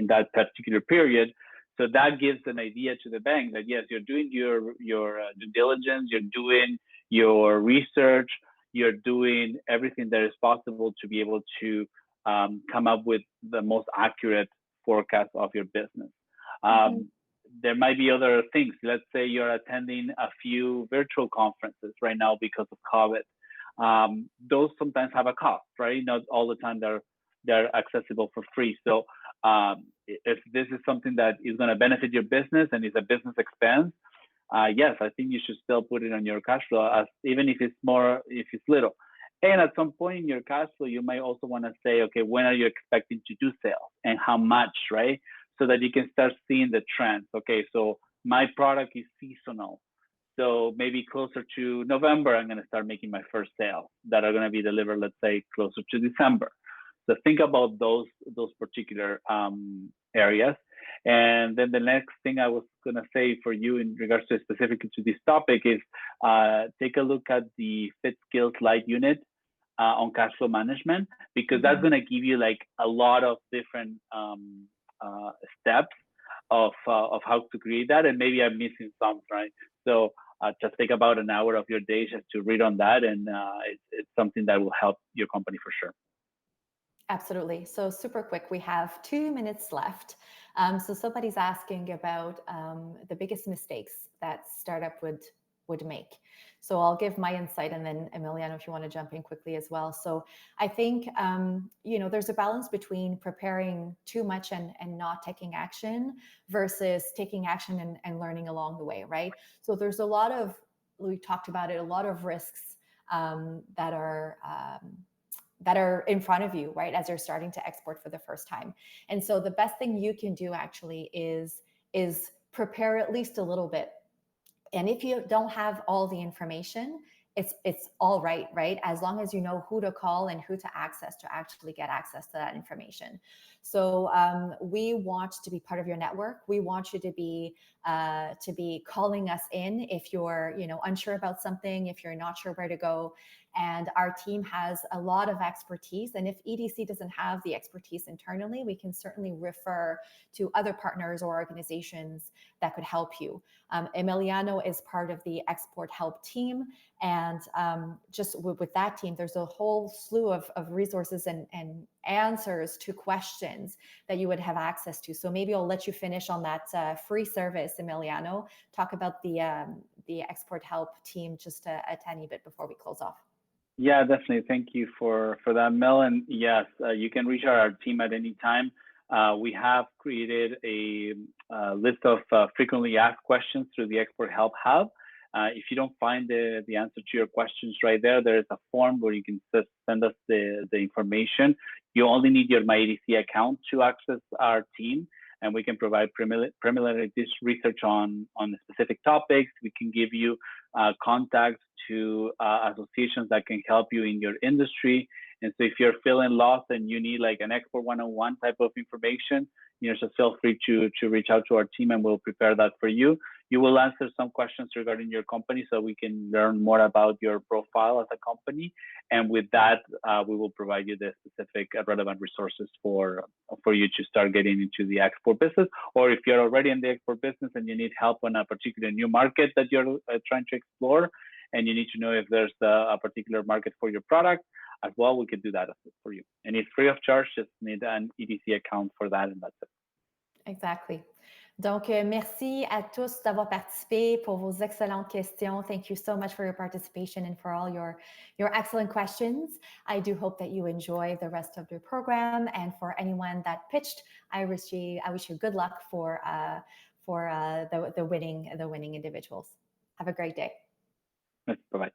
that particular period. So that gives an idea to the bank that yes, you're doing your due diligence, you're doing your research, you're doing everything that is possible to be able to come up with the most accurate forecast of your business. There might be other things. Let's say you're attending a few virtual conferences right now because of COVID. Those sometimes have a cost, right? Not all the time they're accessible for free. So if this is something that is going to benefit your business and is a business expense, yes, I think you should still put it on your cash flow, even if it's little. And at some point in your cash flow, you might also want to say, okay, when are you expecting to do sales and how much, right? So that you can start seeing the trends. Okay, so my product is seasonal. So maybe closer to November, I'm going to start making my first sales that are going to be delivered, let's say, closer to December. So think about those particular areas. And then the next thing I was going to say for you in regards to specifically to this topic is take a look at the Fit Skills Light unit on cash flow management, because that's going to give you like a lot of different steps of how to create that. And maybe I'm missing some, right? So just take about an hour of your day just to read on that, and it's something that will help your company for sure. Absolutely. So super quick, we have 2 minutes left. So somebody's asking about the biggest mistakes that startup would make. So I'll give my insight, and then Emiliano, if you want to jump in quickly as well. So I think there's a balance between preparing too much and not taking action versus taking action and learning along the way, right? So there's a lot of, we talked about it, a lot of risks that are in front of you, right, as you're starting to export for the first time. And so the best thing you can do actually is prepare at least a little bit. And if you don't have all the information, it's all right, as long as you know who to call and who to access to actually get access to that information. So we want to be part of your network. We want you to be calling us in if you're unsure about something, if you're not sure where to go. And our team has a lot of expertise. And if EDC doesn't have the expertise internally, we can certainly refer to other partners or organizations that could help you. Emiliano is part of the export help team. And just with that team, there's a whole slew of resources and answers to questions that you would have access to. So maybe I'll let you finish on that free service, Emiliano. Talk about the export help team just a tiny bit before we close off. Yeah, definitely. Thank you for that, Mel. And yes, you can reach our team at any time. We have created a list of frequently asked questions through the Export Help Hub. If you don't find the answer to your questions right there, there is a form where you can just send us the information. You only need your MyEDC account to access our team, and we can provide preliminary research on the specific topics. We can give you contacts to associations that can help you in your industry. And so if you're feeling lost and you need like an Export 101 type of information, just feel free to reach out to our team, and we'll prepare that for you. You will answer some questions regarding your company so we can learn more about your profile as a company. And with that, we will provide you the specific relevant resources for you to start getting into the export business. Or if you're already in the export business and you need help on a particular new market that you're trying to explore, and you need to know if there's a particular market for your product as well, we could do that for you. And it's free of charge, just need an EDC account for that, and that's it. Exactly. Donc, merci à tous d'avoir participé, pour vos excellentes questions. Thank you so much for your participation and for all your excellent questions. I do hope that you enjoy the rest of your program. And for anyone that pitched, I wish you good luck for the winning individuals. Have a great day. Bye-bye.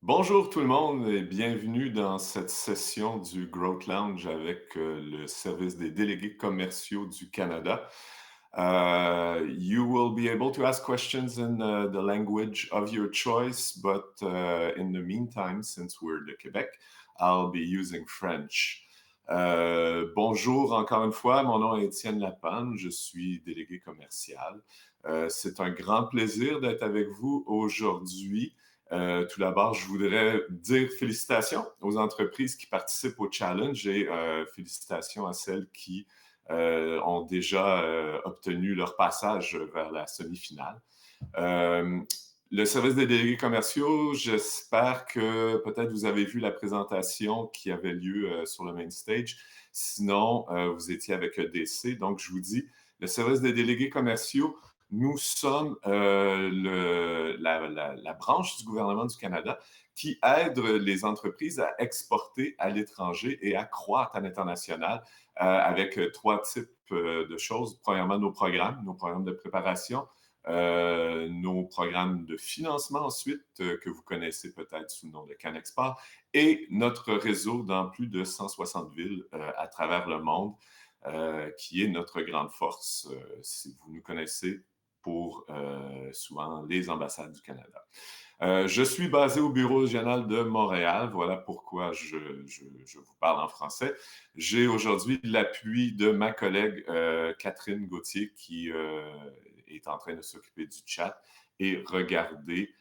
Bonjour tout le monde et bienvenue dans cette session du Growth Lounge avec le service des délégués commerciaux du Canada. You will be able to ask questions in the language of your choice, but in the meantime, since we're the Quebec, I'll be using French. Bonjour encore une fois, mon nom est Étienne Lapanne, je suis délégué commercial. C'est un grand plaisir d'être avec vous aujourd'hui. Tout d'abord, je voudrais dire félicitations aux entreprises qui participent au challenge et félicitations à celles qui ont déjà obtenu leur passage vers la semi-finale. Le service des délégués commerciaux, j'espère que peut-être vous avez vu la présentation qui avait lieu sur le main stage. Sinon, vous étiez avec EDC. Donc, je vous dis, le service des délégués commerciaux, nous sommes la branche du gouvernement du Canada qui aide les entreprises à exporter à l'étranger et à croître à l'international avec trois types de choses. Premièrement, nos programmes de préparation. Nos programmes de financement ensuite, que vous connaissez peut-être sous le nom de CanExport, et notre réseau dans plus de 160 villes à travers le monde, qui est notre grande force, si vous nous connaissez pour souvent les ambassades du Canada. Je suis basé au bureau régional de Montréal. Voilà pourquoi je vous parle en français. J'ai aujourd'hui l'appui de ma collègue Catherine Gauthier qui est en train de s'occuper du chat et regarder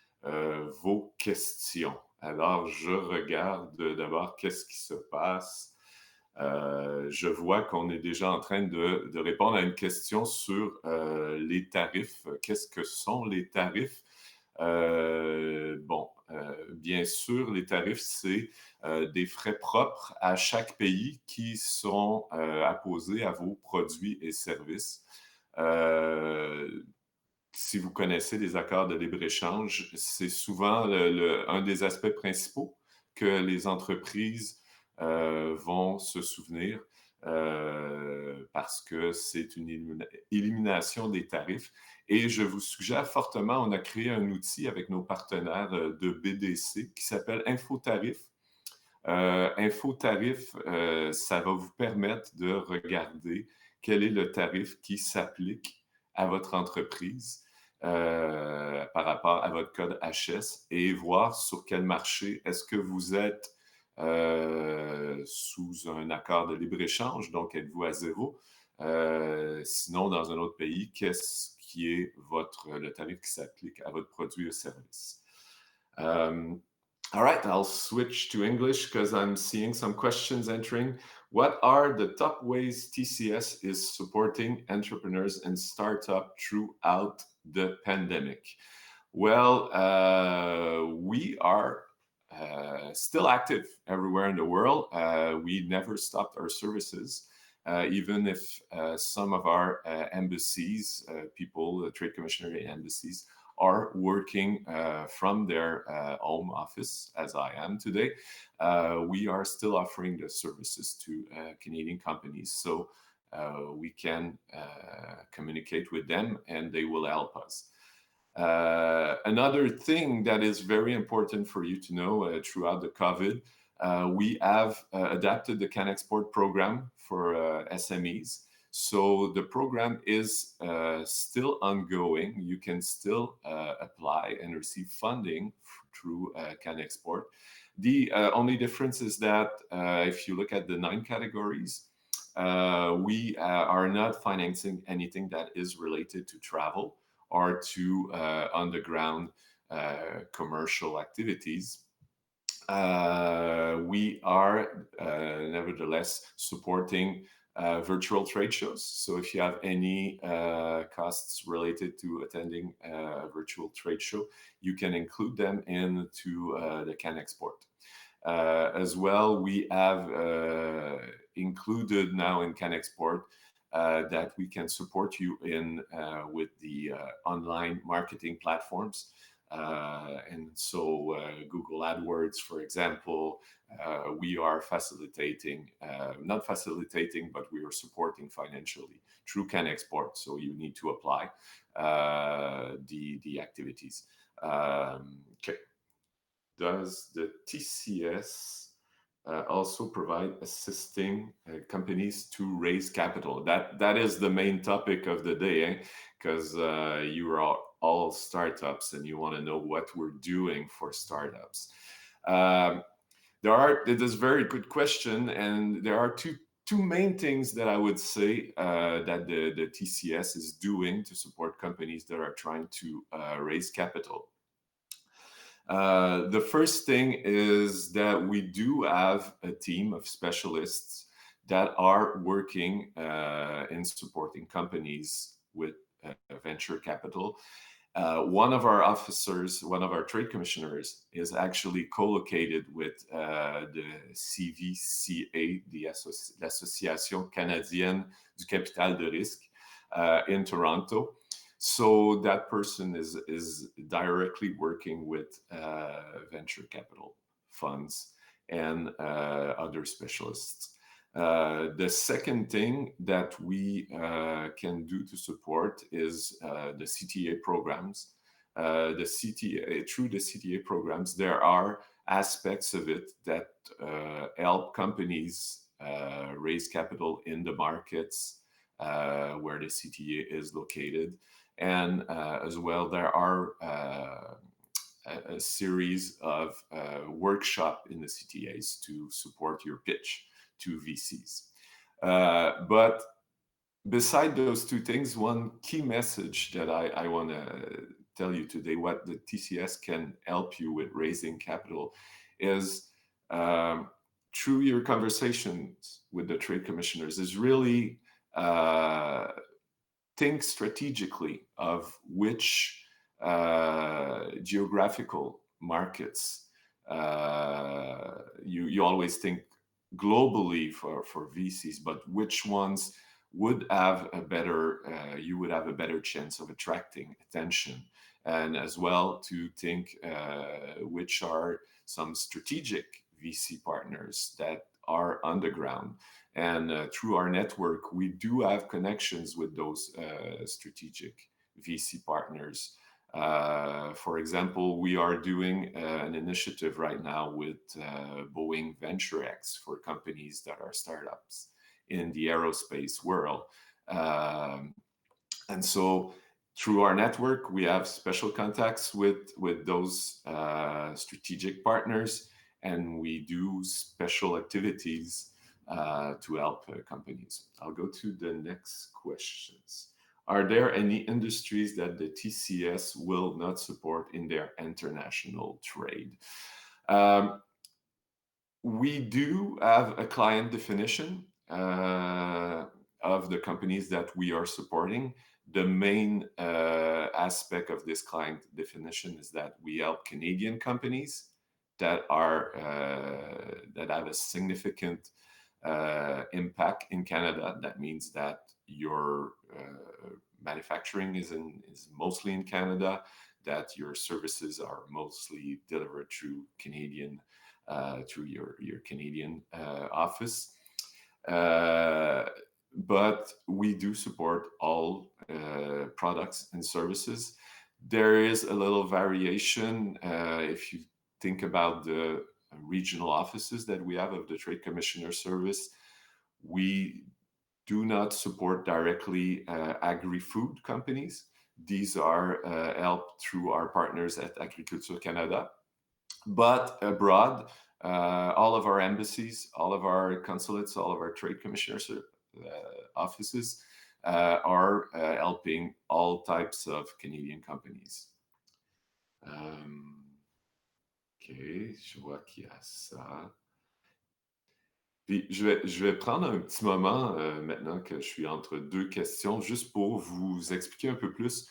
vos questions. Alors, je regarde d'abord qu'est-ce qui se passe. Je vois qu'on est déjà en train de répondre à une question sur les tarifs. Qu'est-ce que sont les tarifs? Bien sûr, les tarifs, c'est des frais propres à chaque pays qui seront apposés à vos produits et services. Si vous connaissez les accords de libre-échange, c'est souvent un des aspects principaux que les entreprises vont se souvenir parce que c'est une élimination des tarifs. Et je vous suggère fortement, on a créé un outil avec nos partenaires de BDC qui s'appelle InfoTarif. InfoTarif, ça va vous permettre de regarder quel est le tarif qui s'applique à votre entreprise par rapport à votre code HS et voir sur quel marché est-ce que vous êtes sous un accord de libre-échange, donc êtes-vous à zéro? Sinon, dans un autre pays, qu'est-ce qui est le tarif qui s'applique à votre produit ou service? All right, I'll switch to English because I'm seeing some questions entering. What are the top ways TCS is supporting entrepreneurs and startups throughout the pandemic? Well, we are still active everywhere in the world. We never stopped our services, even if some of our embassies, trade commissioner embassies, are working from their home office, as I am today. We are still offering the services to Canadian companies. So we can communicate with them and they will help us. Another thing that is very important for you to know throughout the COVID, we have adapted the CanExport program for SMEs. So the program is still ongoing. You can still apply and receive funding through CanExport. The only difference is that if you look at the 9 categories, we are not financing anything that is related to travel or to underground commercial activities. We are nevertheless supporting virtual trade shows. So if you have any costs related to attending a virtual trade show, you can include them into the CanExport. As well, we have included now in CanExport that we can support you in with the online marketing platforms. And so Google AdWords, for example, we are facilitating, not facilitating, but we are supporting financially through CanExport. So you need to apply the activities. Okay. Does the TCS also provide assisting companies to raise capital? That is the main topic of the day, because you are all startups and you want to know what we're doing for startups. It is a very good question, and there are two main things that I would say that the TCS is doing to support companies that are trying to raise capital. The first thing is that we do have a team of specialists that are working in supporting companies with venture capital. One of our officers, one of our trade commissioners, is actually co-located with the CVCA, l'Association Canadienne du Capital de Risque, in Toronto. So that person is directly working with venture capital funds and other specialists. The second thing that we can do to support is the CTA programs. Through the CTA programs, there are aspects of it that help companies raise capital in the markets where the CTA is located. And as well, there are a series of workshops in the CTAs to support your pitch to VCs. But beside those two things, one key message that I want to tell you today, what the TCS can help you with raising capital, is through your conversations with the trade commissioners, is really think strategically of which geographical markets. You always think globally for VCs, but which ones would have a better you would have a better chance of attracting attention, and as well to think which are some strategic VC partners that are on the ground. And through our network, we do have connections with those strategic VC partners. For example, we are doing an initiative right now with Boeing VentureX for companies that are startups in the aerospace world. And so through our network, we have special contacts with those strategic partners, and we do special activities to help companies. I'll go to the next questions. Are there any industries that the TCS will not support in their international trade? We do have a client definition of the companies that we are supporting. The main aspect of this client definition is that we help Canadian companies that have a significant impact in Canada. That means that your manufacturing is mostly in Canada, that your services are mostly delivered through Canadian, through your Canadian office. But we do support all products and services. There is a little variation if you think about the regional offices that we have of the Trade Commissioner Service. We do not support directly agri-food companies. These are helped through our partners at Agriculture Canada. But abroad, all of our embassies, all of our consulates, all of our Trade Commissioners offices are helping all types of Canadian companies. OK, je vois qu'il y a ça. Puis je vais prendre un petit moment maintenant que je suis entre deux questions, juste pour vous expliquer un peu plus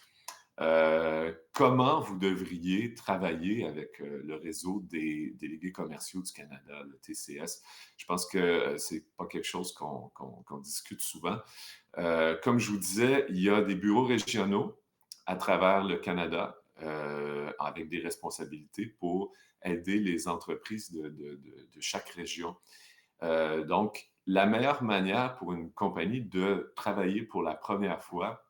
comment vous devriez travailler avec le réseau des délégués commerciaux du Canada, le TCS. Je pense que ce n'est pas quelque chose qu'on discute souvent. Comme je vous disais, il y a des bureaux régionaux à travers le Canada avec des responsabilités pour aider les entreprises de chaque région. Donc, la meilleure manière pour une compagnie de travailler pour la première fois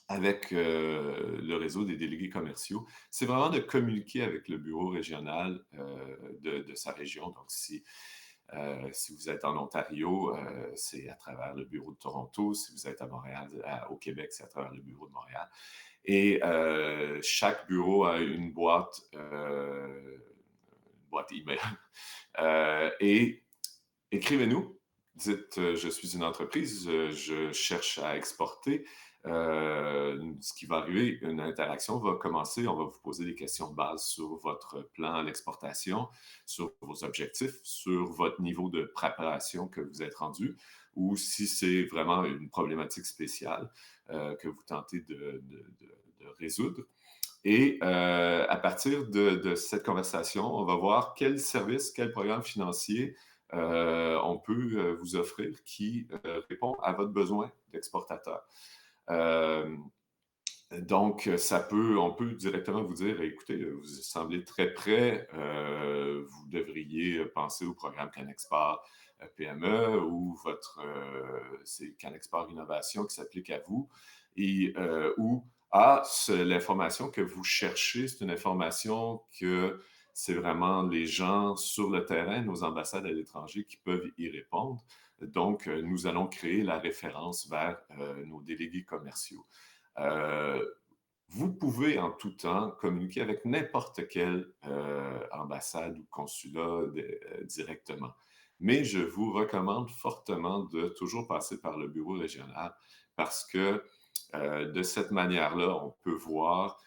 avec le réseau des délégués commerciaux, c'est vraiment de communiquer avec le bureau régional de sa région. Donc, si vous êtes en Ontario, c'est à travers le bureau de Toronto. Si vous êtes à Montréal, au Québec, c'est à travers le bureau de Montréal. Et chaque bureau a une boîte boîte email. Et écrivez-nous. Dites, je suis une entreprise, je cherche à exporter. Ce qui va arriver, une interaction va commencer. On va vous poser des questions de base sur votre plan à l'exportation, sur vos objectifs, sur votre niveau de préparation que vous êtes rendu, ou si c'est vraiment une problématique spéciale que vous tentez de résoudre. Et à partir de cette conversation, on va voir quel service, quel programme financier on peut vous offrir qui répond à votre besoin d'exportateur. Donc, on peut directement vous dire, écoutez, vous semblez très prêt, vous devriez penser au programme Canexport PME ou c'est Canexport Innovation qui s'applique à vous, et ou l'information que vous cherchez, c'est une information que c'est vraiment les gens sur le terrain, nos ambassades à l'étranger qui peuvent y répondre. Donc, nous allons créer la référence vers nos délégués commerciaux. Vous pouvez en tout temps communiquer avec n'importe quelle ambassade ou consulat directement. Mais je vous recommande fortement de toujours passer par le bureau régional parce que de cette manière-là, on peut voir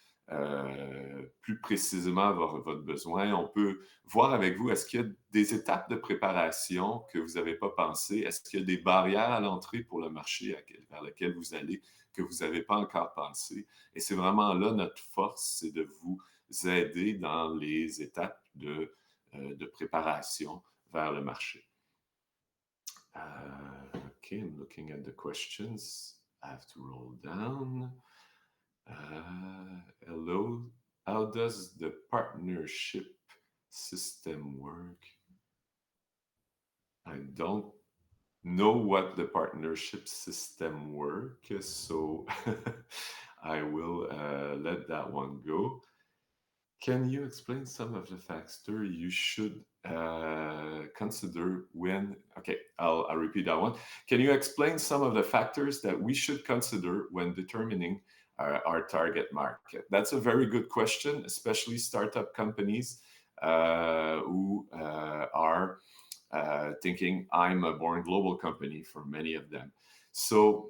plus précisément votre besoin. On peut voir avec vous, est-ce qu'il y a des étapes de préparation que vous n'avez pas pensé? Est-ce qu'il y a des barrières à l'entrée pour le marché vers lequel vous allez que vous n'avez pas encore pensé? Et c'est vraiment là notre force, c'est de vous aider dans les étapes de préparation vers le marché. Okay, I'm looking at the questions. I have to roll down. Hello, how does the partnership system work? I don't know what the partnership system work, so I will let that one go. Can you explain some of the factors you should consider when... Okay, I'll repeat that one. Can you explain some of the factors that we should consider when determining our target market? That's a very good question, especially startup companies who are thinking I'm a born global company for many of them. So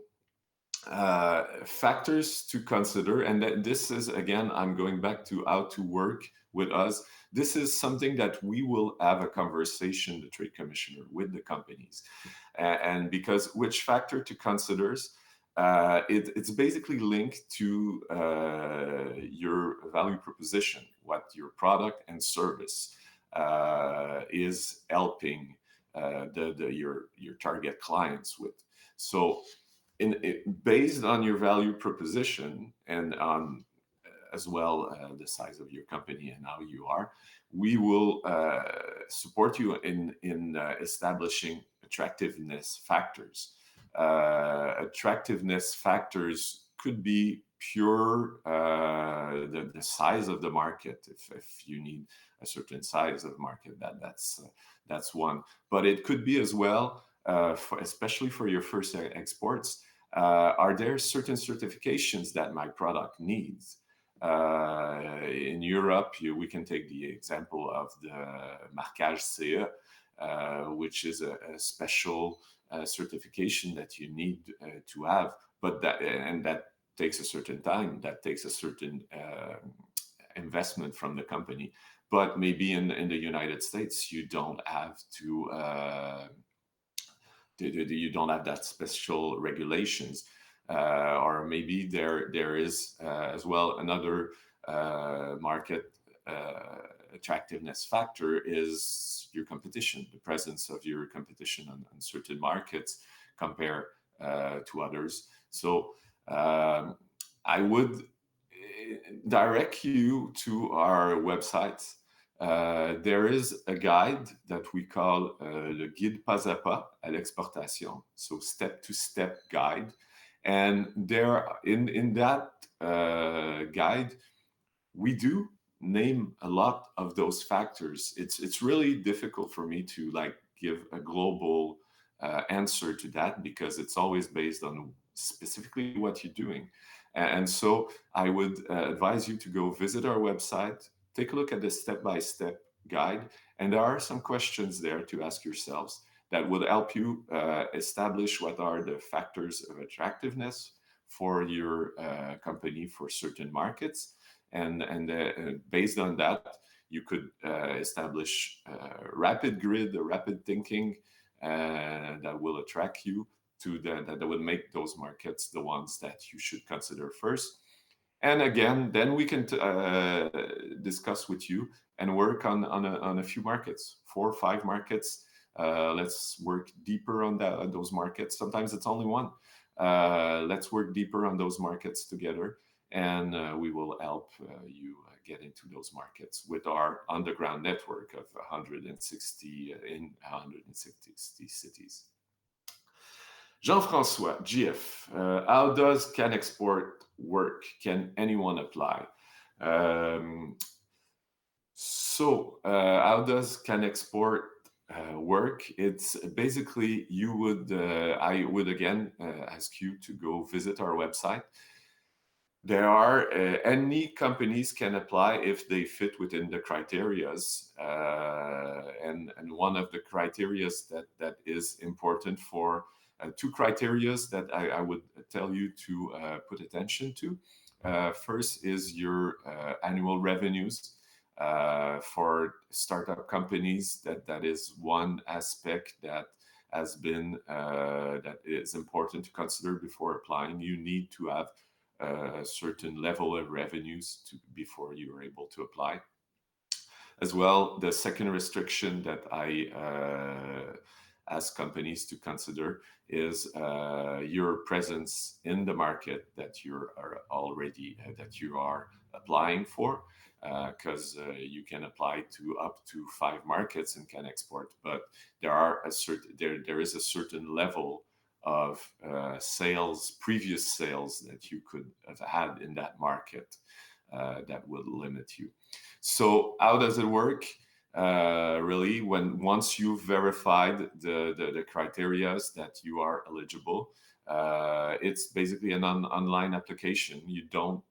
factors to consider, and this is, again, I'm going back to how to work with us. This is something that we will have a conversation, the trade commissioner, with the companies. And because which factor to consider, it's basically linked to your value proposition, what your product and service is helping your target clients with. So based on your value proposition and on as well the size of your company and how you are, we will support you in establishing attractiveness factors. Attractiveness factors could be pure the size of the market. If you need a certain size of market, that's one. But it could be as well, especially for your first exports, are there certain certifications that my product needs? In Europe, we can take the example of the Marquage CE, which is a special certification that you need to have, but that takes a certain time, that takes a certain investment from the company. But maybe in the United States, you don't have you don't have that special regulations, or maybe there is as well another market attractiveness factor is your competition, the presence of your competition on certain markets compared to others. So I would direct you to our website. There is a guide that we call le guide pas à pas à l'exportation, so step-to-step guide. And there, in that guide, we do name a lot of those factors. It's really difficult for me to give a global answer to that because it's always based on specifically what you're doing. And so I would advise you to go visit our website, take a look at the step-by-step guide, and there are some questions there to ask yourselves that will help you establish what are the factors of attractiveness for your company for certain markets, and based on that, you could establish rapid grid or rapid thinking that will attract you to that will make those markets the ones that you should consider first. And again, then we can discuss with you and work on a few markets, 4 or 5 markets. Let's work deeper on those markets. Sometimes it's only one. Let's work deeper on those markets together, and we will help you get into those markets with our underground network of 160 in 160 cities. Jean-François, GF, how does CanExport work? Can anyone apply? How does CanExport work? It's basically I would again ask you to go visit our website. There are any companies can apply if they fit within the criterias, and one of the criterias that is important for 2 criterias that I would tell you to put attention to. First is your annual revenues. For startup companies, that is one aspect that has been that is important to consider before applying. You need to have a certain level of revenues before you are able to apply. As well, the second restriction that I ask companies to consider is your presence in the market that you are applying for, because you can apply to up to 5 markets in CanExport, but there is a certain level of previous sales that you could have had in that market that will limit you. So how does it work? Really, once you've verified the criteria that you are eligible, it's basically an online application. You don't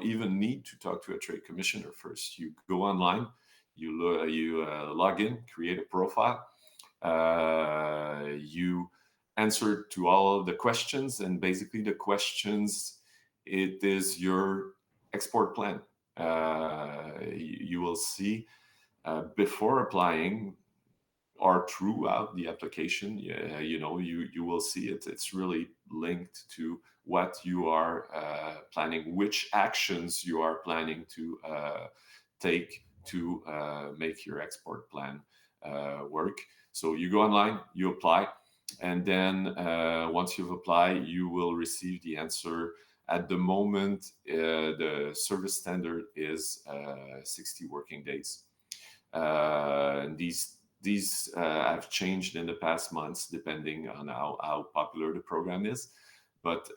even need to talk to a trade commissioner first. You go online, you log in, create a profile, you answer to all of the questions, and basically the questions, it is your export plan. You will see before applying or throughout the application, you will see it. It's really linked to what you are planning, which actions you are planning to take to make your export plan work. So you go online, you apply, and then once you've applied, you will receive the answer. At the moment, the service standard is 60 working days. These have changed in the past months depending on how popular the program is, but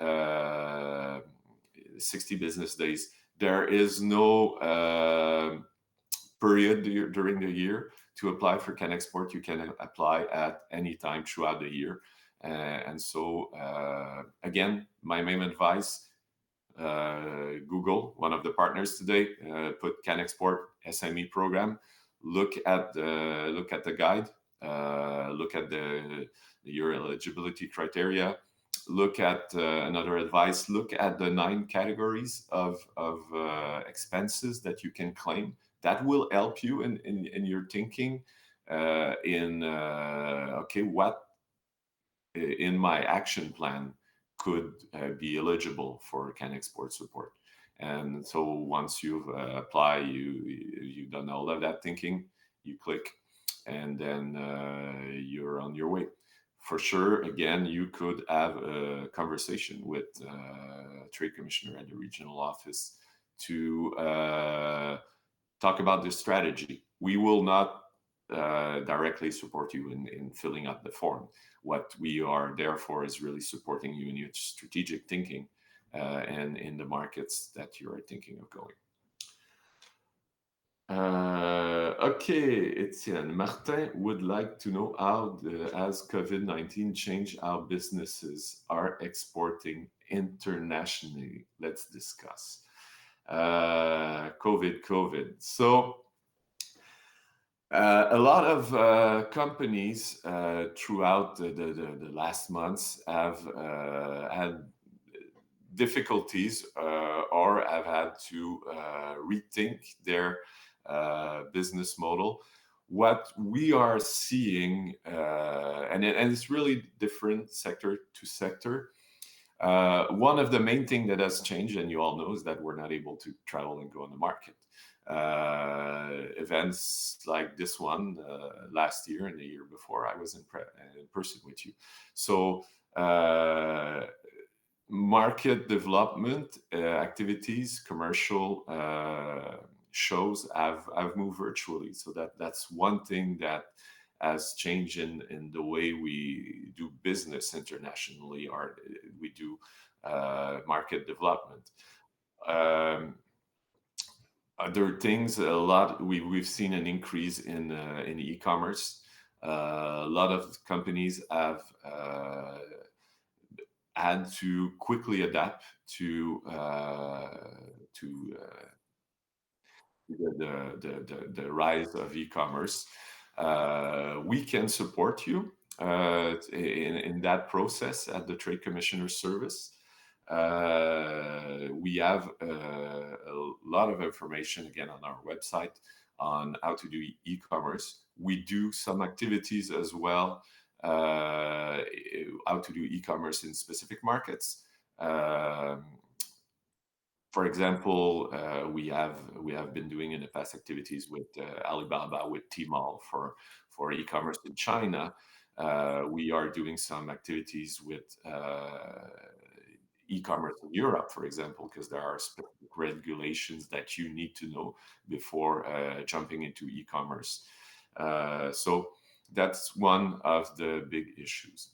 60 business days. There is no period during the year to apply for CanExport. You can apply at any time throughout the year. And so, again, my main advice, Google, one of the partners today, put CanExport SME program. Look at the guide. Look at your eligibility criteria. Look at another advice. Look at the 9 categories of expenses that you can claim. That will help you in your thinking. What in my action plan could be eligible for CanExport support. And so once you've applied, you've done all of that thinking, you click, and then you're on your way. For sure, again, you could have a conversation with a trade commissioner at the regional office to talk about the strategy. We will not directly support you in filling out the form. What we are there for is really supporting you in your strategic thinking and in the markets that you are thinking of going. Okay, Etienne. Martin would like to know how has COVID-19 changed how businesses are exporting internationally. Let's discuss. COVID. So A lot of companies throughout the last months have had difficulties or have had to rethink their business model. What we are seeing, and it's really different sector to sector. One of the main things that has changed, and you all know, is that we're not able to travel and go on the market. Events like this one last year and the year before, I was in person with you. So market development activities, commercial shows have moved virtually. So that's one thing that has changed in the way we do business internationally, or we do market development. Other things, a lot we've seen an increase in e-commerce. A lot of companies have had to quickly adapt to the rise of e-commerce. We can support you in that process at the Trade Commissioner Service. We have a lot of information again on our website on how to do e-commerce. We do some activities as well, how to do e-commerce in specific markets. For example, we have been doing in the past activities with Alibaba, with Tmall for e-commerce in China. We are doing some activities with e-commerce in Europe, for example, because there are specific regulations that you need to know before jumping into e-commerce. So that's one of the big issues.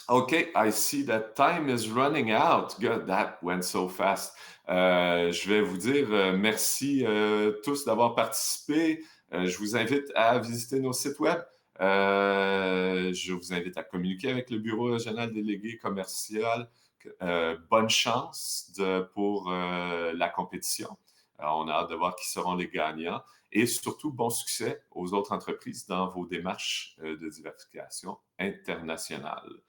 Okay, I see that time is running out. Good, that went so fast. Je vais vous dire merci tous d'avoir participé. Je vous invite à visiter nos sites web. Je vous invite à communiquer avec le Bureau régional délégué commercial. Bonne chance pour la compétition. On a hâte de voir qui seront les gagnants. Et surtout, bon succès aux autres entreprises dans vos démarches de diversification internationale.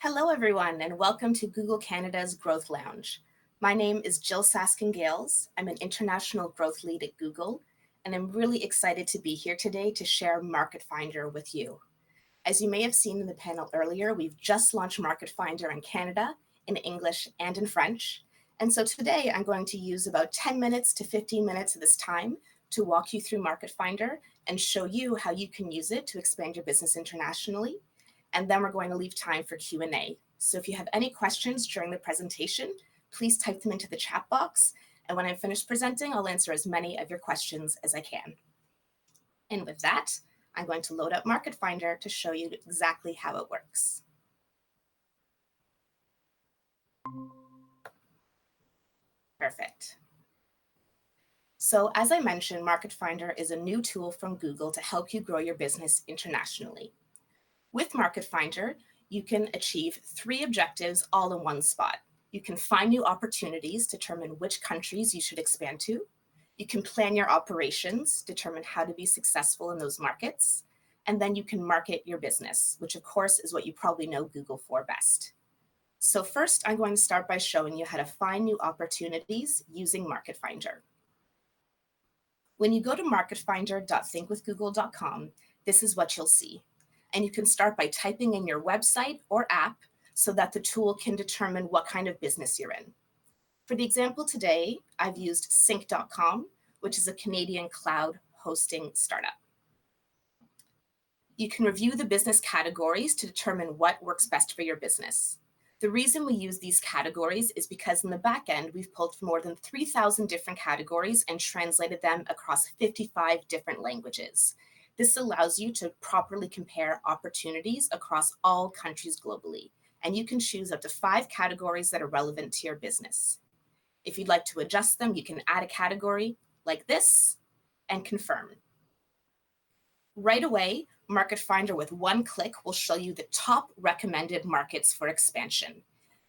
Hello, everyone, and welcome to Google Canada's Growth Lounge. My name is Jill Saskin-Gales. I'm an international growth lead at Google, and I'm really excited to be here today to share Market Finder with you. As you may have seen in the panel earlier, we've just launched Market Finder in Canada, in English and in French. And so today I'm going to use about 10 minutes to 15 minutes of this time to walk you through Market Finder and show you how you can use it to expand your business internationally. And then we're going to leave time for Q&A. So if you have any questions during the presentation, please type them into the chat box. And when I'm finished presenting, I'll answer as many of your questions as I can. And with that, I'm going to load up Market Finder to show you exactly how it works. Perfect. So as I mentioned, Market Finder is a new tool from Google to help you grow your business internationally. With Market Finder, you can achieve 3 objectives all in one spot. You can find new opportunities, determine which countries you should expand to. You can plan your operations, determine how to be successful in those markets. And then you can market your business, which of course is what you probably know Google for best. So first, I'm going to start by showing you how to find new opportunities using Market Finder. When you go to marketfinder.thinkwithgoogle.com, this is what you'll see. And you can start by typing in your website or app so that the tool can determine what kind of business you're in. For the example today, I've used sync.com, which is a Canadian cloud hosting startup. You can review the business categories to determine what works best for your business. The reason we use these categories is because in the back end, we've pulled from more than 3,000 different categories and translated them across 55 different languages. This allows you to properly compare opportunities across all countries globally, and you can choose up to 5 categories that are relevant to your business. If you'd like to adjust them, you can add a category like this and confirm. Right away, Market Finder with one click will show you the top recommended markets for expansion.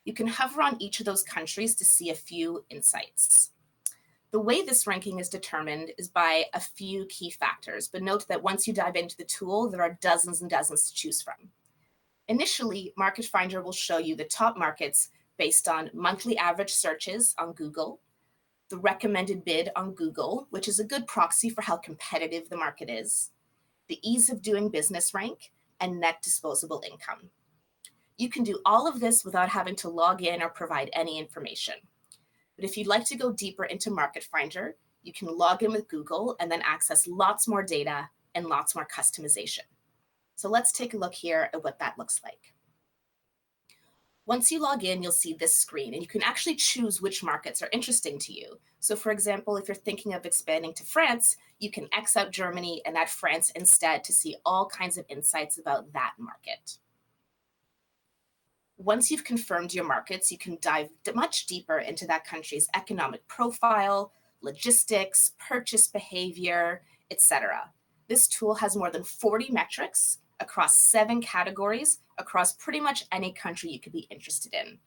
You can hover on each of those countries to see a few insights. The way this ranking is determined is by a few key factors, but note that once you dive into the tool, there are dozens and dozens to choose from. Initially, Market Finder will show you the top markets based on monthly average searches on Google, the recommended bid on Google, which is a good proxy for how competitive the market is, the ease of doing business rank, and net disposable income. You can do all of this without having to log in or provide any information. But if you'd like to go deeper into Market Finder, you can log in with Google and then access lots more data and lots more customization. So let's take a look here at what that looks like. Once you log in, you'll see this screen, and you can actually choose which markets are interesting to you. So for example, if you're thinking of expanding to France, you can X out Germany and add France instead to see all kinds of insights about that market. Once you've confirmed your markets, you can dive much deeper into that country's economic profile, logistics, purchase behavior, etc. This tool has more than 40 metrics across 7 categories across pretty much any country you could be interested in.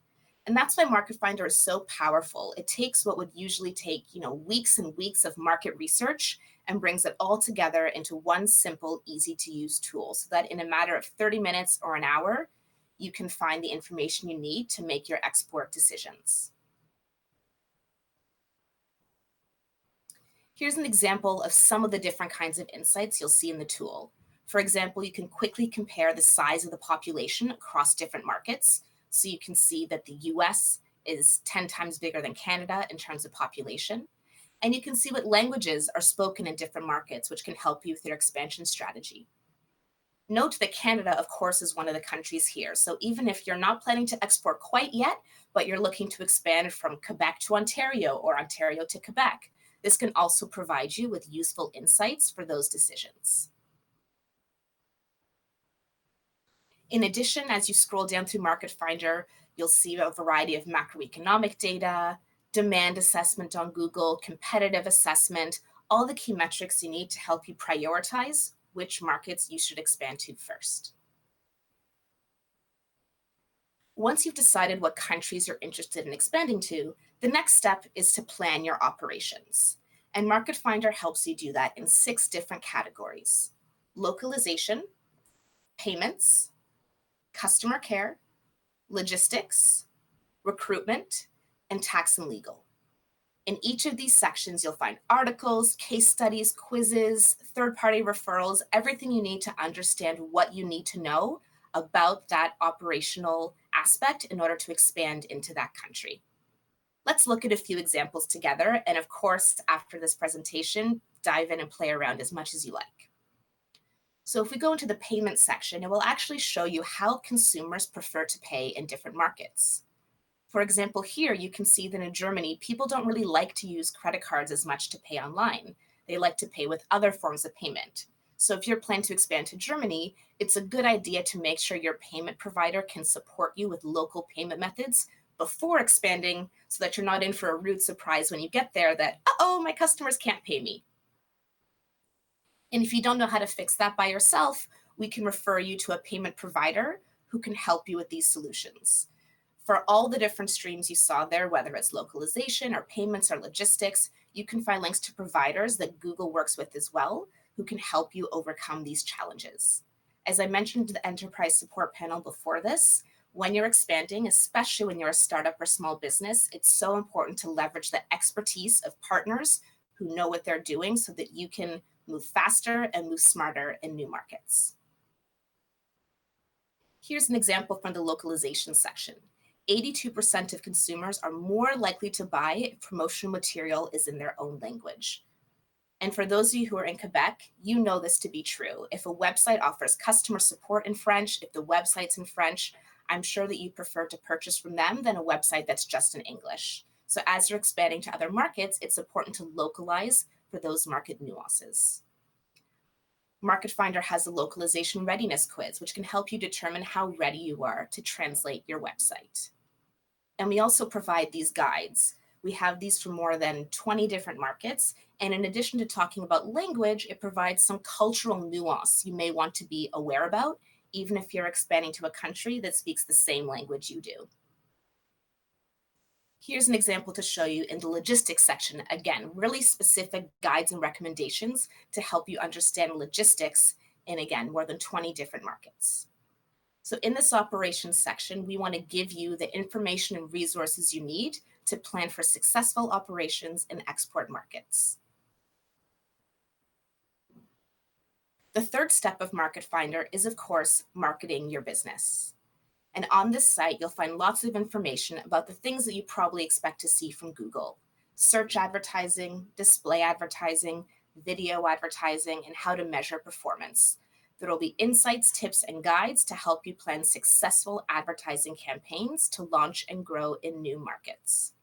And that's why Market Finder is so powerful. It takes what would usually take, weeks and weeks of market research and brings it all together into one simple, easy to use tool so that in a matter of 30 minutes or an hour, you can find the information you need to make your export decisions. Here's an example of some of the different kinds of insights you'll see in the tool. For example, you can quickly compare the size of the population across different markets. So you can see that the US is 10 times bigger than Canada in terms of population. And you can see what languages are spoken in different markets, which can help you with your expansion strategy. Note that Canada, of course, is one of the countries here. So even if you're not planning to export quite yet, but you're looking to expand from Quebec to Ontario or Ontario to Quebec, this can also provide you with useful insights for those decisions. In addition, as you scroll down through Market Finder, you'll see a variety of macroeconomic data, demand assessment on Google, competitive assessment, all the key metrics you need to help you prioritize which markets you should expand to first. Once you've decided what countries you're interested in expanding to, the next step is to plan your operations. And Market Finder helps you do that in 6 different categories: localization, payments, customer care, logistics, recruitment, and tax and legal. In each of these sections, you'll find articles, case studies, quizzes, third-party referrals, everything you need to understand what you need to know about that operational aspect in order to expand into that country. Let's look at a few examples together. And of course, after this presentation, dive in and play around as much as you like. So if we go into the payment section, it will actually show you how consumers prefer to pay in different markets. For example, here you can see that in Germany, people don't really like to use credit cards as much to pay online. They like to pay with other forms of payment. So if you're planning to expand to Germany, it's a good idea to make sure your payment provider can support you with local payment methods before expanding, so that you're not in for a rude surprise when you get there that, uh-oh, my customers can't pay me. And if you don't know how to fix that by yourself, we can refer you to a payment provider who can help you with these solutions. For all the different streams you saw there, whether it's localization or payments or logistics, you can find links to providers that Google works with as well, who can help you overcome these challenges. As I mentioned in the enterprise support panel before this, when you're expanding, especially when you're a startup or small business, it's so important to leverage the expertise of partners who know what they're doing so that you can move faster and move smarter in new markets. Here's an example from the localization section. 82% of consumers are more likely to buy if promotional material is in their own language. And for those of you who are in Quebec, you know this to be true. If a website offers customer support in French, if the website's in French, I'm sure that you prefer to purchase from them than a website that's just in English. So as you're expanding to other markets, it's important to localize for those market nuances. Market Finder has a localization readiness quiz, which can help you determine how ready you are to translate your website. And we also provide these guides. We have these for more than 20 different markets. And in addition to talking about language, it provides some cultural nuance you may want to be aware about, even if you're expanding to a country that speaks the same language you do. Here's an example to show you in the logistics section. Again, really specific guides and recommendations to help you understand logistics in, again, more than 20 different markets. So in this operations section, we want to give you the information and resources you need to plan for successful operations in export markets. The third step of Market Finder is, of course, marketing your business. And on this site, you'll find lots of information about the things that you probably expect to see from Google: search advertising, display advertising, video advertising, and how to measure performance. There will be insights, tips, and guides to help you plan successful advertising campaigns to launch and grow in new markets.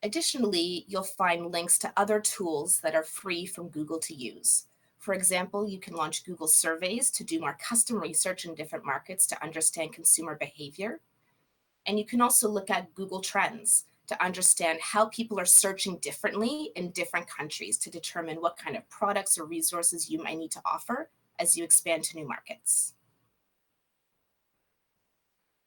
Additionally, you'll find links to other tools that are free from Google to use. For example, you can launch Google surveys to do more custom research in different markets to understand consumer behavior. And you can also look at Google Trends to understand how people are searching differently in different countries to determine what kind of products or resources you might need to offer as you expand to new markets.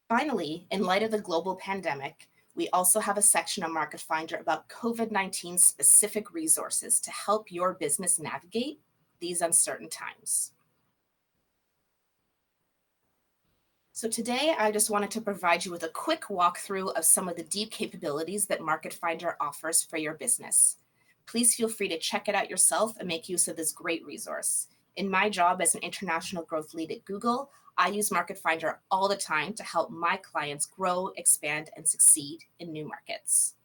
Finally, in light of the global pandemic, we also have a section on Market Finder about COVID-19 specific resources to help your business navigate these uncertain times. So today, I just wanted to provide you with a quick walkthrough of some of the deep capabilities that Market Finder offers for your business. Please feel free to check it out yourself and make use of this great resource. In my job as an international growth lead at Google, I use Market Finder all the time to help my clients grow, expand, and succeed in new markets.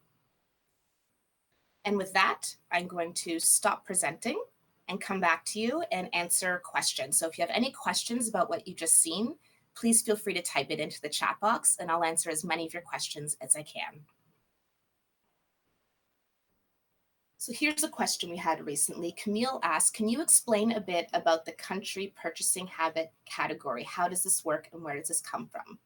And with that, I'm going to stop presenting and come back to you and answer questions. So if you have any questions about what you've just seen, please feel free to type it into the chat box and I'll answer as many of your questions as I can. So here's a question we had recently. Camille asked, can you explain a bit about the country purchasing habit category? How does this work and where does this come from?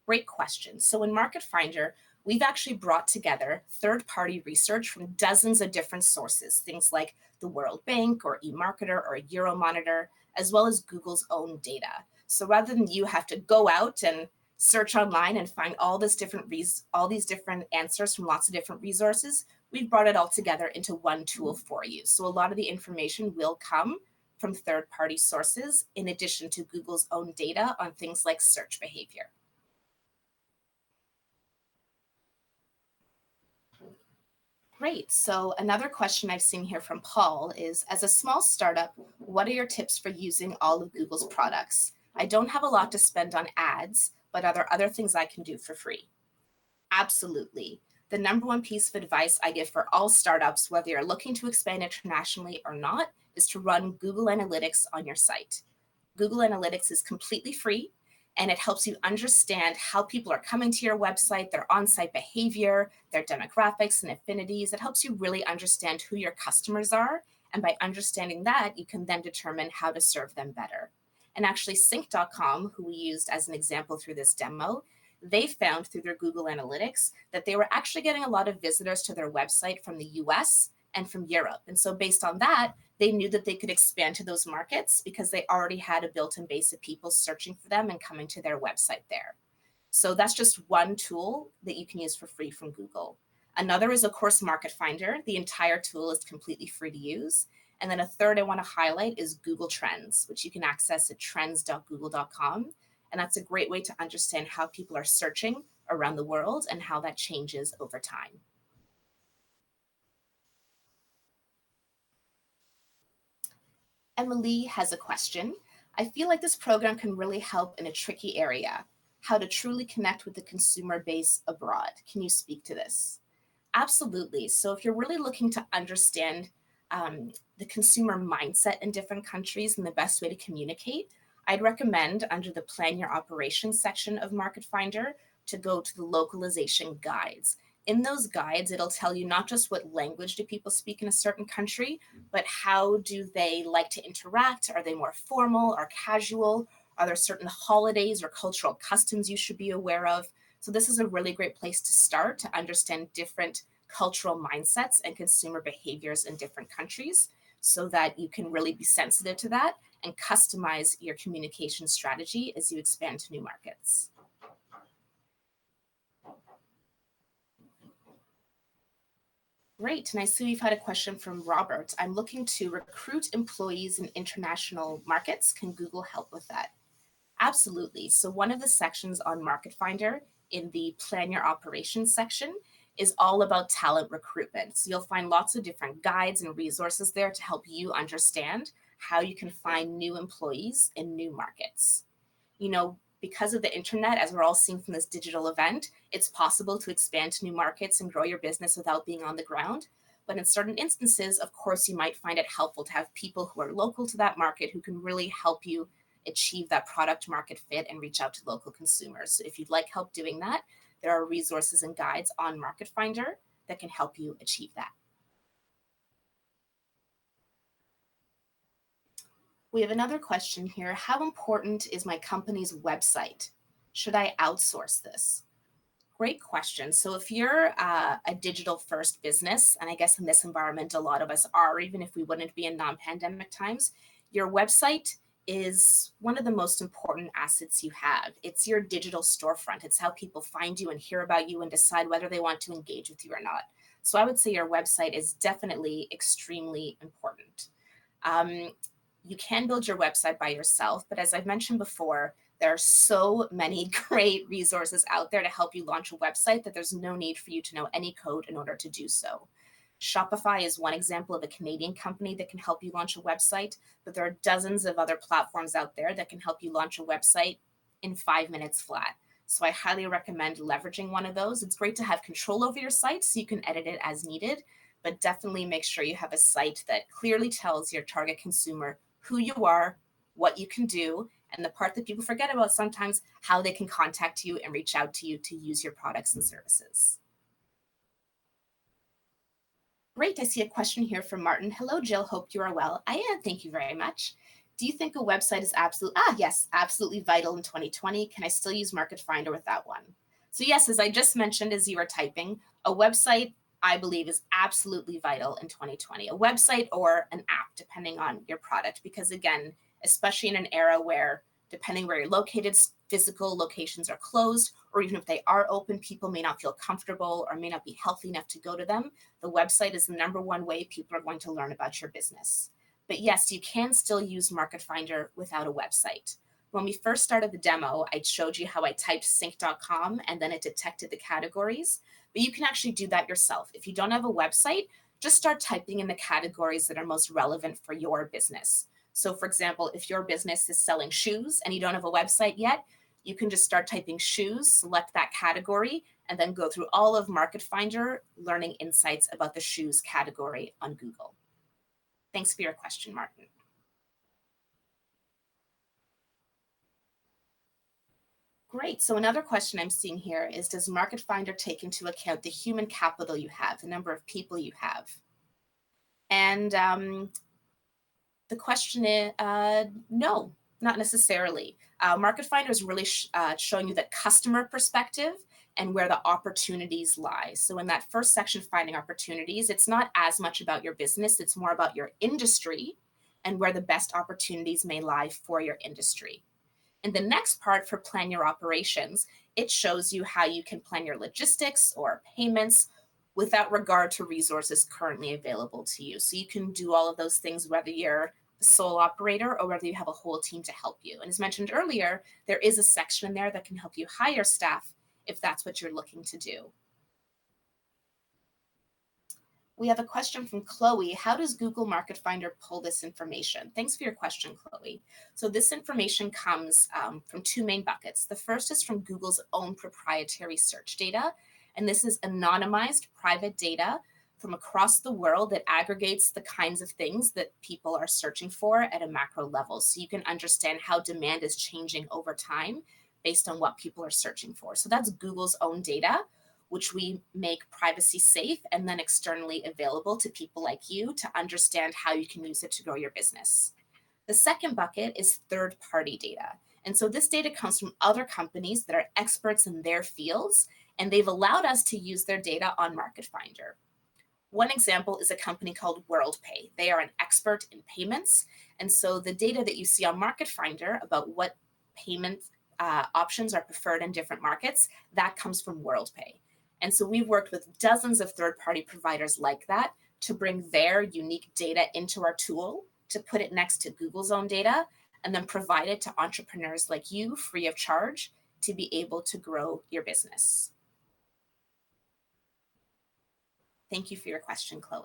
Great question. So in Market Finder, we've actually brought together third-party research from dozens of different sources, things like the World Bank or eMarketer or Euromonitor, as well as Google's own data. So rather than you have to go out and search online and find all these different answers from lots of different resources, we've brought it all together into one tool for you. So a lot of the information will come from third-party sources, in addition to Google's own data on things like search behavior. Great. So another question I've seen here from Paul is, as a small startup, what are your tips for using all of Google's products? I don't have a lot to spend on ads, but are there other things I can do for free? Absolutely. The number one piece of advice I give for all startups, whether you're looking to expand internationally or not, is to run Google Analytics on your site. Google Analytics is completely free, and it helps you understand how people are coming to your website, their on-site behavior, their demographics and affinities. It helps you really understand who your customers are. And by understanding that, you can then determine how to serve them better. And actually, Sync.com, who we used as an example through this demo, they found through their Google Analytics that they were actually getting a lot of visitors to their website from the US and from Europe. And so based on that, they knew that they could expand to those markets because they already had a built-in base of people searching for them and coming to their website there. So that's just one tool that you can use for free from Google. Another is, of course, Market Finder. The entire tool is completely free to use. And then a third I want to highlight is Google Trends, which you can access at trends.google.com. And that's a great way to understand how people are searching around the world and how that changes over time. Emily has a question. I feel like this program can really help in a tricky area, how to truly connect with the consumer base abroad. Can you speak to this? Absolutely. So if you're really looking to understand the consumer mindset in different countries and the best way to communicate, I'd recommend under the Plan Your Operations section of Market Finder to go to the localization guides. In those guides, it'll tell you not just what language do people speak in a certain country, but how do they like to interact? Are they more formal or casual? Are there certain holidays or cultural customs you should be aware of? So this is a really great place to start to understand different cultural mindsets and consumer behaviors in different countries so that you can really be sensitive to that and customize your communication strategy as you expand to new markets. Great, and I see we've had a question from Robert. I'm looking to recruit employees in international markets. Can Google help with that? Absolutely. So one of the sections on Market Finder in the Plan Your Operations section is all about talent recruitment. So you'll find lots of different guides and resources there to help you understand how you can find new employees in new markets. You know, because of the internet, as we're all seeing from this digital event, it's possible to expand to new markets and grow your business without being on the ground. But in certain instances, of course, you might find it helpful to have people who are local to that market who can really help you achieve that product market fit and reach out to local consumers. So if you'd like help doing that, there are resources and guides on Market Finder that can help you achieve that. We have another question here. How important is my company's website? Should I outsource this? Great question. So if you're a digital first business, and I guess in this environment, a lot of us are, even if we wouldn't be in non-pandemic times, your website is one of the most important assets you have. It's your digital storefront. It's how people find you and hear about you and decide whether they want to engage with you or not. So I would say your website is definitely extremely important. You can build your website by yourself, but as I've mentioned before, there are so many great resources out there to help you launch a website that there's no need for you to know any code in order to do so. Shopify is one example of a Canadian company that can help you launch a website, but there are dozens of other platforms out there that can help you launch a website in 5 minutes flat. So I highly recommend leveraging one of those. It's great to have control over your site so you can edit it as needed, but definitely make sure you have a site that clearly tells your target consumer who you are, what you can do, and the part that people forget about sometimes, how they can contact you and reach out to you to use your products and services. Great, I see a question here from Martin. Hello, Jill, hope you are well. I am, thank you very much. Do you think a website is absolutely vital in 2020? Can I still use Market Finder with that one? So yes, as I just mentioned, as you were typing, a website, I believe, is absolutely vital in 2020. A website or an app, depending on your product, because again, especially in an era where, depending where you're located, physical locations are closed, or even if they are open, people may not feel comfortable or may not be healthy enough to go to them. The website is the number one way people are going to learn about your business. But yes, you can still use Market Finder without a website. When we first started the demo, I showed you how I typed sync.com and then it detected the categories, but you can actually do that yourself. If you don't have a website, just start typing in the categories that are most relevant for your business. So for example, if your business is selling shoes and you don't have a website yet, you can just start typing shoes, select that category, and then go through all of Market Finder, learning insights about the shoes category on Google. Thanks for your question, Martin. Great. So another question I'm seeing here is, does Market Finder take into account the human capital you have, the number of people you have? And the question is, no, not necessarily. Market Finder is really showing you the customer perspective and where the opportunities lie. So in that first section, finding opportunities, it's not as much about your business, it's more about your industry and where the best opportunities may lie for your industry. In the next part, for plan your operations, it shows you how you can plan your logistics or payments without regard to resources currently available to you. So you can do all of those things, whether you're the sole operator or whether you have a whole team to help you. And as mentioned earlier, there is a section in there that can help you hire staff if that's what you're looking to do. We have a question from Chloe. How does Google Market Finder pull this information? Thanks for your question, Chloe. So this information comes from two main buckets. The first is from Google's own proprietary search data, and this is anonymized private data from across the world that aggregates the kinds of things that people are searching for at a macro level. So you can understand how demand is changing over time based on what people are searching for. So that's Google's own data, which we make privacy safe and then externally available to people like you to understand how you can use it to grow your business. The second bucket is third-party data. And so this data comes from other companies that are experts in their fields, and they've allowed us to use their data on Market Finder. One example is a company called WorldPay. They are an expert in payments. And so the data that you see on Market Finder about what payment options are preferred in different markets, that comes from WorldPay. And so we've worked with dozens of third-party providers like that to bring their unique data into our tool, to put it next to Google's own data, and then provide it to entrepreneurs like you free of charge to be able to grow your business. Thank you for your question, Chloe.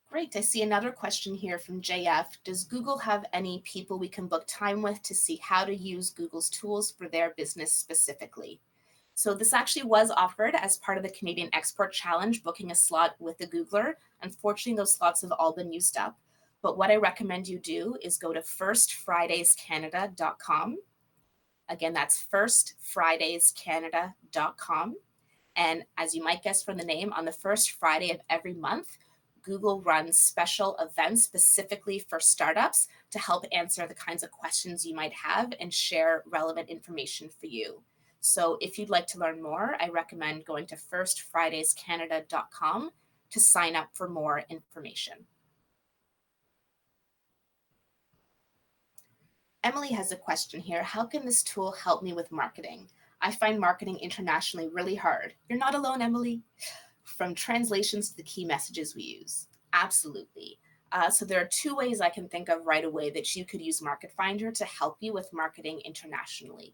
Great, I see another question here from JF. Does Google have any people we can book time with to see how to use Google's tools for their business specifically? So this actually was offered as part of the Canadian Export Challenge, booking a slot with the Googler. Unfortunately, those slots have all been used up. But what I recommend you do is go to firstfridayscanada.com. Again, that's firstfridayscanada.com. And as you might guess from the name, on the first Friday of every month, Google runs special events specifically for startups to help answer the kinds of questions you might have and share relevant information for you. So if you'd like to learn more, I recommend going to firstfridayscanada.com to sign up for more information. Emily has a question here. How can this tool help me with marketing? I find marketing internationally really hard. You're not alone, Emily. From translations to the key messages we use. Absolutely. So there are two ways I can think of right away that you could use Market Finder to help you with marketing internationally.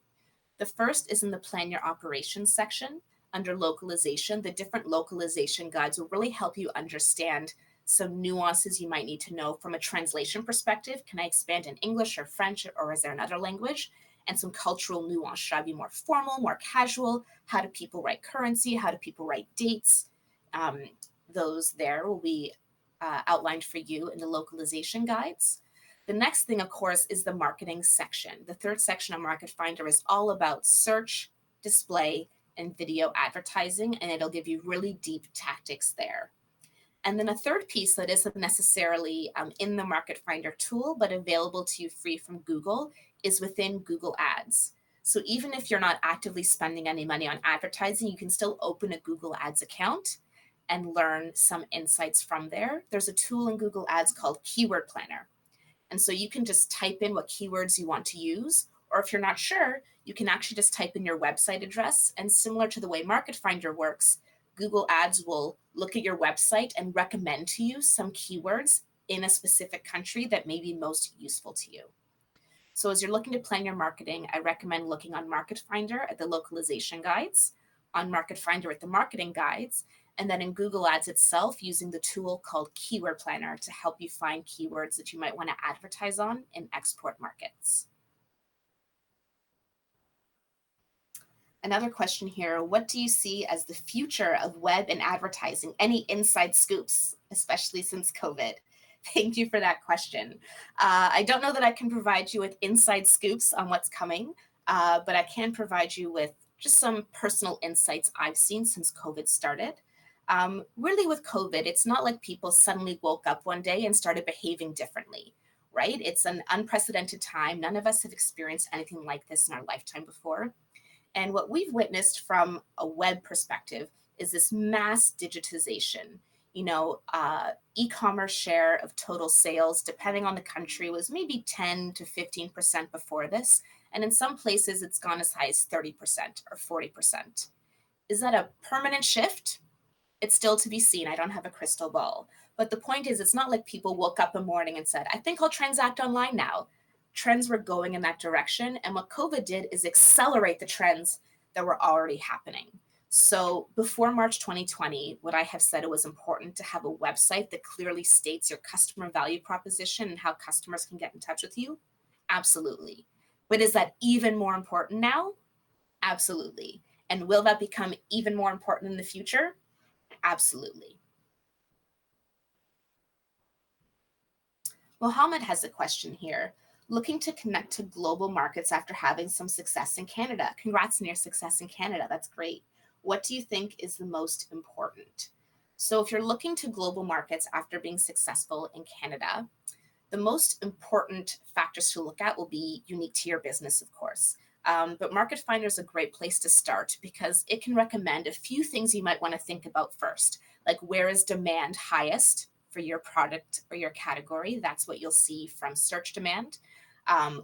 The first is in the Plan Your Operations section. Under localization, the different localization guides will really help you understand some nuances you might need to know from a translation perspective. Can I expand in English or French, or is there another language? And some cultural nuance. Should I be more formal, more casual? How do people write currency? How do people write dates? Those there will be outlined for you in the localization guides. The next thing, of course, is the marketing section. The third section of Market Finder is all about search, display, and video advertising, and it'll give you really deep tactics there. And then a third piece that isn't necessarily in the Market Finder tool, but available to you free from Google, is within Google Ads. So even if you're not actively spending any money on advertising, you can still open a Google Ads account and learn some insights from there. There's a tool in Google Ads called Keyword Planner. And so you can just type in what keywords you want to use, or if you're not sure, you can actually just type in your website address, and similar to the way Market Finder works, Google Ads will look at your website and recommend to you some keywords in a specific country that may be most useful to you. So as you're looking to plan your marketing, I recommend looking on Market Finder at the localization guides, on Market Finder at the marketing guides, and then in Google Ads itself using the tool called Keyword Planner to help you find keywords that you might want to advertise on in export markets. Another question here, what do you see as the future of web and advertising? Any inside scoops, especially since COVID? Thank you for that question. I don't know that I can provide you with inside scoops on what's coming, but I can provide you with just some personal insights I've seen since COVID started. Really with COVID, it's not like people suddenly woke up one day and started behaving differently, right? It's an unprecedented time. None of us have experienced anything like this in our lifetime before. And what we've witnessed from a web perspective is this mass digitization. You know, e-commerce share of total sales, depending on the country, was maybe 10 to 15% before this. And in some places, it's gone as high as 30% or 40%. Is that a permanent shift? It's still to be seen. I don't have a crystal ball. But the point is, it's not like people woke up one morning and said, I think I'll transact online now. Trends were going in that direction. And what COVID did is accelerate the trends that were already happening. So before March 2020, what I have said, it was important to have a website that clearly states your customer value proposition and how customers can get in touch with you. Absolutely. But is that even more important now? Absolutely. And will that become even more important in the future? Absolutely. Mohammed has a question here. Looking to connect to global markets after having some success in Canada. Congrats on your success in Canada. That's great. What do you think is the most important? So if you're looking to global markets after being successful in Canada, the most important factors to look at will be unique to your business, of course. But Market Finder is a great place to start because it can recommend a few things you might want to think about first, like where is demand highest for your product or your category? That's what you'll see from search demand.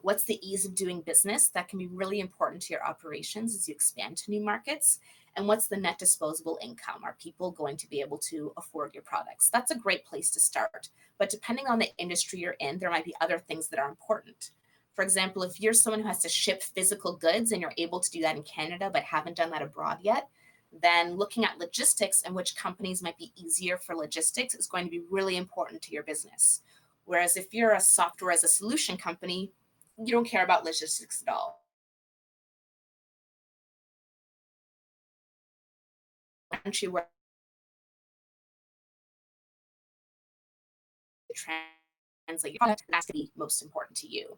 What's the ease of doing business? That can be really important to your operations as you expand to new markets. And what's the net disposable income? Are people going to be able to afford your products? That's a great place to start. But depending on the industry you're in, there might be other things that are important. For example, if you're someone who has to ship physical goods and you're able to do that in Canada but haven't done that abroad yet, then looking at logistics and which companies might be easier for logistics is going to be really important to your business. Whereas if you're a software as a solution company, you don't care about logistics at all. Country where translate your product, that's to be most important to you.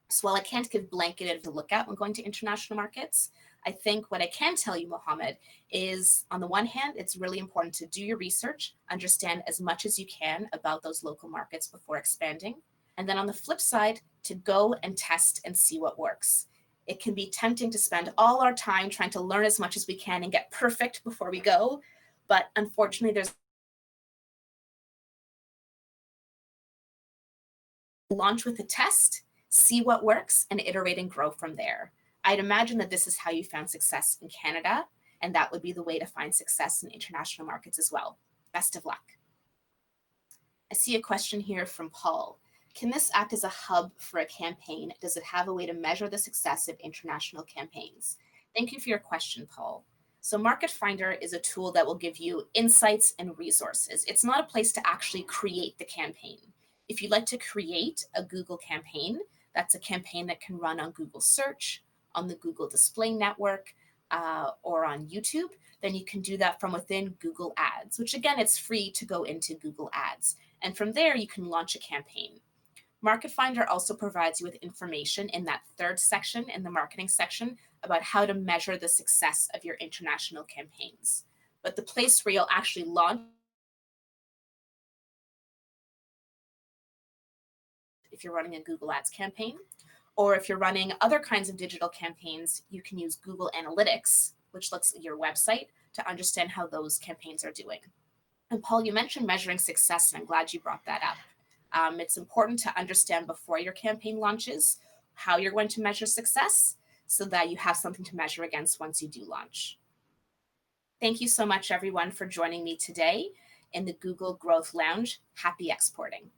So while I can't give blanketed to look at when going to international markets, I think what I can tell you, Mohammed, is on the one hand, it's really important to do your research, understand as much as you can about those local markets before expanding. And then on the flip side, to go and test and see what works. It can be tempting to spend all our time trying to learn as much as we can and get perfect before we go. But unfortunately, there's launch with a test, see what works, and iterate and grow from there. I'd imagine that this is how you found success in Canada, and that would be the way to find success in international markets as well. Best of luck. I see a question here from Paul. Can this act as a hub for a campaign? Does it have a way to measure the success of international campaigns? Thank you for your question, Paul. So Market Finder is a tool that will give you insights and resources. It's not a place to actually create the campaign. If you'd like to create a Google campaign, that's a campaign that can run on Google Search, on the Google Display Network, or on YouTube, then you can do that from within Google Ads, which again, it's free to go into Google Ads. And from there, you can launch a campaign. Market Finder also provides you with information in that third section, in the marketing section, about how to measure the success of your international campaigns. But the place where you'll actually launch, if you're running a Google Ads campaign, or if you're running other kinds of digital campaigns, you can use Google Analytics, which looks at your website, to understand how those campaigns are doing. And Paul, you mentioned measuring success, and I'm glad you brought that up. It's important to understand before your campaign launches how you're going to measure success so that you have something to measure against once you do launch. Thank you so much, everyone, for joining me today in the Google Growth Lounge. Happy exporting.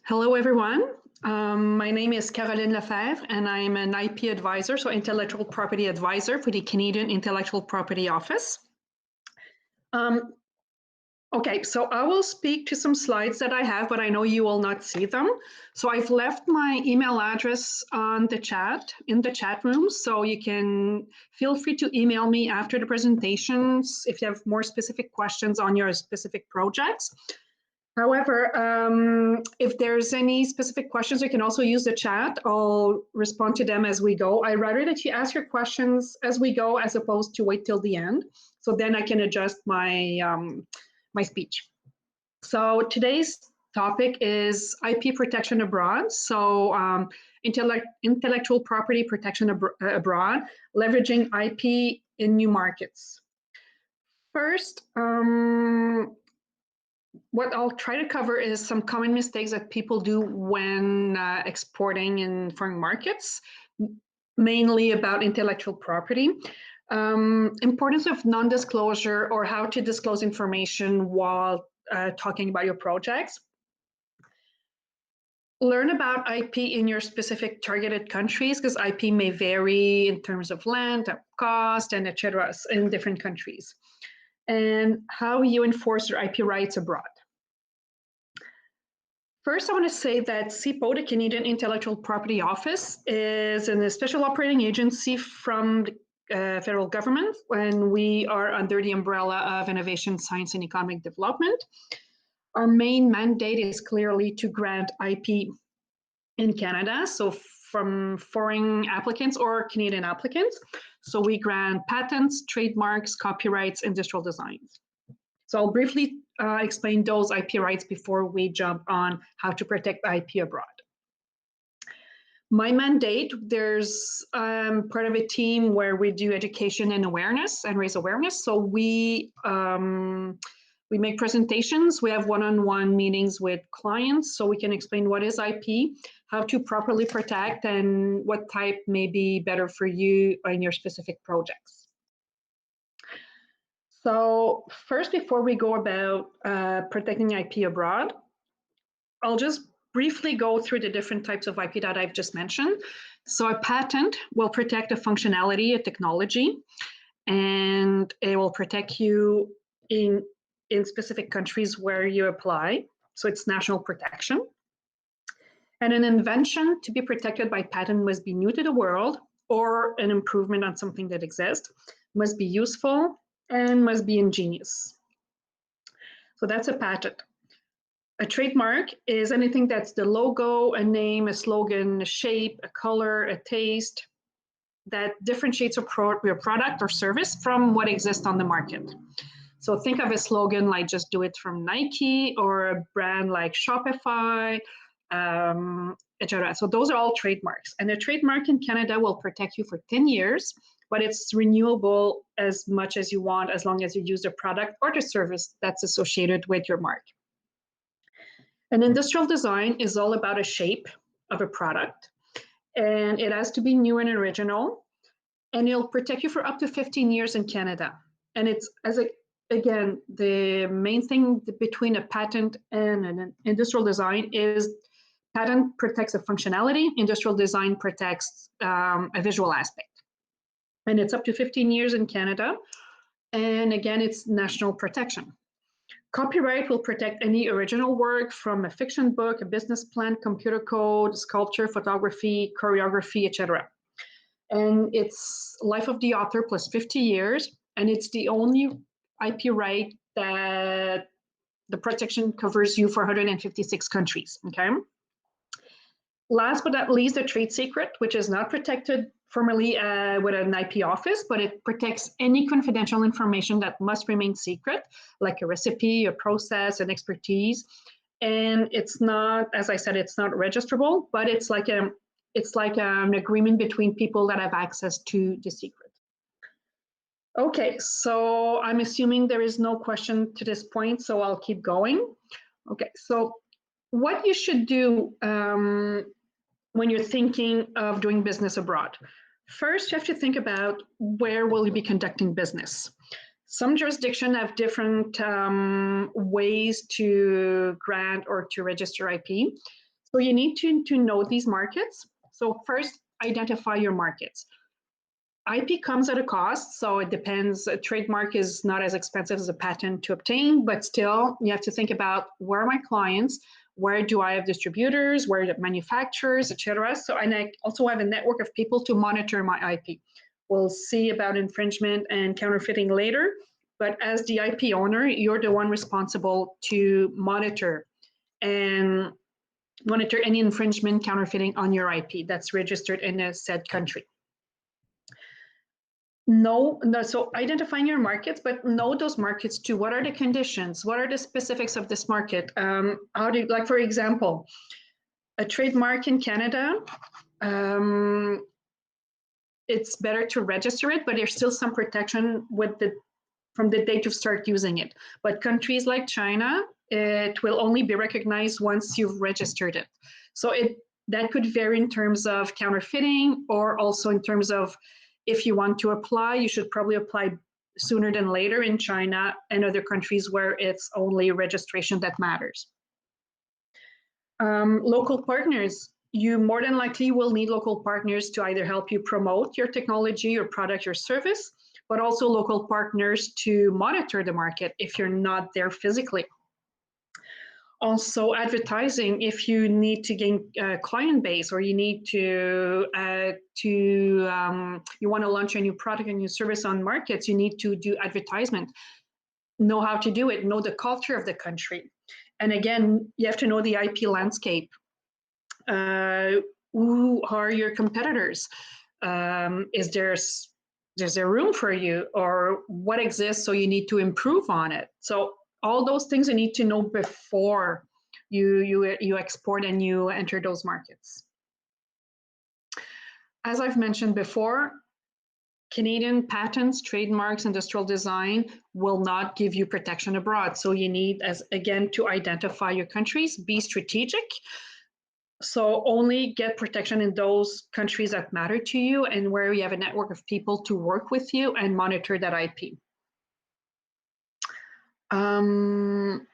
Hello, everyone. My name is Caroline Lefebvre, and I'm an IP advisor, so intellectual property advisor for the Canadian Intellectual Property Office. Okay, so I will speak to some slides that I have, but I know you will not see them. So I've left my email address on the chat, in the chat room, so you can feel free to email me after the presentations if you have more specific questions on your specific projects. However, if there's any specific questions, you can also use the chat. I'll respond to them as we go. I'd rather that you ask your questions as we go as opposed to wait till the end. So then I can adjust my, my speech. So today's topic is IP protection abroad. So intellectual property protection abroad, leveraging IP in new markets. First, what I'll try to cover is some common mistakes that people do when exporting in foreign markets, mainly about intellectual property. Importance of non-disclosure or how to disclose information while talking about your projects. Learn about IP in your specific targeted countries, because IP may vary in terms of land, cost, and etc. in different countries. And how you enforce your IP rights abroad. First, I want to say that CIPO, the Canadian Intellectual Property Office, is a special operating agency from the federal government when we are under the umbrella of innovation, science, and economic development. Our main mandate is clearly to grant IP in Canada, so from foreign applicants or Canadian applicants. So we grant patents, trademarks, copyrights, industrial designs. So I'll briefly explain those IP rights before we jump on how to protect IP abroad. My mandate, there's part of a team where we do education and awareness and raise awareness. So we make presentations, we have one-on-one meetings with clients so we can explain what is IP, how to properly protect, and what type may be better for you in your specific projects. So first, before we go about protecting IP abroad, I'll just briefly go through the different types of IP that I've just mentioned. So a patent will protect a functionality, a technology, and it will protect you in specific countries where you apply. So it's national protection. And an invention to be protected by patent must be new to the world or an improvement on something that exists, must be useful, and must be ingenious. So that's a patent. A trademark is anything that's the logo, a name, a slogan, a shape, a color, a taste that differentiates your product or service from what exists on the market. So think of a slogan like "Just Do It" from Nike, or a brand like Shopify, etc. So those are all trademarks. And a trademark in Canada will protect you for 10 years, but it's renewable as much as you want, as long as you use the product or the service that's associated with your mark. An industrial design is all about a shape of a product, and it has to be new and original, and it'll protect you for up to 15 years in Canada. And it's, again, the main thing between a patent and an industrial design is patent protects a functionality, industrial design protects a visual aspect. And it's up to 15 years in Canada. And again, it's national protection. Copyright will protect any original work, from a fiction book, a business plan, computer code, sculpture, photography, choreography, etc. And it's life of the author plus 50 years. And it's the only IP right that the protection covers you for 156 countries, okay? Last but not least, the trade secret, which is not protected formally with an IP office, but it protects any confidential information that must remain secret, like a recipe, a process, an expertise. And it's not, as I said, it's not registrable, but it's like an agreement between people that have access to the secret. Okay, so I'm assuming there is no question to this point, so I'll keep going. Okay, so what you should do when you're thinking of doing business abroad. First, you have to think about where will you be conducting business. Some jurisdictions have different ways to grant or to register IP. So you need to know these markets. So first, identify your markets. IP comes at a cost, so it depends. A trademark is not as expensive as a patent to obtain, but still you have to think about where are my clients, where do I have distributors, where are the manufacturers, etc. So, and I also have a network of people to monitor my IP. We'll see about infringement and counterfeiting later, but as the IP owner, you're the one responsible to monitor any infringement, counterfeiting on your IP that's registered in a said country. No, so identifying your markets, but know those markets too. What are the conditions? What are the specifics of this market? How do you, like, for example, a trademark in Canada, it's better to register it, but there's still some protection from the date you start using it. But countries like China, it will only be recognized once you've registered it. So that could vary in terms of counterfeiting, or also in terms of if you want to apply, you should probably apply sooner than later in China and other countries where it's only registration that matters. Local partners, you more than likely will need local partners to either help you promote your technology, your product, your service, but also local partners to monitor the market if you're not there physically. Also, advertising, if you need to gain a client base, or you need you want to launch a new product, a new service on markets, you need to do advertisement. Know how to do it, know the culture of the country. And again, you have to know the IP landscape. Who are your competitors? Is there room for you, or what exists so you need to improve on it? So all those things you need to know before you export and you enter those markets. As I've mentioned before, Canadian patents, trademarks, industrial design will not give you protection abroad. So you need, again, to identify your countries, be strategic. So only get protection in those countries that matter to you and where you have a network of people to work with you and monitor that IP. And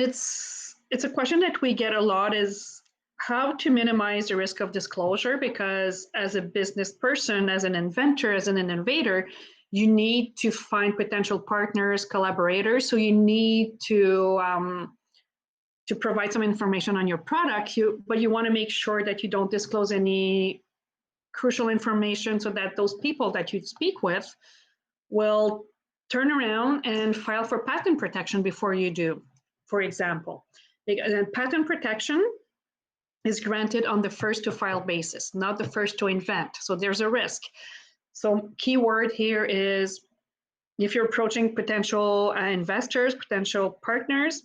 it's a question that we get a lot, is how to minimize the risk of disclosure, because as a business person, as an inventor, as an innovator, you need to find potential partners, collaborators. So you need to provide some information on your product, but you want to make sure that you don't disclose any crucial information, so that those people that you speak with will turn around and file for patent protection before you do, for example. Patent protection is granted on the first to file basis, not the first to invent. So there's a risk. So key word here is, if you're approaching potential investors, potential partners,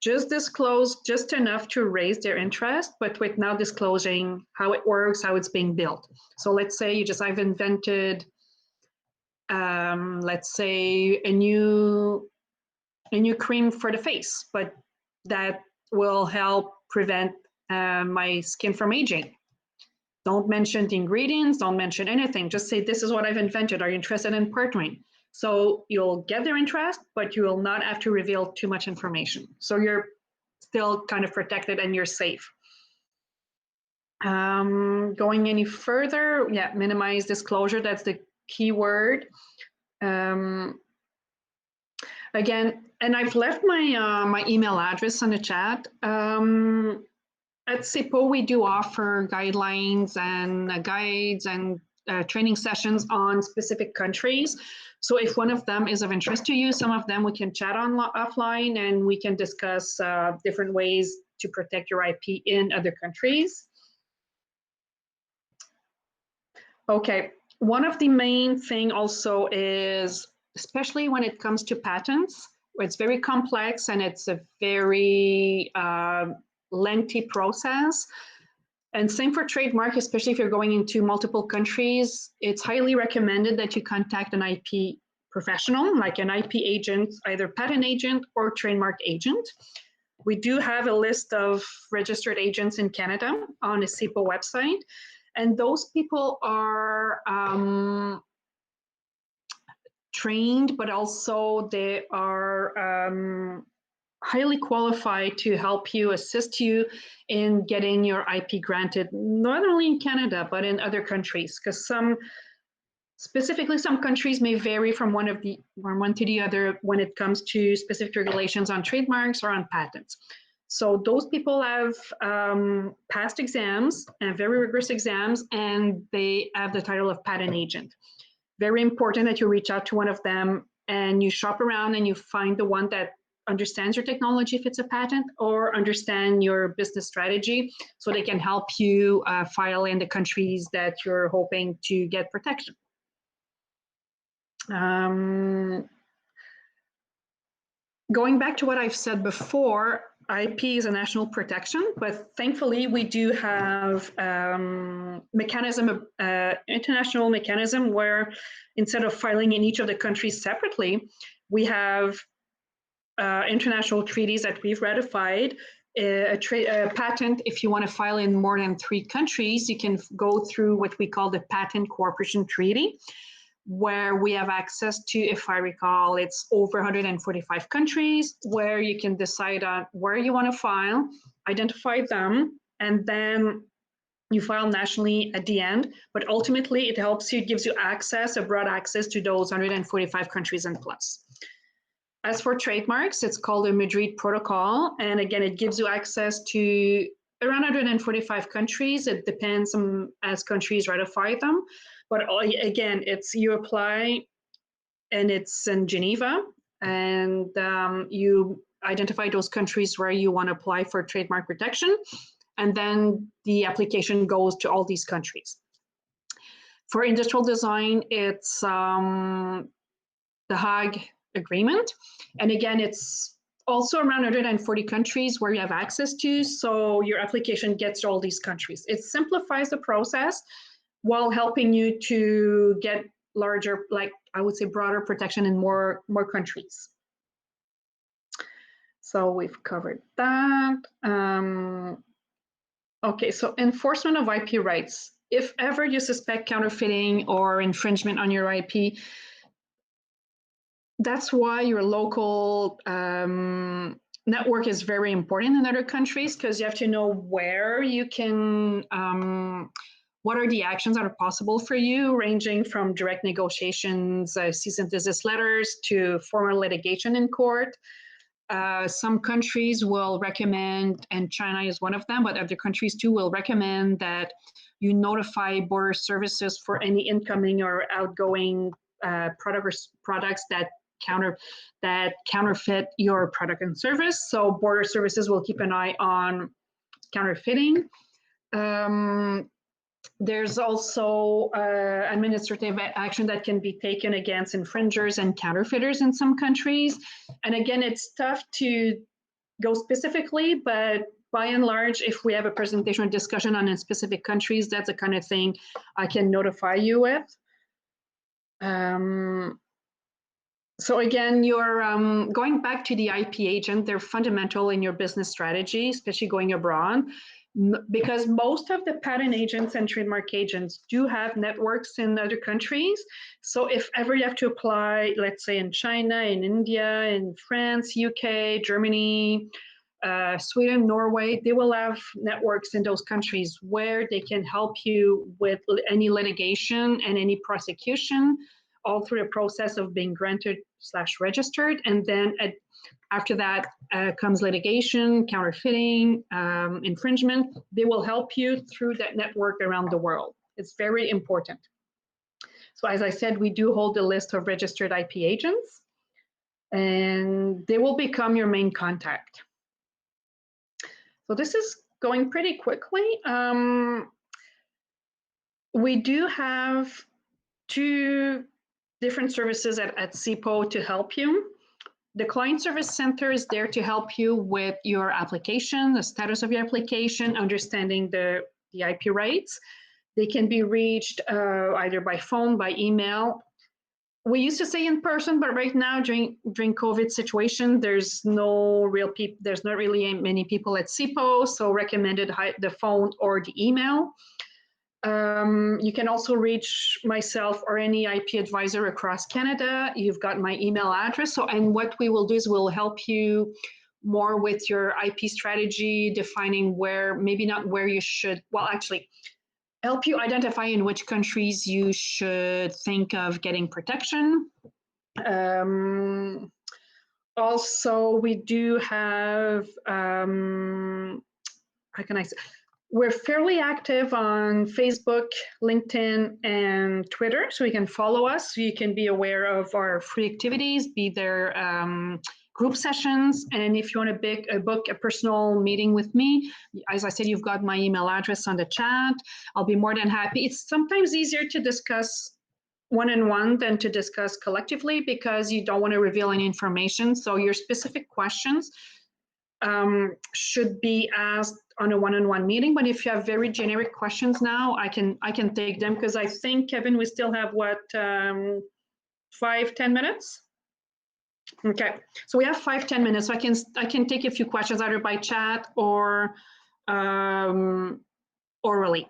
just disclose just enough to raise their interest, but without disclosing how it works, how it's being built. So let's say I've invented, let's say a new cream for the face, but that will help prevent my skin from aging. Don't mention the ingredients, don't mention anything. Just say, this is what I've invented. Are you interested in partnering? So you'll get their interest, but you will not have to reveal too much information. So you're still kind of protected and you're safe. Going any further, minimize disclosure. That's the key word. Again, and I've left my email address on the chat. At CIPO, we do offer guidelines and guides and training sessions on specific countries. So if one of them is of interest to you, some of them we can chat on offline, and we can discuss different ways to protect your IP in other countries. Okay, one of the main thing also is, especially when it comes to patents, it's very complex and it's a very lengthy process. And same for trademark, especially if you're going into multiple countries, it's highly recommended that you contact an IP professional, like an IP agent, either patent agent or trademark agent. We do have a list of registered agents in Canada on the CIPO website. And those people are trained, but also they are highly qualified to help you, assist you in getting your IP granted, not only in Canada, but in other countries, because specifically some countries may vary from one to the other when it comes to specific regulations on trademarks or on patents. So those people have passed exams, and very rigorous exams, and they have the title of patent agent. Very important that you reach out to one of them and you shop around and you find the one that understands your technology if it's a patent, or understand your business strategy, so they can help you file in the countries that you're hoping to get protection. Going back to what I've said before, IP is a national protection, but thankfully we do have international mechanism where instead of filing in each of the countries separately, we have international treaties that we've ratified. A patent, if you want to file in more than 3 countries, you can go through what we call the Patent Cooperation Treaty, where we have access to, if I recall, it's over 145 countries, where you can decide on where you want to file, identify them, and then you file nationally at the end. But ultimately, it helps you, gives you access, a broad access to those 145 countries and plus. As for trademarks, it's called the Madrid Protocol. And again, it gives you access to around 145 countries. It depends on as countries ratify them. But again, it's you apply, and it's in Geneva, and you identify those countries where you want to apply for trademark protection, and then the application goes to all these countries. For industrial design, it's the Hague Agreement, and again, it's also around 140 countries where you have access to, so your application gets to all these countries. It simplifies the process while helping you to get larger, like I would say, broader protection in more countries. So we've covered that. Okay, so enforcement of IP rights. If ever you suspect counterfeiting or infringement on your IP, that's why your local network is very important in other countries, because you have to know where you can, what are the actions that are possible for you, ranging from direct negotiations, cease and desist letters, to formal litigation in court. Some countries will recommend, and China is one of them, but other countries too will recommend that you notify border services for any incoming or outgoing products that counterfeit your product and service. So border services will keep an eye on counterfeiting. There's also administrative action that can be taken against infringers and counterfeiters in some countries. And again, it's tough to go specifically, but by and large, if we have a presentation or discussion on specific countries, that's the kind of thing I can notify you with. So again, you're going back to the IP agent, they're fundamental in your business strategy, especially going abroad, because most of the patent agents and trademark agents do have networks in other countries. So if ever you have to apply, let's say in China, in India, in France, UK, Germany, Sweden, Norway, they will have networks in those countries where they can help you with any litigation and any prosecution, all through the process of being granted/registered. And then after that comes litigation, counterfeiting, infringement. They will help you through that network around the world. It's very important. So as I said, we do hold a list of registered IP agents, and they will become your main contact. So this is going pretty quickly. We do have 2 different services at CIPO to help you. The Client Service Center is there to help you with your application, the status of your application, understanding the IP rights. They can be reached either by phone, by email. We used to say in person, but right now during COVID situation, there's no real people. There's not really many people at CIPO, so recommended the phone or the email. You can also reach myself or any IP advisor across Canada. You've got my email address. So, and what we will do is we'll help you more with your IP strategy, defining where, maybe not where you should, well, actually, help you identify in which countries you should think of getting protection. Also, we do have, how can I say, we're fairly active on Facebook, LinkedIn, and Twitter, so you can follow us. So you can be aware of our free activities, be there group sessions, and if you want to book a personal meeting with me, as I said, you've got my email address on the chat. I'll be more than happy. It's sometimes easier to discuss one-on-one than to discuss collectively because you don't want to reveal any information. So your specific questions should be asked on a one-on-one meeting. But if you have very generic questions now, I can take them, because I think, Kevin, we still have what, 5-10 minutes? Okay, so we have 5-10 minutes. So I can take a few questions either by chat or orally.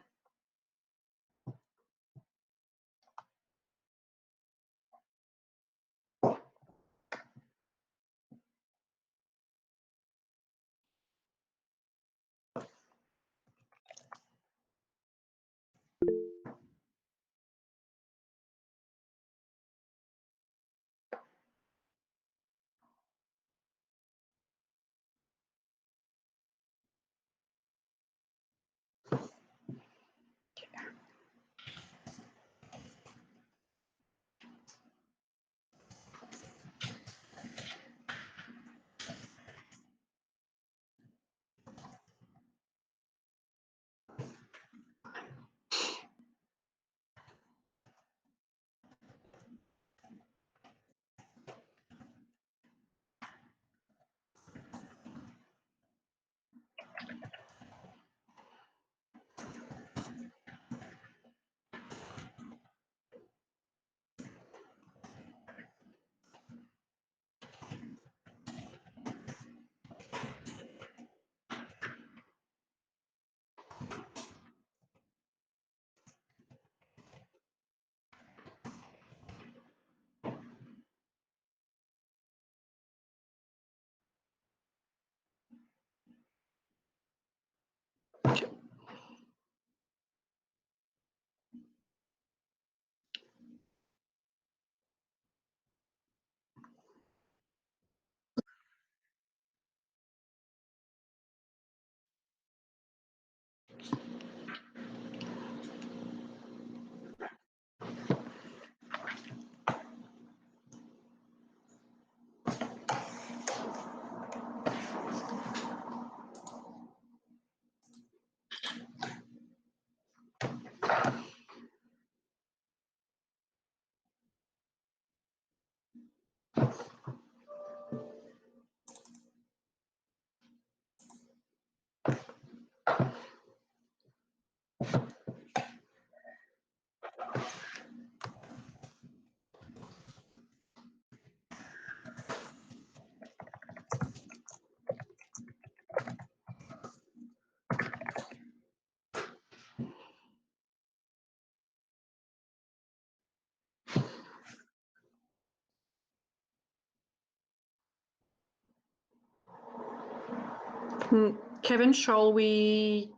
Kevin, shall we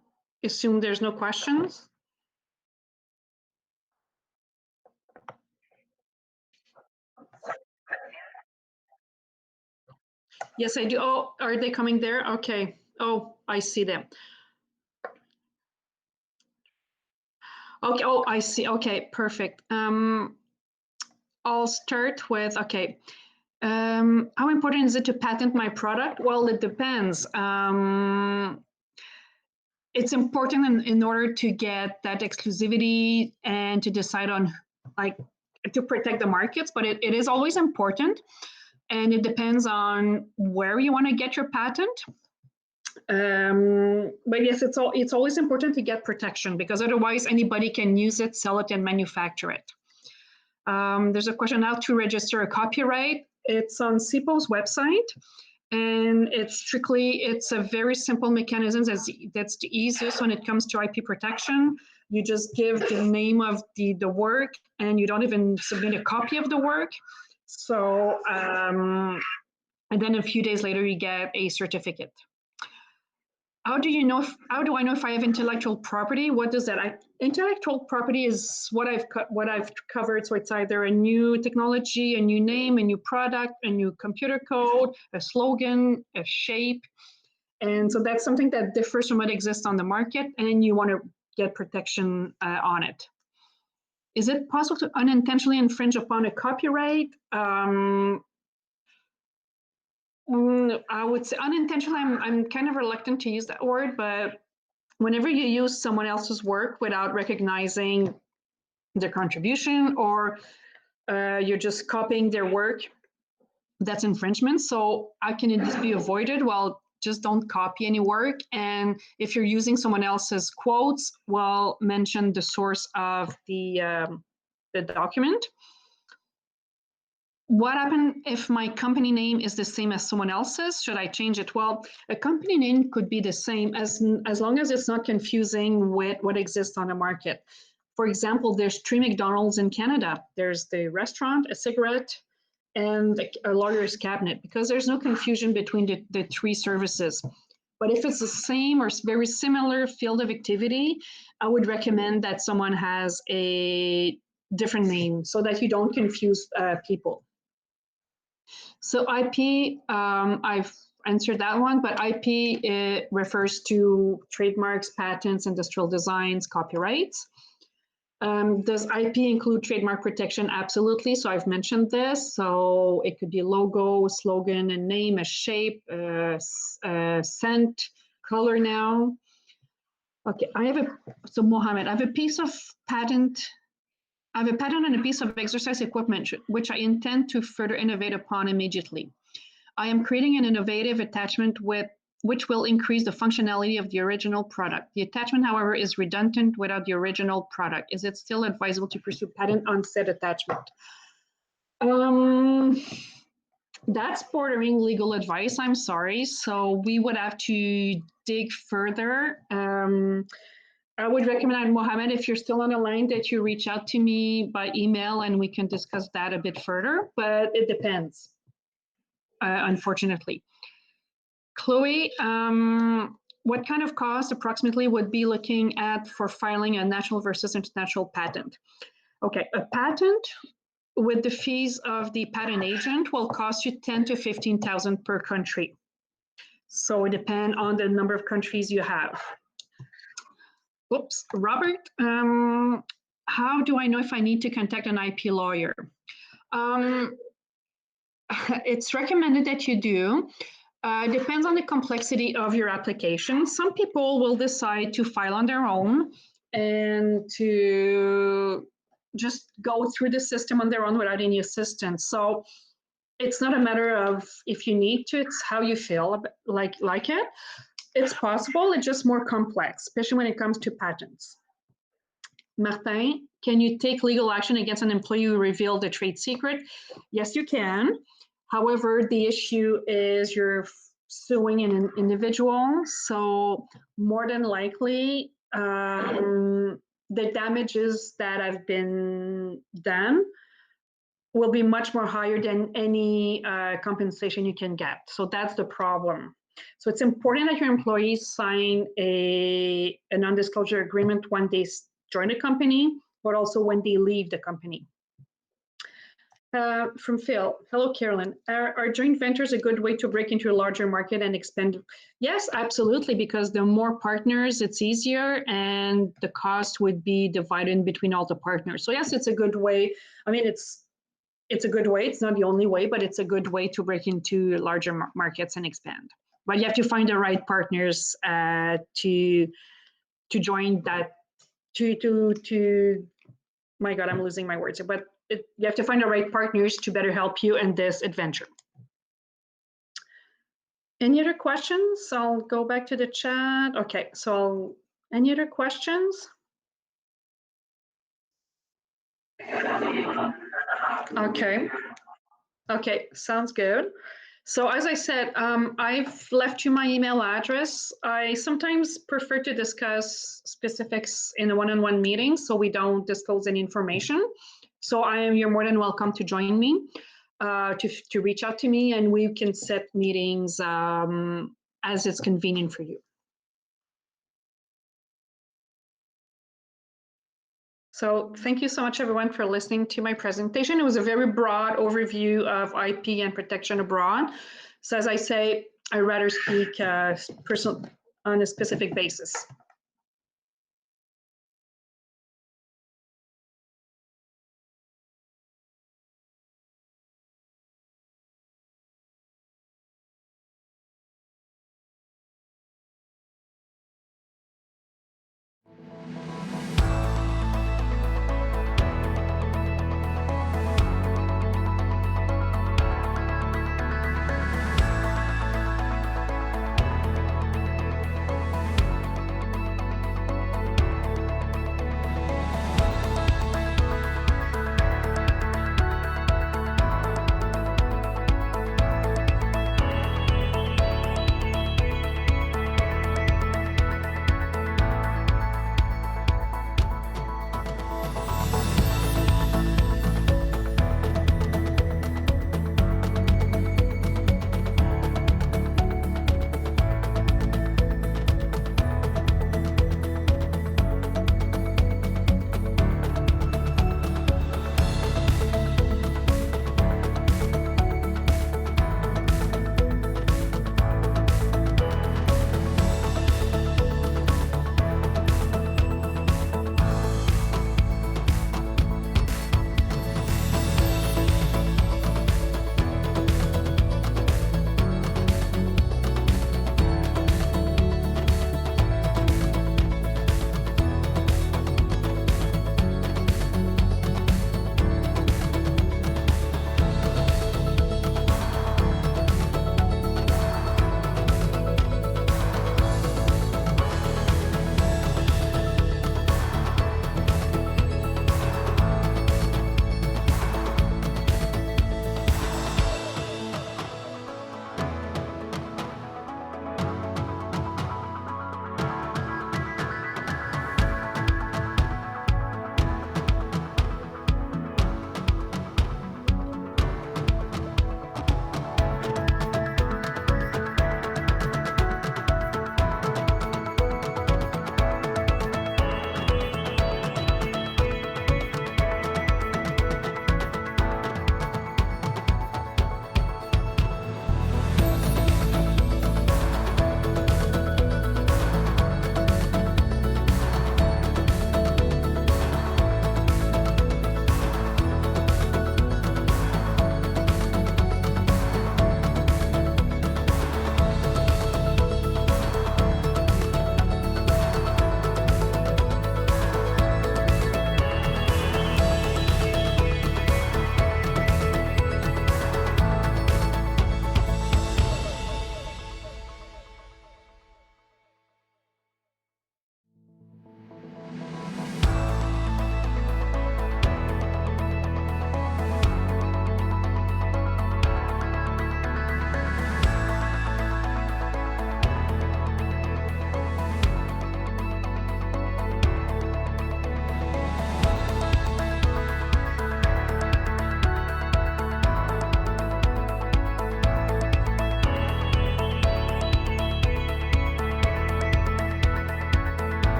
assume there's no questions? Yes, I do. Oh, are they coming there? Okay. Oh, I see them. Okay. Oh, I see. Okay, perfect. I'll start with, okay. How important is it to patent my product? Well, it depends. It's important in order to get that exclusivity and to decide on, like, to protect the markets, but it is always important, and it depends on where you want to get your patent. But yes, it's always important to get protection, because otherwise anybody can use it, sell it, and manufacture it. There's a question how to register a copyright. It's on CIPO's website, and it's a very simple mechanism that's the easiest when it comes to IP protection. You just give the name of the work, and you don't even submit a copy of the work. So, and then a few days later, you get a certificate. How do I know if I have intellectual property? What does that? Intellectual property is what I've covered. So it's either a new technology, a new name, a new product, a new computer code, a slogan, a shape. And so that's something that differs from what exists on the market, and you want to get protection on it. Is it possible to unintentionally infringe upon a copyright? I would say unintentionally, I'm kind of reluctant to use that word, but whenever you use someone else's work without recognizing their contribution, or you're just copying their work, that's infringement. So how can it be avoided? Well, just don't copy any work. And if you're using someone else's quotes, well, mention the source of the document. What happens if my company name is the same as someone else's? Should I change it? Well, a company name could be the same as long as it's not confusing with what exists on the market. For example, there's 3 McDonald's in Canada. There's the restaurant, a cigarette, and a lawyer's cabinet, because there's no confusion between the 3 services. But if it's the same or very similar field of activity, I would recommend that someone has a different name so that you don't confuse people. So IP, I've answered that one, but IP refers to trademarks, patents, industrial designs, copyrights. Does IP include trademark protection? Absolutely. So I've mentioned this. So it could be a logo, a slogan, a name, a shape, scent, color now. Okay, so Mohammed, I have a piece of patent. I have a patent on a piece of exercise equipment, which I intend to further innovate upon immediately. I am creating an innovative attachment which will increase the functionality of the original product. The attachment, however, is redundant without the original product. Is it still advisable to pursue patent on said attachment? That's bordering legal advice, I'm sorry. So we would have to dig further. I would recommend, Mohammed, if you're still on the line, that you reach out to me by email and we can discuss that a bit further, but it depends, unfortunately. Chloe, what kind of cost approximately would be looking at for filing a national versus international patent? Okay, a patent with the fees of the patent agent will cost you 10 to 15,000 per country. So it depends on the number of countries you have. Whoops, Robert, how do I know if I need to contact an IP lawyer? It's recommended that you do. Depends on the complexity of your application. Some people will decide to file on their own and to just go through the system on their own without any assistance. So it's not a matter of if you need to, it's how you feel like it. It's possible, it's just more complex, especially when it comes to patents. Martin, can you take legal action against an employee who revealed a trade secret? Yes, you can. However, the issue is you're suing an individual, so more than likely, the damages that have been done will be much more higher than any compensation you can get. So that's the problem. So it's important that your employees sign a non-disclosure agreement when they join the company, but also when they leave the company. From Phil, hello, Carolyn. Are joint ventures a good way to break into a larger market and expand? Yes, absolutely, because the more partners, it's easier and the cost would be divided between all the partners. So yes, it's a good way. I mean, it's a good way. It's not the only way, but it's a good way to break into larger markets and expand. But you have to find the right partners to join that, my God, I'm losing my words here, but you have to find the right partners to better help you in this adventure. Any other questions? I'll go back to the chat. Okay, so any other questions? Okay, sounds good. So as I said, I've left you my email address. I sometimes prefer to discuss specifics in a one-on-one meeting, so we don't disclose any information. So you're more than welcome to join me, to reach out to me, and we can set meetings as it's convenient for you. So thank you so much, everyone, for listening to my presentation. It was a very broad overview of IP and protection abroad. So as I say, I'd rather speak on a specific basis.